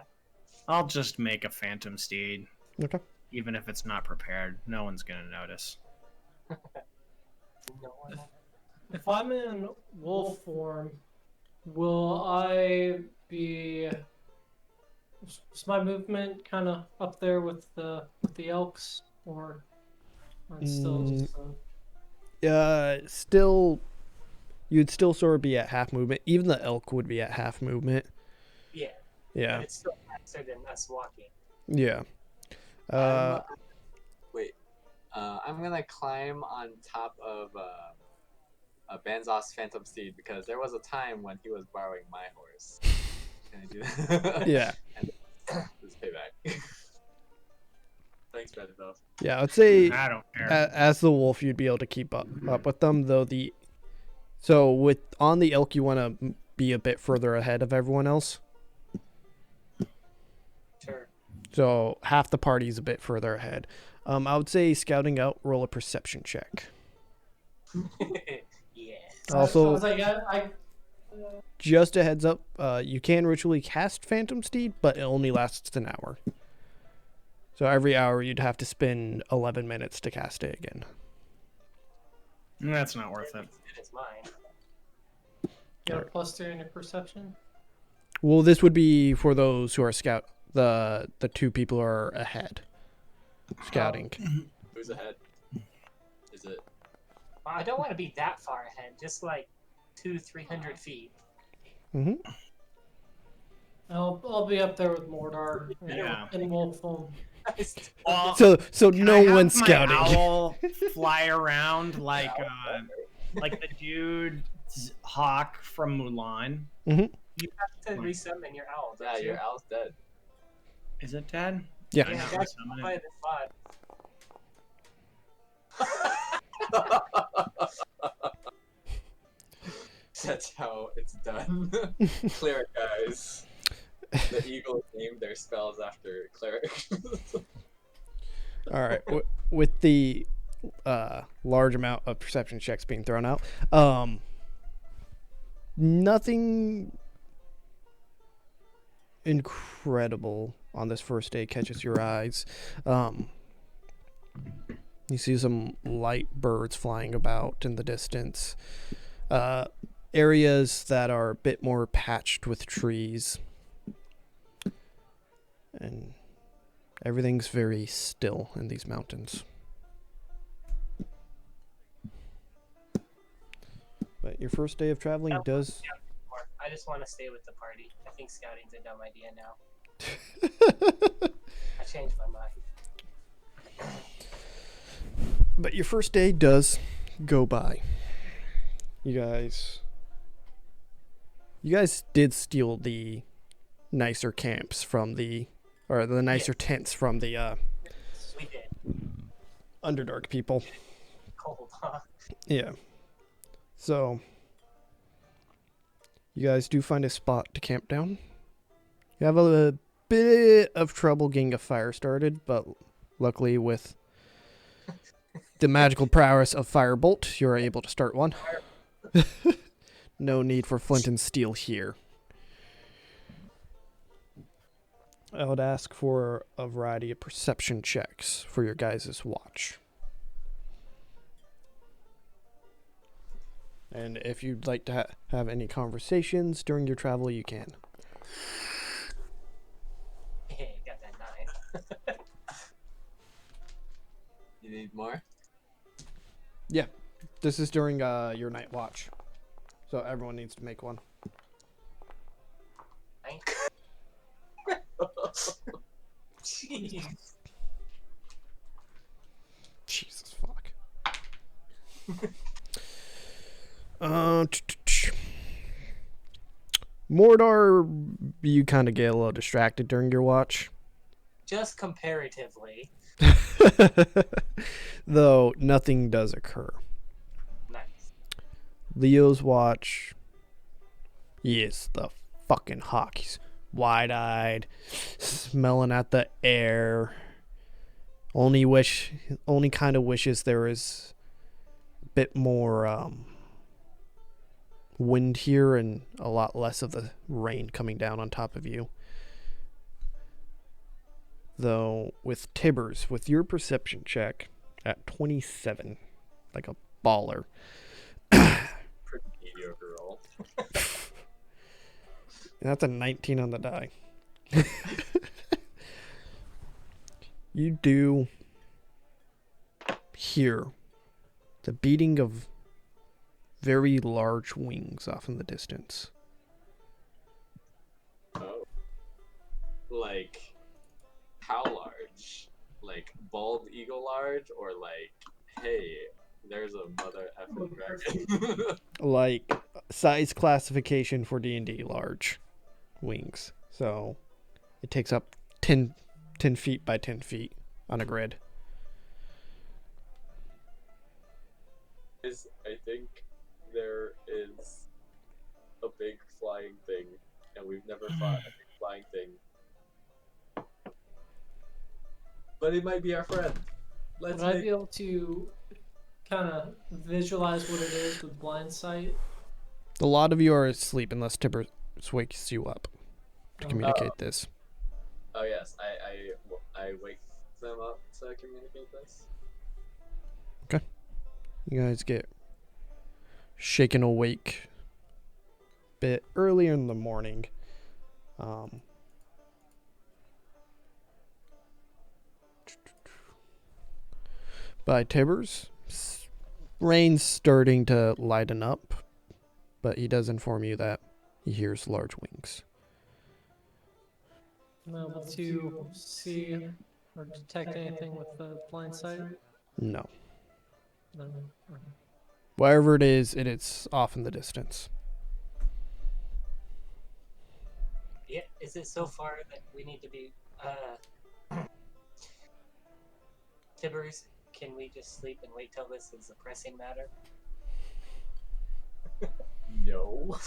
I'll just make a phantom steed. Okay. Even if it's not prepared, no one's gonna notice. No one. If I'm in wolf form, will I be? Is my movement kind of up there with the elks, or it's still just? Still, you'd still sort of be at half movement. Even the elk would be at half movement. Yeah. Yeah. But it's still faster than us walking. Yeah. Wait. I'm gonna climb on top of Baznoff's Phantom Steed because there was a time when he was borrowing my horse. Can I do that? Yeah. And this payback. Thanks, Baznoff. Yeah, I'd say I don't care. as the wolf, you'd be able to keep up with them, though. On the elk, you want to be a bit further ahead of everyone else. Sure. So half the party's a bit further ahead. I would say scouting out, roll a perception check. Yeah. Also, I just a heads up, you can ritually cast Phantom Steed, but it only lasts an hour. So every hour you'd have to spend 11 minutes to cast it again. That's not worth it. It's mine. got a +3 in your perception. Well, this would be for those who are the two people who are ahead. Scouting. Who's ahead? Is it? I don't want to be that far ahead. Just like 200-300 feet. I'll be up there with Mordaar. Yeah. In wolf form. Well, So can no I have one's my scouting. Owl fly around like the dude Hawk from Mulan. You have to resummon your owl. Yeah, Don't you? your owl's dead. Is it dead? Yeah. Did I Yeah, not that's resummon by it? the spot. That's how it's done. Cleric guys. The eagles named their spells after clerics. All right. With the large amount of perception checks being thrown out, nothing incredible on this first day catches your eyes. You see some light birds flying about in the distance. Areas that are a bit more patched with trees. And everything's very still in these mountains. But your first day of traveling does... I just want to stay with the party. I think scouting's a dumb idea now. I changed my mind. But your first day does go by. You guys did steal the nicer camps from the nicer tents from the We did. Underdark people. Cold, huh? Yeah. So you guys do find a spot to camp down. You have a bit of trouble getting a fire started, but luckily with the magical prowess of Firebolt, you're able to start one. No need for flint and steel here. I would ask for a variety of perception checks for your guys' watch. And if you'd like to have any conversations during your travel, you can. Hey, got that 9. You need more? Yeah, this is during your night watch. So everyone needs to make one. 9? Jeez. Jesus fuck. Mordaar, you kind of get a little distracted during your watch. Just comparatively. Though nothing does occur. Nice. Leo's watch. He is the fucking hawk. He's wide-eyed, smelling at the air. Only kind of wishes there was a bit more wind here and a lot less of the rain coming down on top of you. Though with Tibbers, with your perception check at 27, like a baller. Pretty mediocre roll. That's a 19 on the die. You do hear the beating of very large wings off in the distance. Oh. Like, how large? Like, bald eagle large? Or like, hey, there's a mother effing dragon? Like, size classification for D&D large wings. So, it takes up 10 feet by 10 feet on a grid. I think there is a big flying thing, and we've never fought a big flying thing. But it might be our friend. Would I be able to kind of visualize what it is with blind sight? A lot of you are asleep unless Tibbers wakes you up to communicate this. Oh yes, I wake them up to communicate this. Okay. You guys get shaken awake a bit earlier in the morning. By Tibbers, rain's starting to lighten up, but he does inform you that he hears large wings. Am I able to see or detect anything with the blind sight? No. No. Wherever it is off in the distance. Yeah, is it so far that we need to be Tibbers, can we just sleep and wait till this is a pressing matter? No.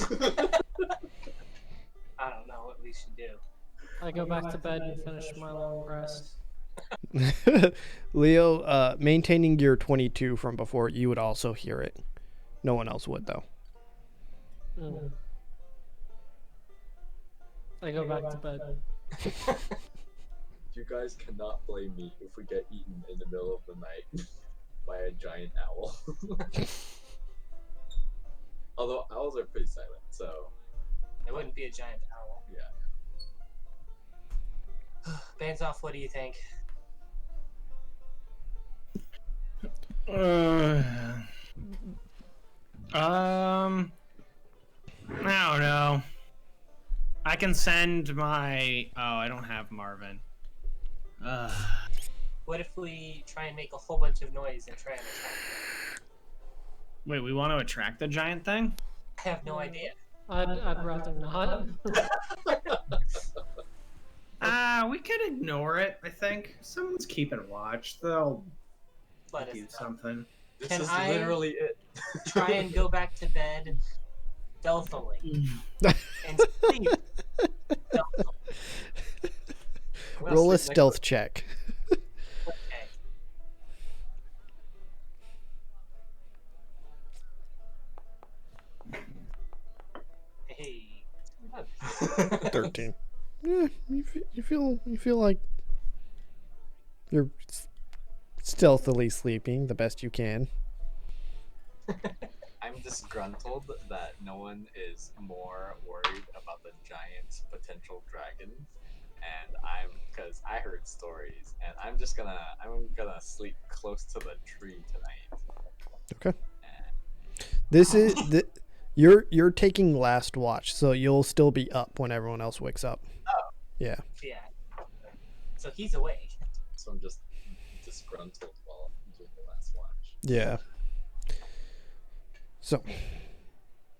I don't know what we should do. I go back to bed and finish my long rest. Leo, maintaining your 22 from before, you would also hear it. No one else would, though. I go back to bed. You guys cannot blame me if we get eaten in the middle of the night by a giant owl. Although owls are pretty silent, so... It wouldn't be a giant owl. Yeah. Baznoff, what do you think? I don't know. I can send my... Oh, I don't have Marvin. What if we try and make a whole bunch of noise and try and attack it? Wait, we want to attract the giant thing? I have no idea. I'd rather not. We could ignore it, I think. Someone's keeping watch. They'll Let us do know. something. This Can is I- literally it. Try and go back to bed stealthily and sleep stealthily. I'm gonna Roll a sleep next stealth check. Okay. 13. Yeah, you feel like you're stealthily sleeping the best you can. I'm disgruntled that no one is more worried about the giant potential dragon, and because I heard stories, and I'm gonna sleep close to the tree tonight. Okay. This is you're taking last watch, so you'll still be up when everyone else wakes up. Oh. Yeah. Yeah. So he's awake. So I'm just disgruntled while I'm doing the last watch. Yeah. So,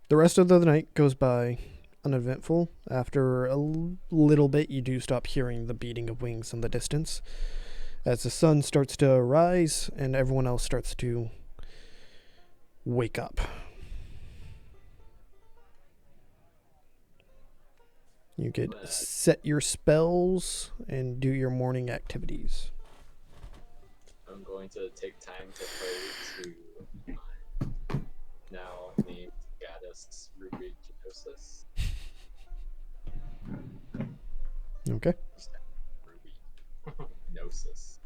the rest of the night goes by uneventful. After a little bit, you do stop hearing the beating of wings in the distance. As the sun starts to rise and everyone else starts to wake up. You could set your spells and do your morning activities. I'm going to take time to pray to my now named goddess Rubiginosis. Okay. Rubiginosis.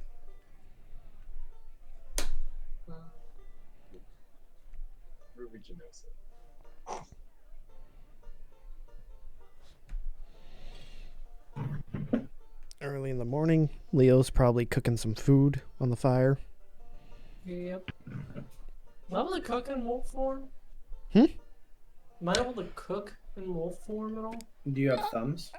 Rubiginosis. Early in the morning, Leo's probably cooking some food on the fire. Yep. Am I able to cook in wolf form? Hmm? Am I able to cook in wolf form at all? Do you have thumbs?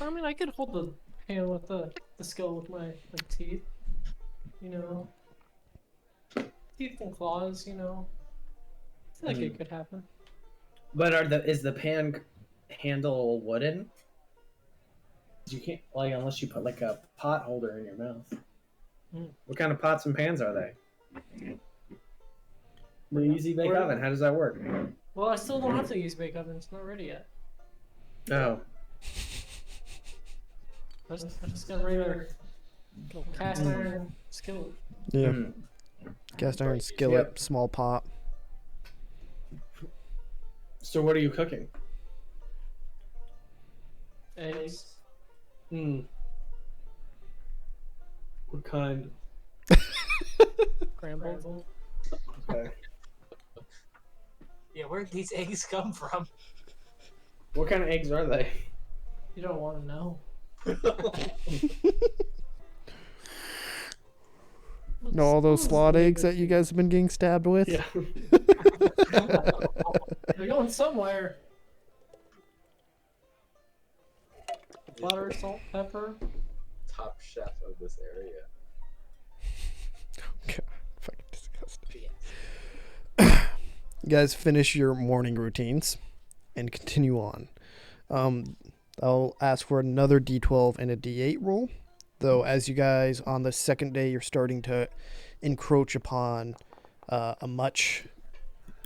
I mean, I could hold the pan with the skill with my teeth. You know. Teeth and claws, you know. I feel like it could happen. But is the pan handle wooden? You can't, like, unless you put like a pot holder in your mouth. What kind of pots and pans are they? The easy bake oven. How does that work? Well, I still don't have to use bake oven. It's not ready yet. Oh. I just got a regular cast iron skillet. Yeah. Cast iron skillet, Yep. small pot. So what are you cooking? Eggs. What kind? Scrambled. Okay. Yeah, where'd these eggs come from? What kind of eggs are they? You don't want to know. No, all those slot eggs that you guys have been getting stabbed with? Yeah. They're going somewhere. Butter, salt, pepper. Top chef of this area. God, fucking disgusting. You guys finish your morning routines and continue on. I'll ask for another D12 and a D8 roll. Though, as you guys, on the second day, you're starting to encroach upon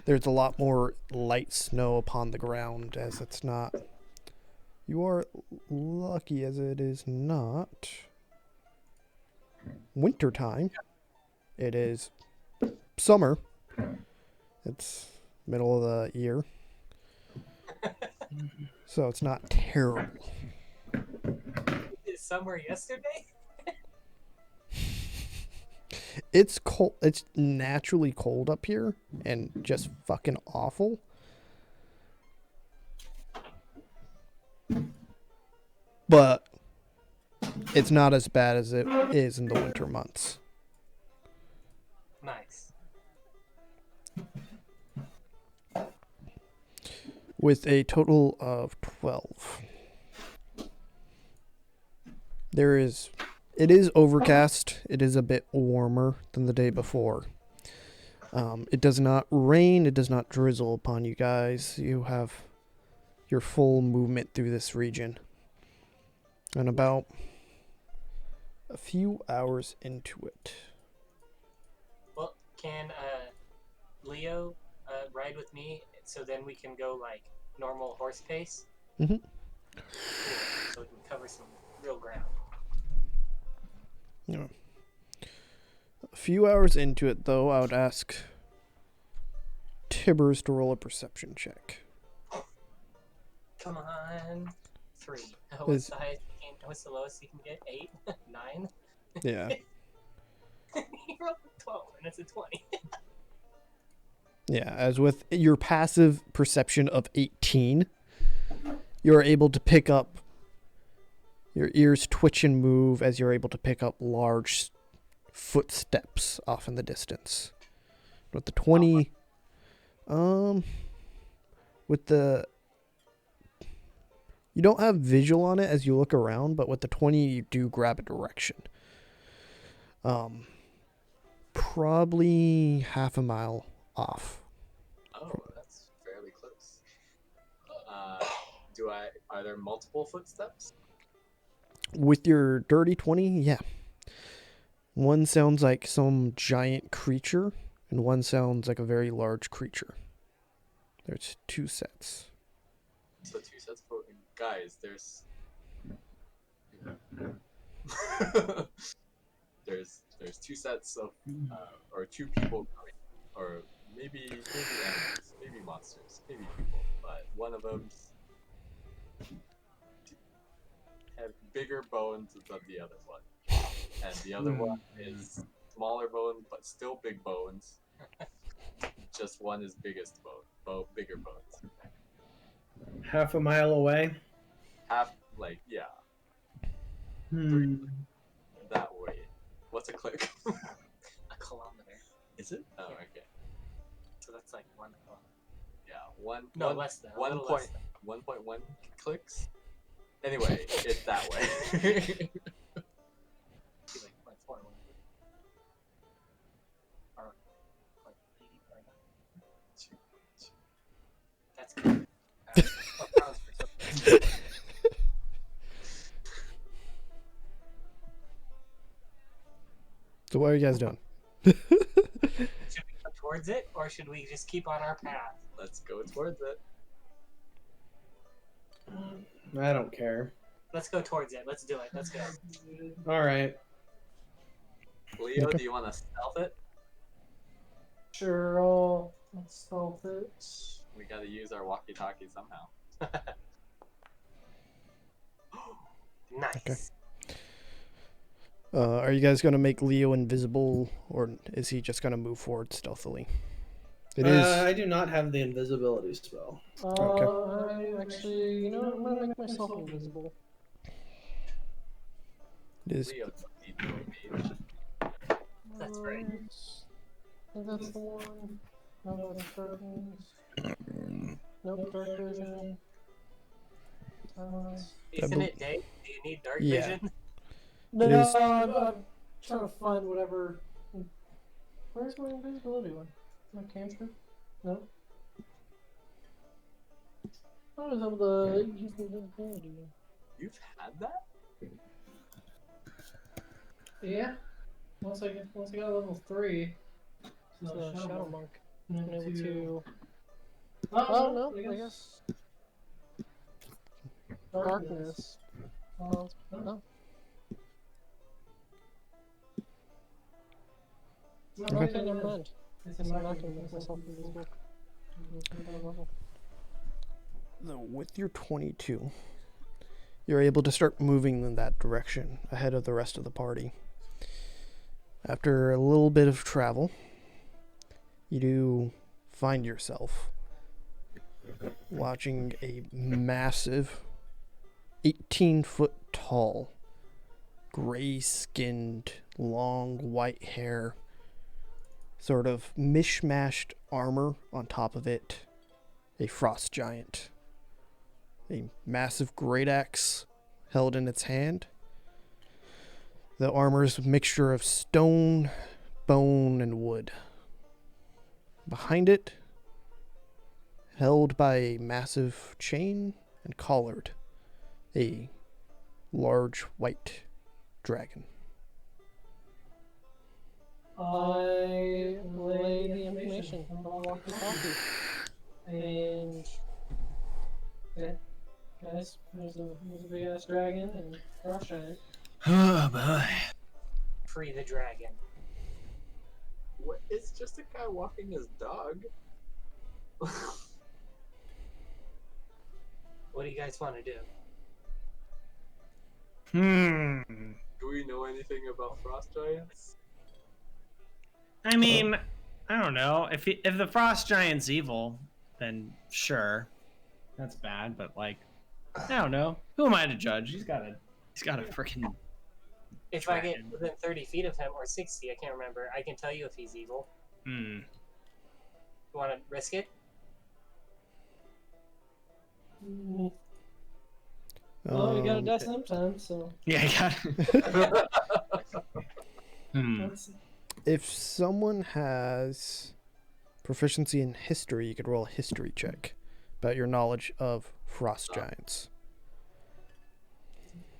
there's a lot more light snow upon the ground, as it's not. You are lucky as it is not winter time. It is summer. It's middle of the year. So it's not terrible. Is summer yesterday? It's cold. It's naturally cold up here and just fucking awful. But it's not as bad as it is in the winter months. Nice. With a total of 12. It is overcast. It is a bit warmer than the day before. It does not rain. It does not drizzle upon you guys. You have your full movement through this region. And about a few hours into it. Well, can Leo ride with me so then we can go like normal horse pace? Mm-hmm. So we can cover some real ground. Yeah. A few hours into it, though, I would ask Tibbers to roll a perception check. Come on. 3. Is- What's the lowest you can get? 8? 9? Yeah. You rolled a 12, and it's a 20. Yeah, as with your passive perception of 18, you're able to pick up, your ears twitch and move as you're able to pick up large footsteps off in the distance. With the 20, with the, you don't have visual on it as you look around, but with the 20, you do grab a direction. Probably half a mile off. Oh, that's fairly close. Are there multiple footsteps? With your dirty 20, yeah. One sounds like some giant creature, and one sounds like a very large creature. There's 2 sets. So 2 sets for guys. There's there's 2 sets of or 2 people coming, or maybe animals, maybe monsters, maybe people, but one of them have bigger bones than the other one, and the other one is smaller bones but still big bones. Just one is biggest bigger bones. Half a mile away. Yeah, Hmm. that way. What's a click? A kilometer. Is it? Oh, okay. So that's like 1 kilometer. Yeah, Less than. 1.1 clicks. Anyway, it's that way. Like 0.4. Or 0.8 or 9. That's good. So what are you guys doing? Should we go towards it, or should we just keep on our path? Let's go towards it. I don't care. Let's go towards it. Let's do it. Let's go. All right. Leo, Okay. do you want to stealth it? Sure, I'll stealth it. We gotta use our walkie-talkie somehow. Nice. Okay. Are you guys going to make Leo invisible, or is he just going to move forward stealthily? It is. I do not have the invisibility spell. I actually, I'm gonna make myself invisible. It is. Leo doesn't need to be made. That's right. I think that's the one. No, that's darkness. Nope, dark vision. Isn't it day? Do you need dark Yeah. vision? No, It is- I'm trying to find whatever. Where's my invisibility one? My cantrip? No. I was able to use the invisibility one. You've had that? Yeah. Once I got level 3. So Shadow Monk. I'm able to. Oh no, I guess. Darkness. Oh. Okay, never mind. I'm not gonna make myself invisible. So with your 22, you're able to start moving in that direction ahead of the rest of the party. After a little bit of travel, you do find yourself watching a massive 18-foot tall, gray-skinned, long white hair, sort of mishmashed armor on top of it, a frost giant, a massive great axe held in its hand. The armor's a mixture of stone, bone, and wood. Behind it, held by a massive chain and collared, a large white dragon. I relay the information on the walkie-talkie. And yeah, guys, there's a big ass dragon and frost giant. Oh boy. Free the dragon. What? It's just a guy walking his dog. What do you guys want to do? Do we know anything about frost giants? I mean, I don't know. If the frost giant's evil, then sure, that's bad. But like, I don't know. Who am I to judge? He's got a freaking. If I get within 30 feet of him, or 60, I can't remember, I can tell you if he's evil. You want to risk it? Well, we gotta die sometime, so. Yeah, I got. That's- If someone has proficiency in history, you could roll a history check about your knowledge of frost giants.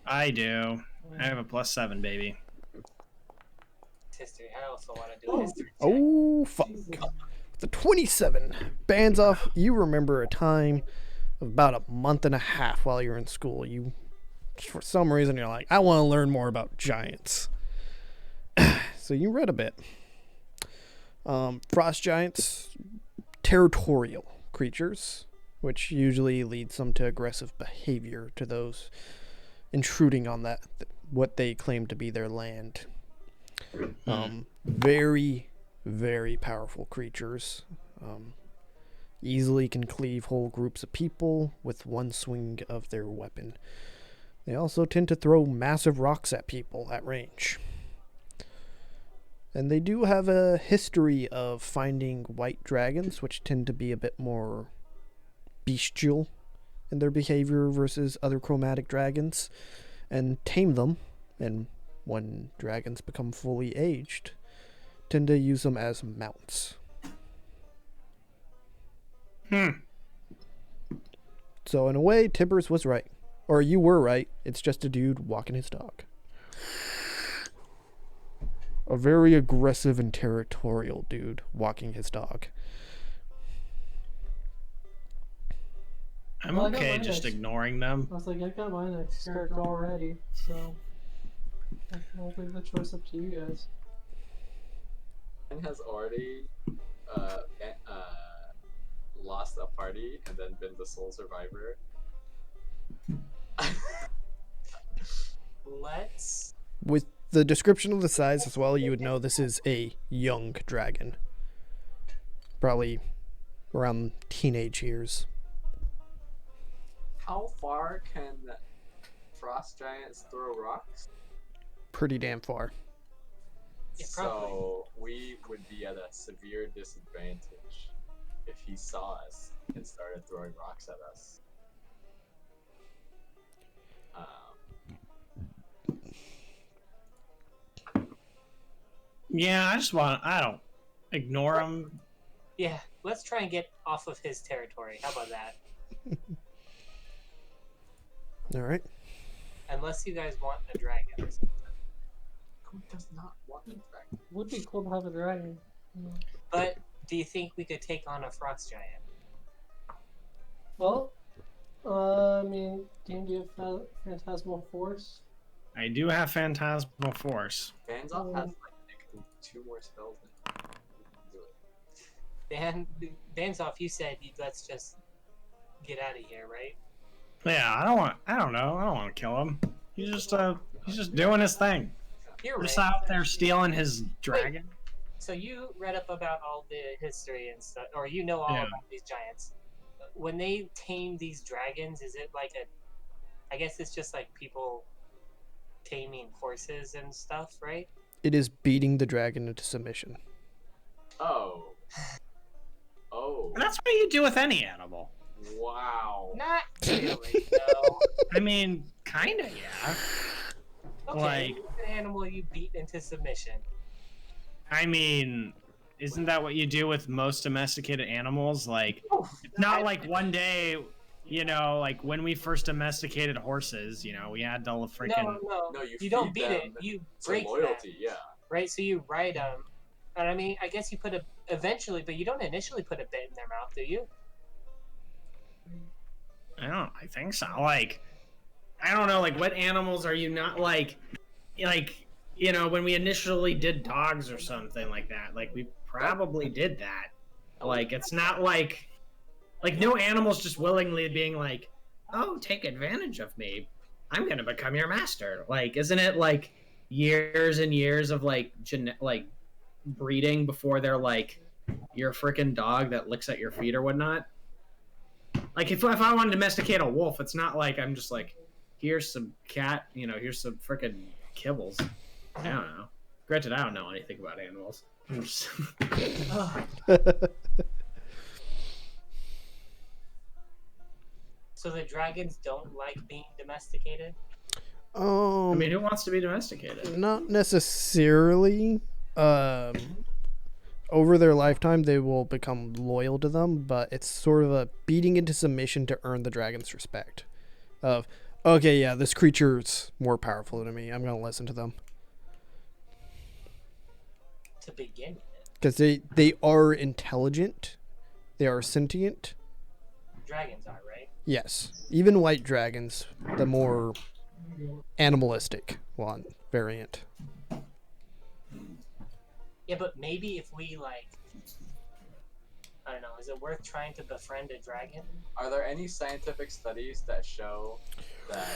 I do. I have a +7, baby. History. I also want to do a history check. Oh, fuck. The 27. Baznoff, you remember a time of about a month and a half while you were in school. You, for some reason, you're like, I want to learn more about giants. So you read a bit. Frost giants, territorial creatures, which usually leads them to aggressive behavior to those intruding on that, what they claim to be their land. Very, very powerful creatures. Easily can cleave whole groups of people with one swing of their weapon. They also tend to throw massive rocks at people at range. And they do have a history of finding white dragons, which tend to be a bit more bestial in their behavior versus other chromatic dragons, and tame them. And when dragons become fully aged, tend to use them as mounts. So in a way, Tibbers was right. Or you were right. It's just a dude walking his dog. A very aggressive and territorial dude walking his dog. I'm Well, I got okay mine just next. ignoring them. I was like, I got my next character already, so I'll leave the choice up to you guys. Mine has already lost a party and then been the sole survivor. Let's. With the description of the size as well, you would know this is a young dragon. Probably around teenage years. How far can frost giants throw rocks? Pretty damn far. Yeah, probably. So we would be at a severe disadvantage if he saw us and started throwing rocks at us. Yeah, I don't ignore them. Yeah, let's try and get off of his territory. How about that? Alright. Unless you guys want a dragon or something. Who does not want a dragon? Would be cool to have a dragon. But do you think we could take on a frost giant? Well, I mean, do you have Phantasmal Force? I do have Phantasmal Force. Baznoff has like 2 more spells than him. Do it. Baznoff, you said let's just get out of here, right? Yeah, I don't know. I don't want to kill him. He's just doing his thing. You're Just right. out there stealing his dragon. So you read up about all the history and stuff, or you know all Yeah. about these giants. When they tame these dragons, is it like I guess it's just like people taming horses and stuff, right? It is beating the dragon into submission. Oh. Oh. That's what you do with any animal. Wow. Not really, no. I mean, kinda, yeah. Okay, Like- what's an animal you beat into submission? I mean, isn't that what you do with most domesticated animals? Like, it's not like one day, you know, like when we first domesticated horses, you know, we had to freaking. No, you don't feed beat them it. You to break loyalty, them, yeah. right? So you ride them, and I mean, I guess you put eventually, but you don't initially put a bit in their mouth, do you? I think so. Like, I don't know. Like, what animals are you not like, you know, when we initially did dogs or something like that? Like, we probably did that. Like, it's not like no animals just willingly being like, oh, take advantage of me. I'm gonna become your master. Like, isn't it like years and years of like like breeding before they're like your freaking dog that licks at your feet or whatnot? Like, if I want to domesticate a wolf, it's not like I'm just like, here's some cat, here's some freaking kibbles. I don't know. Granted, I don't know anything about animals. I'm just... So the dragons don't like being domesticated? I mean, who wants to be domesticated? Not necessarily. Over their lifetime, they will become loyal to them, but it's sort of a beating into submission to earn the dragon's respect. Of, okay, yeah, this creature's more powerful than me. I'm going to listen to them. To begin with. Because they are intelligent. They are sentient. Dragons are, right? Yes. Even white dragons, the more animalistic one variant. Yeah, but maybe if we, like... I don't know, is it worth trying to befriend a dragon? Are there any scientific studies that show that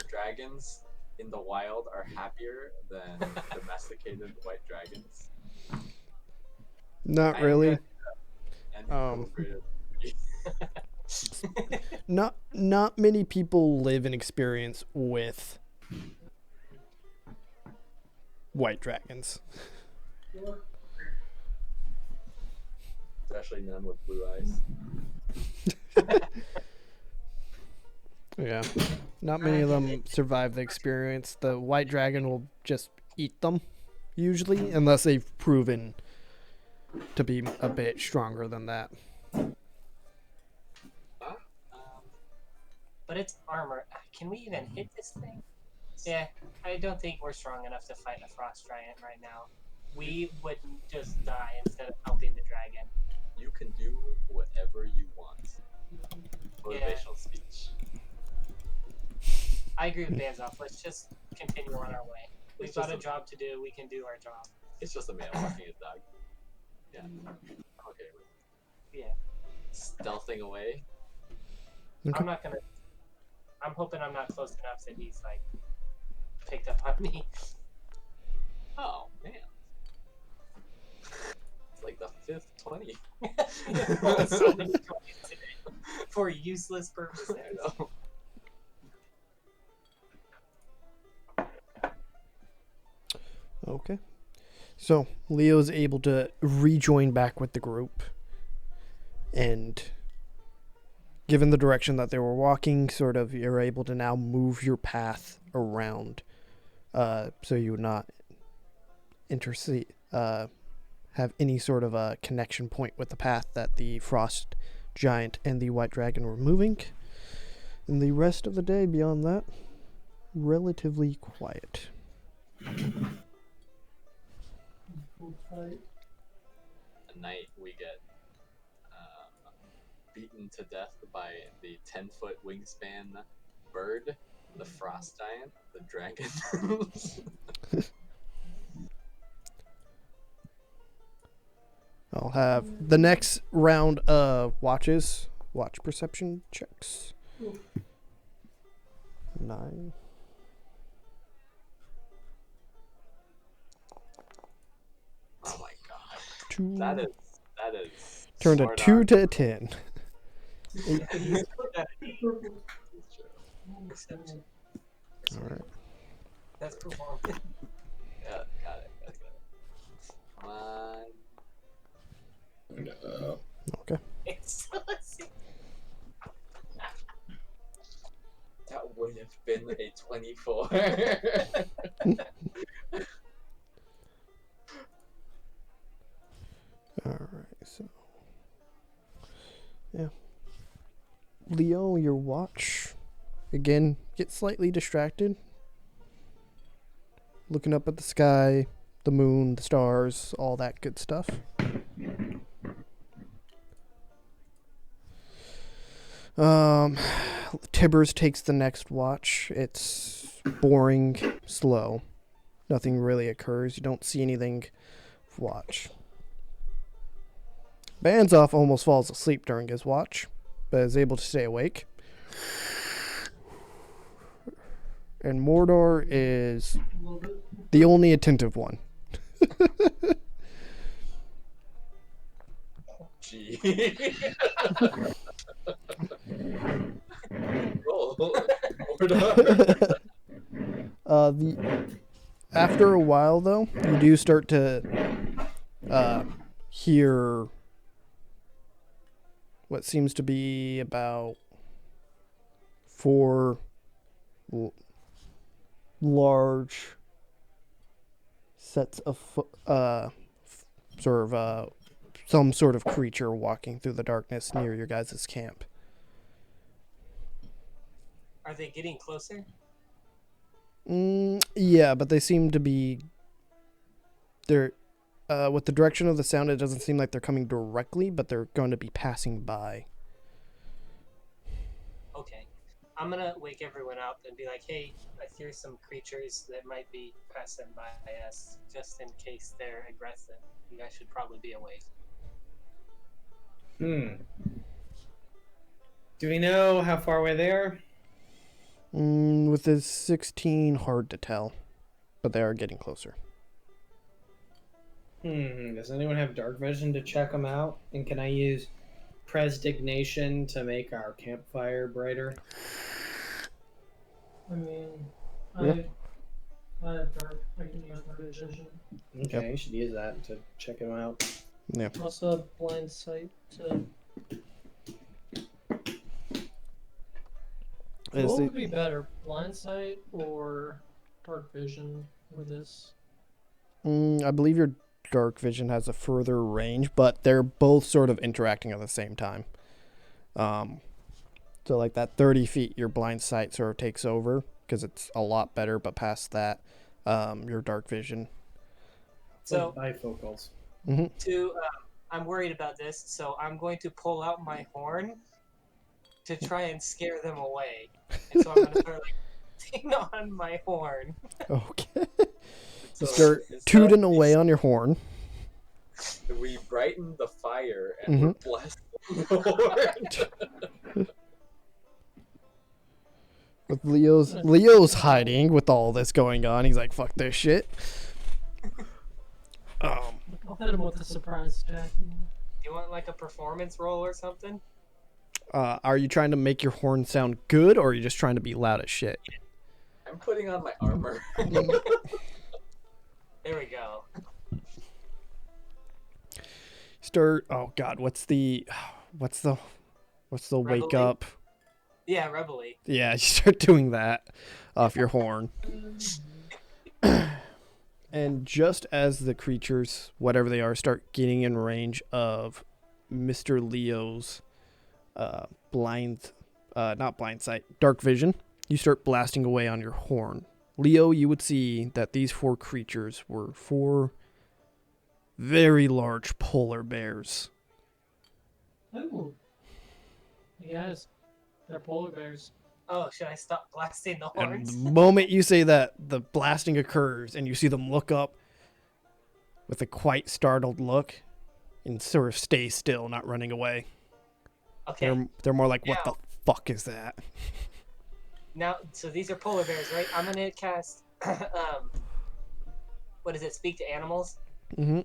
dragons in the wild are happier than domesticated white dragons? Not really. Any Not many people live and experience with white dragons. Especially none with blue eyes. Yeah. Not many of them survive the experience. The white dragon will just eat them, usually, unless they've proven to be a bit stronger than that. But it's armor. Can we even hit this thing? Yeah, I don't think we're strong enough to fight a frost giant right now. We would just die instead of helping the dragon. You can do whatever you want. Motivational speech. I agree with Baznoff. Let's just continue on our way. We've got a job to do. We can do our job. It's just a man walking his dog. Yeah. Okay. Yeah. Stealthing away. Okay. I'm not gonna... I'm hoping I'm not close enough that he's, like, picked up on me. Oh, man. It's like the 5th 20. So many 20s today. For useless purposes. I know. Okay. So, Leo's able to rejoin back with the group. And given the direction that they were walking, sort of, you're able to now move your path around. So you would not have any sort of a connection point with the path that the frost giant and the white dragon were moving. And the rest of the day beyond that, relatively quiet. At night, we get beaten to death by the 10-foot wingspan bird, the frost giant, the dragon. I'll have the next round of watch perception checks. 9. Oh my god. 2. That is Turned a 2 to a 10. Alright. That's performance. Yeah, got it. Come on. Okay. That would have been a 24. Alright, so. Yeah. Leo, your watch. Again, get slightly distracted. Looking up at the sky, the moon, the stars, all that good stuff. Tibbers takes the next watch. It's boring, slow. Nothing really occurs. You don't see anything. Watch. Baznoff almost falls asleep during his watch, but is able to stay awake. And Mordaar is the only attentive one. Gee. Roll. After a while, though, you do start to hear what seems to be about 4 large sets of some sort of creature walking through the darkness near your guys' camp. Are they getting closer? Yeah, but they seem to be. They're with the direction of the sound. It doesn't seem like they're coming directly, but they're going to be passing by. Okay. I'm gonna wake everyone up and be like, hey, I hear some creatures that might be passing by us, just in case they're aggressive. You guys should probably be awake. Do we know how far away they are? With the 16, hard to tell, but they are getting closer. Does anyone have dark vision to check them out? And can I use Prestidignation to make our campfire brighter? I mean, Yeah. I have dark. I can use my vision. Okay, you should use that to check them out. Yeah. Also have blind sight to. What would be better, blind sight or dark vision with this? I believe your dark vision has a further range, but they're both sort of interacting at the same time. So like that 30 feet, your blind sight sort of takes over because it's a lot better, but past that, your dark vision. So bifocals. I'm worried about this, so I'm going to pull out my horn to try and scare them away. And so I'm going to start like on my horn. Okay. So Start tooting away on your horn. We brighten the fire and we're blasting the horn. With Leo's hiding with all this going on. He's like, fuck this shit. I'll hit him with a surprise attack. You want like a performance roll or something? Are you trying to make your horn sound good, or are you just trying to be loud as shit? I'm putting on my armor. There we go. Start. Oh God, what's the wake Reveille? up? Yeah, Reveille. Yeah, you start doing that off your horn. And just as the creatures, whatever they are, start getting in range of Mr. Leo's not blind sight, dark vision, you start blasting away on your horn. Leo, you would see that these 4 creatures were 4 very large polar bears. Ooh. Yes, they're polar bears. Oh, should I stop blasting the And horns? the moment you say that, the blasting occurs, and you see them look up with a quite startled look and sort of stay still, not running away. Okay. They're more like, what Now- the fuck is that? Now, so these are polar bears, right? I'm gonna cast, what is it? Speak to animals, Mm-hmm.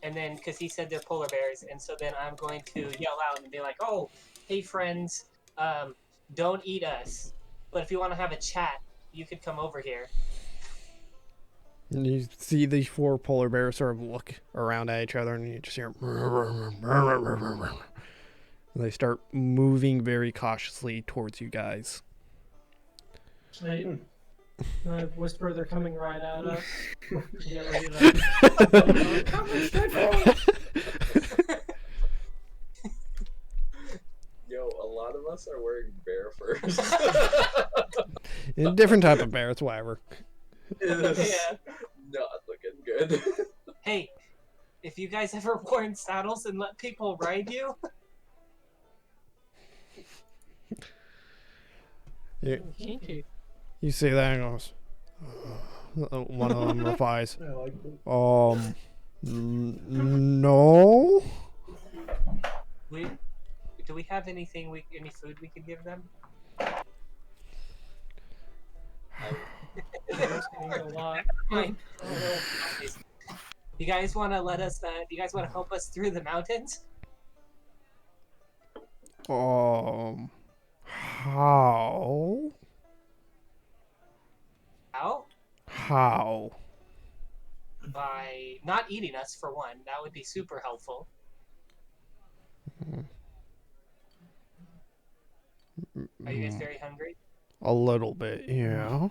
and then because he said they're polar bears, and so then I'm going to yell out and be like, "Oh, hey friends, don't eat us, but if you want to have a chat, you could come over here." And you see these 4 polar bears sort of look around at each other, and you just hear. And they start moving very cautiously towards you guys. I whisper they're coming right at us. Get ready to... Yo, a lot of us are wearing bear furs. A different type of bear, it's whatever. It's Yeah. not looking good. Hey, if you guys ever worn saddles and let people ride you, Kinky. You see that and goes. One of them replies, I like it. No. do we have any food we could give them? There's a lot. Fine. You guys want to let us? You guys want to help us through the mountains? How? How? How? By not eating us, for one. That would be super helpful. Are you guys very hungry? A little bit, yeah.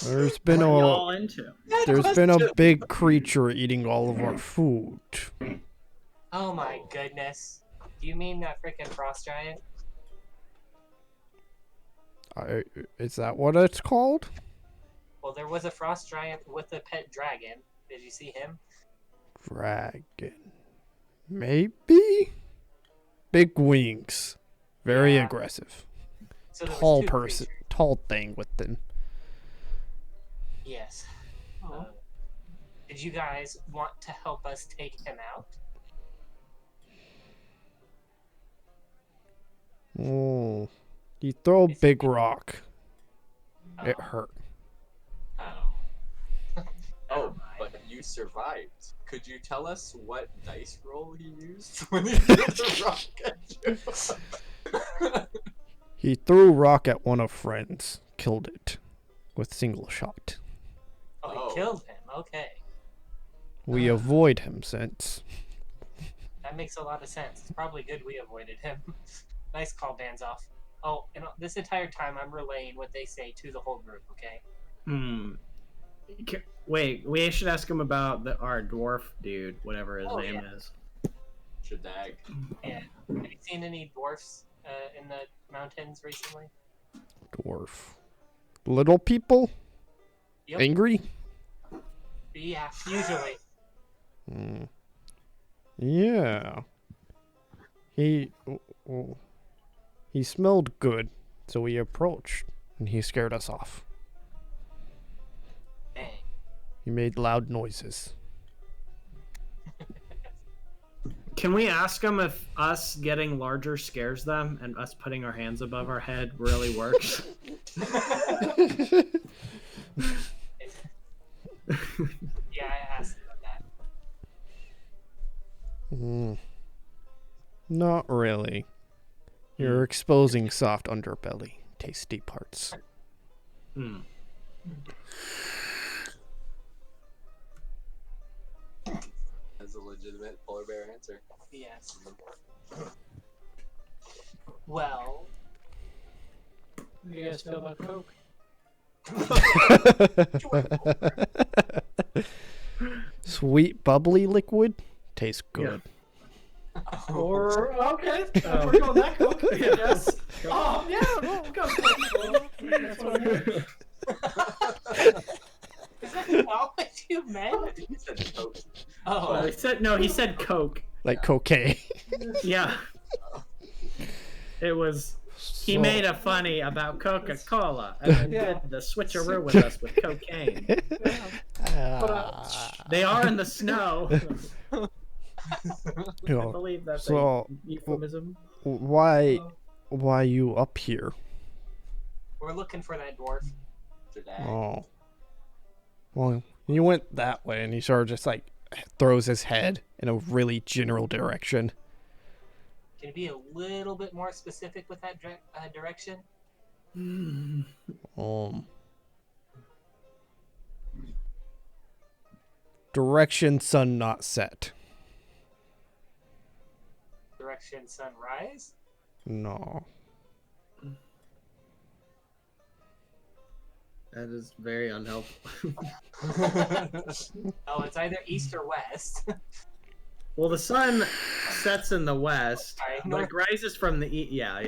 There's been What are a y'all into? there's been a big creature eating all of our food. Oh my goodness. Do you mean that freaking frost giant? Is that what it's called? Well, there was a frost giant with a pet dragon. Did you see him? Dragon. Maybe? Big wings. Very Yeah. aggressive. So there was Tall two person. creatures. Tall thing with them. Yes. Did you guys want to help us take him out? Oh. You throw a big rock. It Oh. hurt. Oh. Oh, but you survived. Could you tell us what dice roll he used when he threw the rock at you? He threw a rock at one of friends. Killed it. With single shot. Oh, Oh. he killed him. Okay. We avoid him since. That makes a lot of sense. It's probably good we avoided him. Nice call, Baznoff. Oh, and this entire time I'm relaying what they say to the whole group, okay? Wait, we should ask him about our dwarf dude, whatever his Oh, name yeah. is. Shadag. And have you seen any dwarfs in the mountains recently? Dwarf. Little people? Yep. Angry? Yeah, usually. Yeah. He smelled good, so we approached, and he scared us off. Dang. He made loud noises. Can we ask him if us getting larger scares them and us putting our hands above our head really works? Yeah, I asked about that. Not really. You're exposing soft underbelly, tasty parts. That's a legitimate polar bear answer. Yes. Well, How do you guys feel about Coke? Sweet bubbly liquid tastes good. Or okay, we're going that Coke. Yes. Oh yeah, we'll go. That's what I meant. is that not what you meant? He said Coke. Oh, He said Coke. Like cocaine. Yeah. It was. He made a funny about Coca-Cola and then did the switcheroo with us with cocaine. They are in the snow. I believe that's So, a euphemism. why you up here? we're looking for that dwarf. Shadag. Oh. Well, he went that way, and he sort of just like throws his head in a really general direction. Can you be a little bit more specific with that direction? Direction sun not set. Direction sunrise? No. That is very unhelpful. Oh, it's either east or west. Well, the sun sets in the west, Sorry, but it rises from the east. Yeah.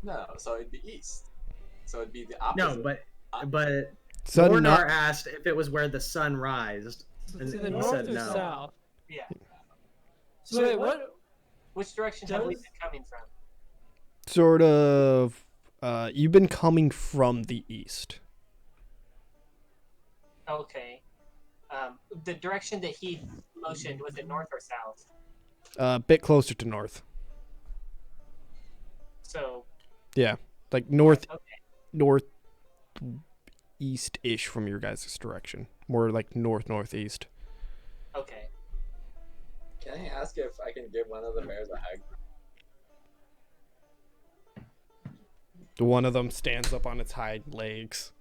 No, so it'd be east. So it'd be the opposite. No, but Sun Mordaar not. asked if it was where the sun rised, and Is it the he north said or no. south? Yeah. So wait, what? Which direction have we been coming from? Sort of. You've been coming from the east. Okay. The direction that he motioned, was it north or south? A bit closer to north. So, Yeah. like Okay. northeast-ish from your guys' direction. More like northeast. Okay. Can I ask if I can give one of the bears a hug? One of them stands up on its hind legs,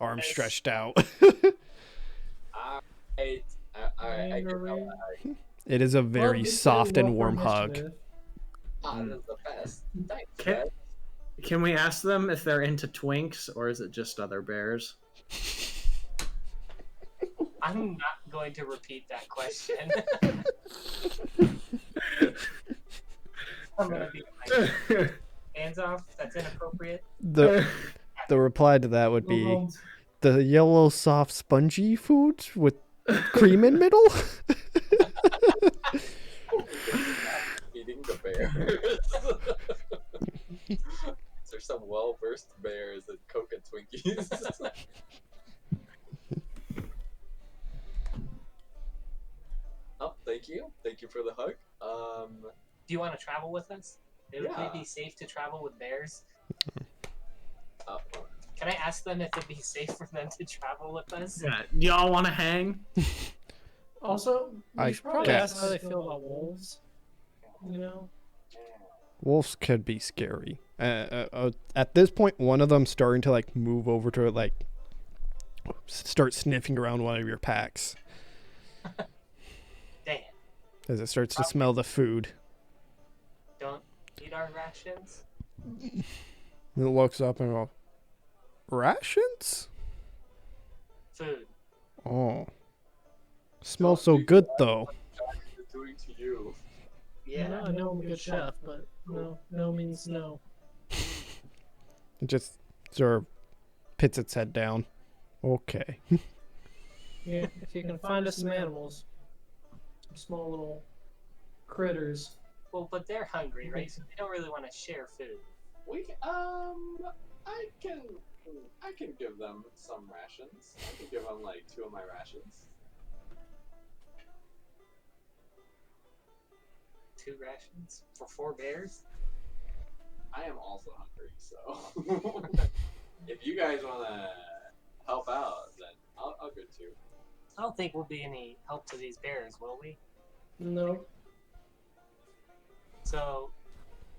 arms Nice. stretched out. I give them a hug. It is a Well, very it's soft pretty and well for warm hug. initiative. Ah, that's the best. Thanks, Can, guys. can we ask them if they're into twinks or is it just other bears? I'm not going to repeat that question. I'm gonna be like, hands off. That's inappropriate. The reply to that would be the yellow soft spongy food with cream in middle. Eating the bears. There's some well-versed bears in Coke and Twinkies. Oh, thank you. Thank you for the hug. Do you want to travel with us? It would Yeah. be safe to travel with bears. Well, Can I ask them if it'd be safe for them to travel with us? Yeah. Do y'all want to hang? Also, I we should probably guess. ask how they feel about wolves. You know? Wolves could be scary. At this point, one of them starting to like move over to like start sniffing around one of your packs Damn. as it starts to smell the food. Don't eat our rations. And it looks up and goes, "Rations? Food. Oh, smells so good though." it's doing to you. Yeah. I know I'm a good chef, but no means no. It just sort of pits its head down. Okay. Yeah, if you can find us some animals, some small little critters. Well, but they're hungry, right? So they don't really want to share food. I can give them some rations. I can give them like 2 of my rations. 2 rations for 4 bears. I am also hungry, so if you guys want to help out, then I'll go too. I don't think we'll be any help to these bears, will we? No. So,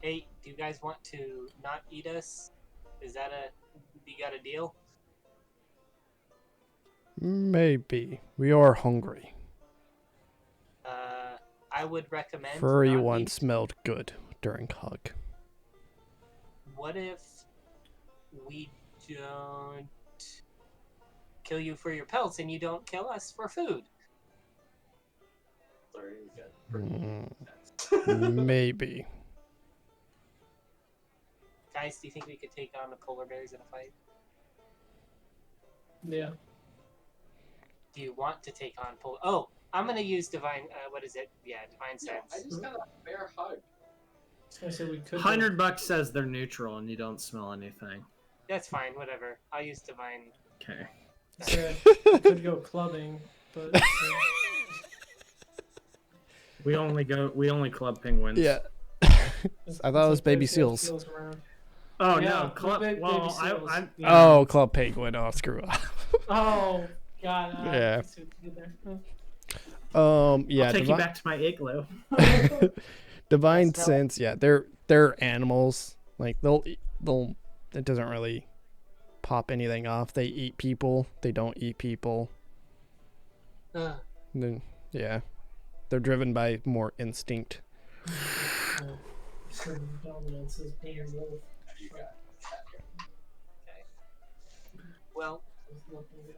hey, do you guys want to not eat us? Is that you got a deal? Maybe. We are hungry. I would recommend. Furry not one eat- smelled good during hug. What if we don't kill you for your pelts and you don't kill us for food? Sorry, you Maybe. Guys, do you think we could take on the polar bears in a fight? Yeah. Do you want to take on polar? Oh, I'm gonna use divine. What is it? Yeah, divine Yeah, I sense. just got a bear hug. I was gonna say we could. $100 says they're neutral and you don't smell anything. That's fine. Whatever. I'll use divine. Okay. We could go clubbing, but We only club penguins. Yeah. I thought it was baby seals. around. Oh Yeah, no, club. baby Well, seals. I you know, Oh, Club Penguin. Oh, screw up. Oh God. Yeah. I see what you did there. Yeah. I'll take you back to my igloo. Divine That's sense. Yeah, they're animals. Like they'll. It doesn't really pop anything off. They eat people. They don't eat people. Uh, And then yeah, they're driven by more instinct. Certain dominance is being wolf. You got that here. well, Is looking good.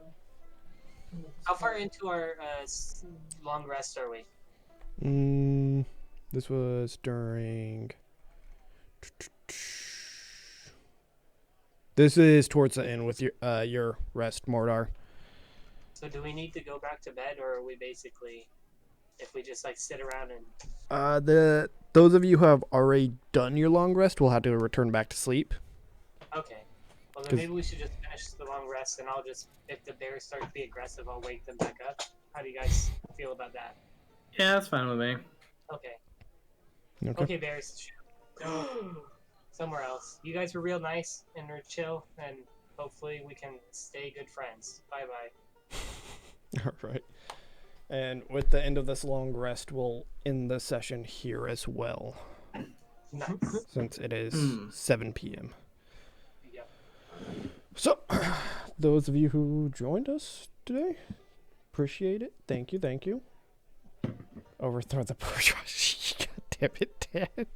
how far into our long rest are we? This was during. This is towards the end with your rest, Mordaar. So do we need to go back to bed, or are we basically, if we just like sit around and? Those of you who have already done your long rest will have to return back to sleep. Okay. Well, then 'Cause- maybe we should just finish the long rest, and I'll just, if the bears start to be aggressive, I'll wake them back up. How do you guys feel about that? Yeah, that's fine with me. Okay. Okay. Okay, bears. somewhere else. You guys were real nice and were chill, and hopefully we can stay good friends. Bye bye. All right. And with the end of this long rest, we'll end the session here as well, Nice. since it is 7 p.m. Yep. So, those of you who joined us today, appreciate it. Thank you, thank you. Overthrow the bourgeoisie. God damn it, Dad.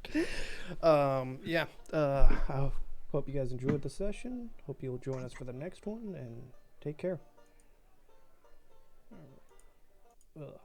Yeah. I hope you guys enjoyed the session. Hope you'll join us for the next one, and take care. Ugh.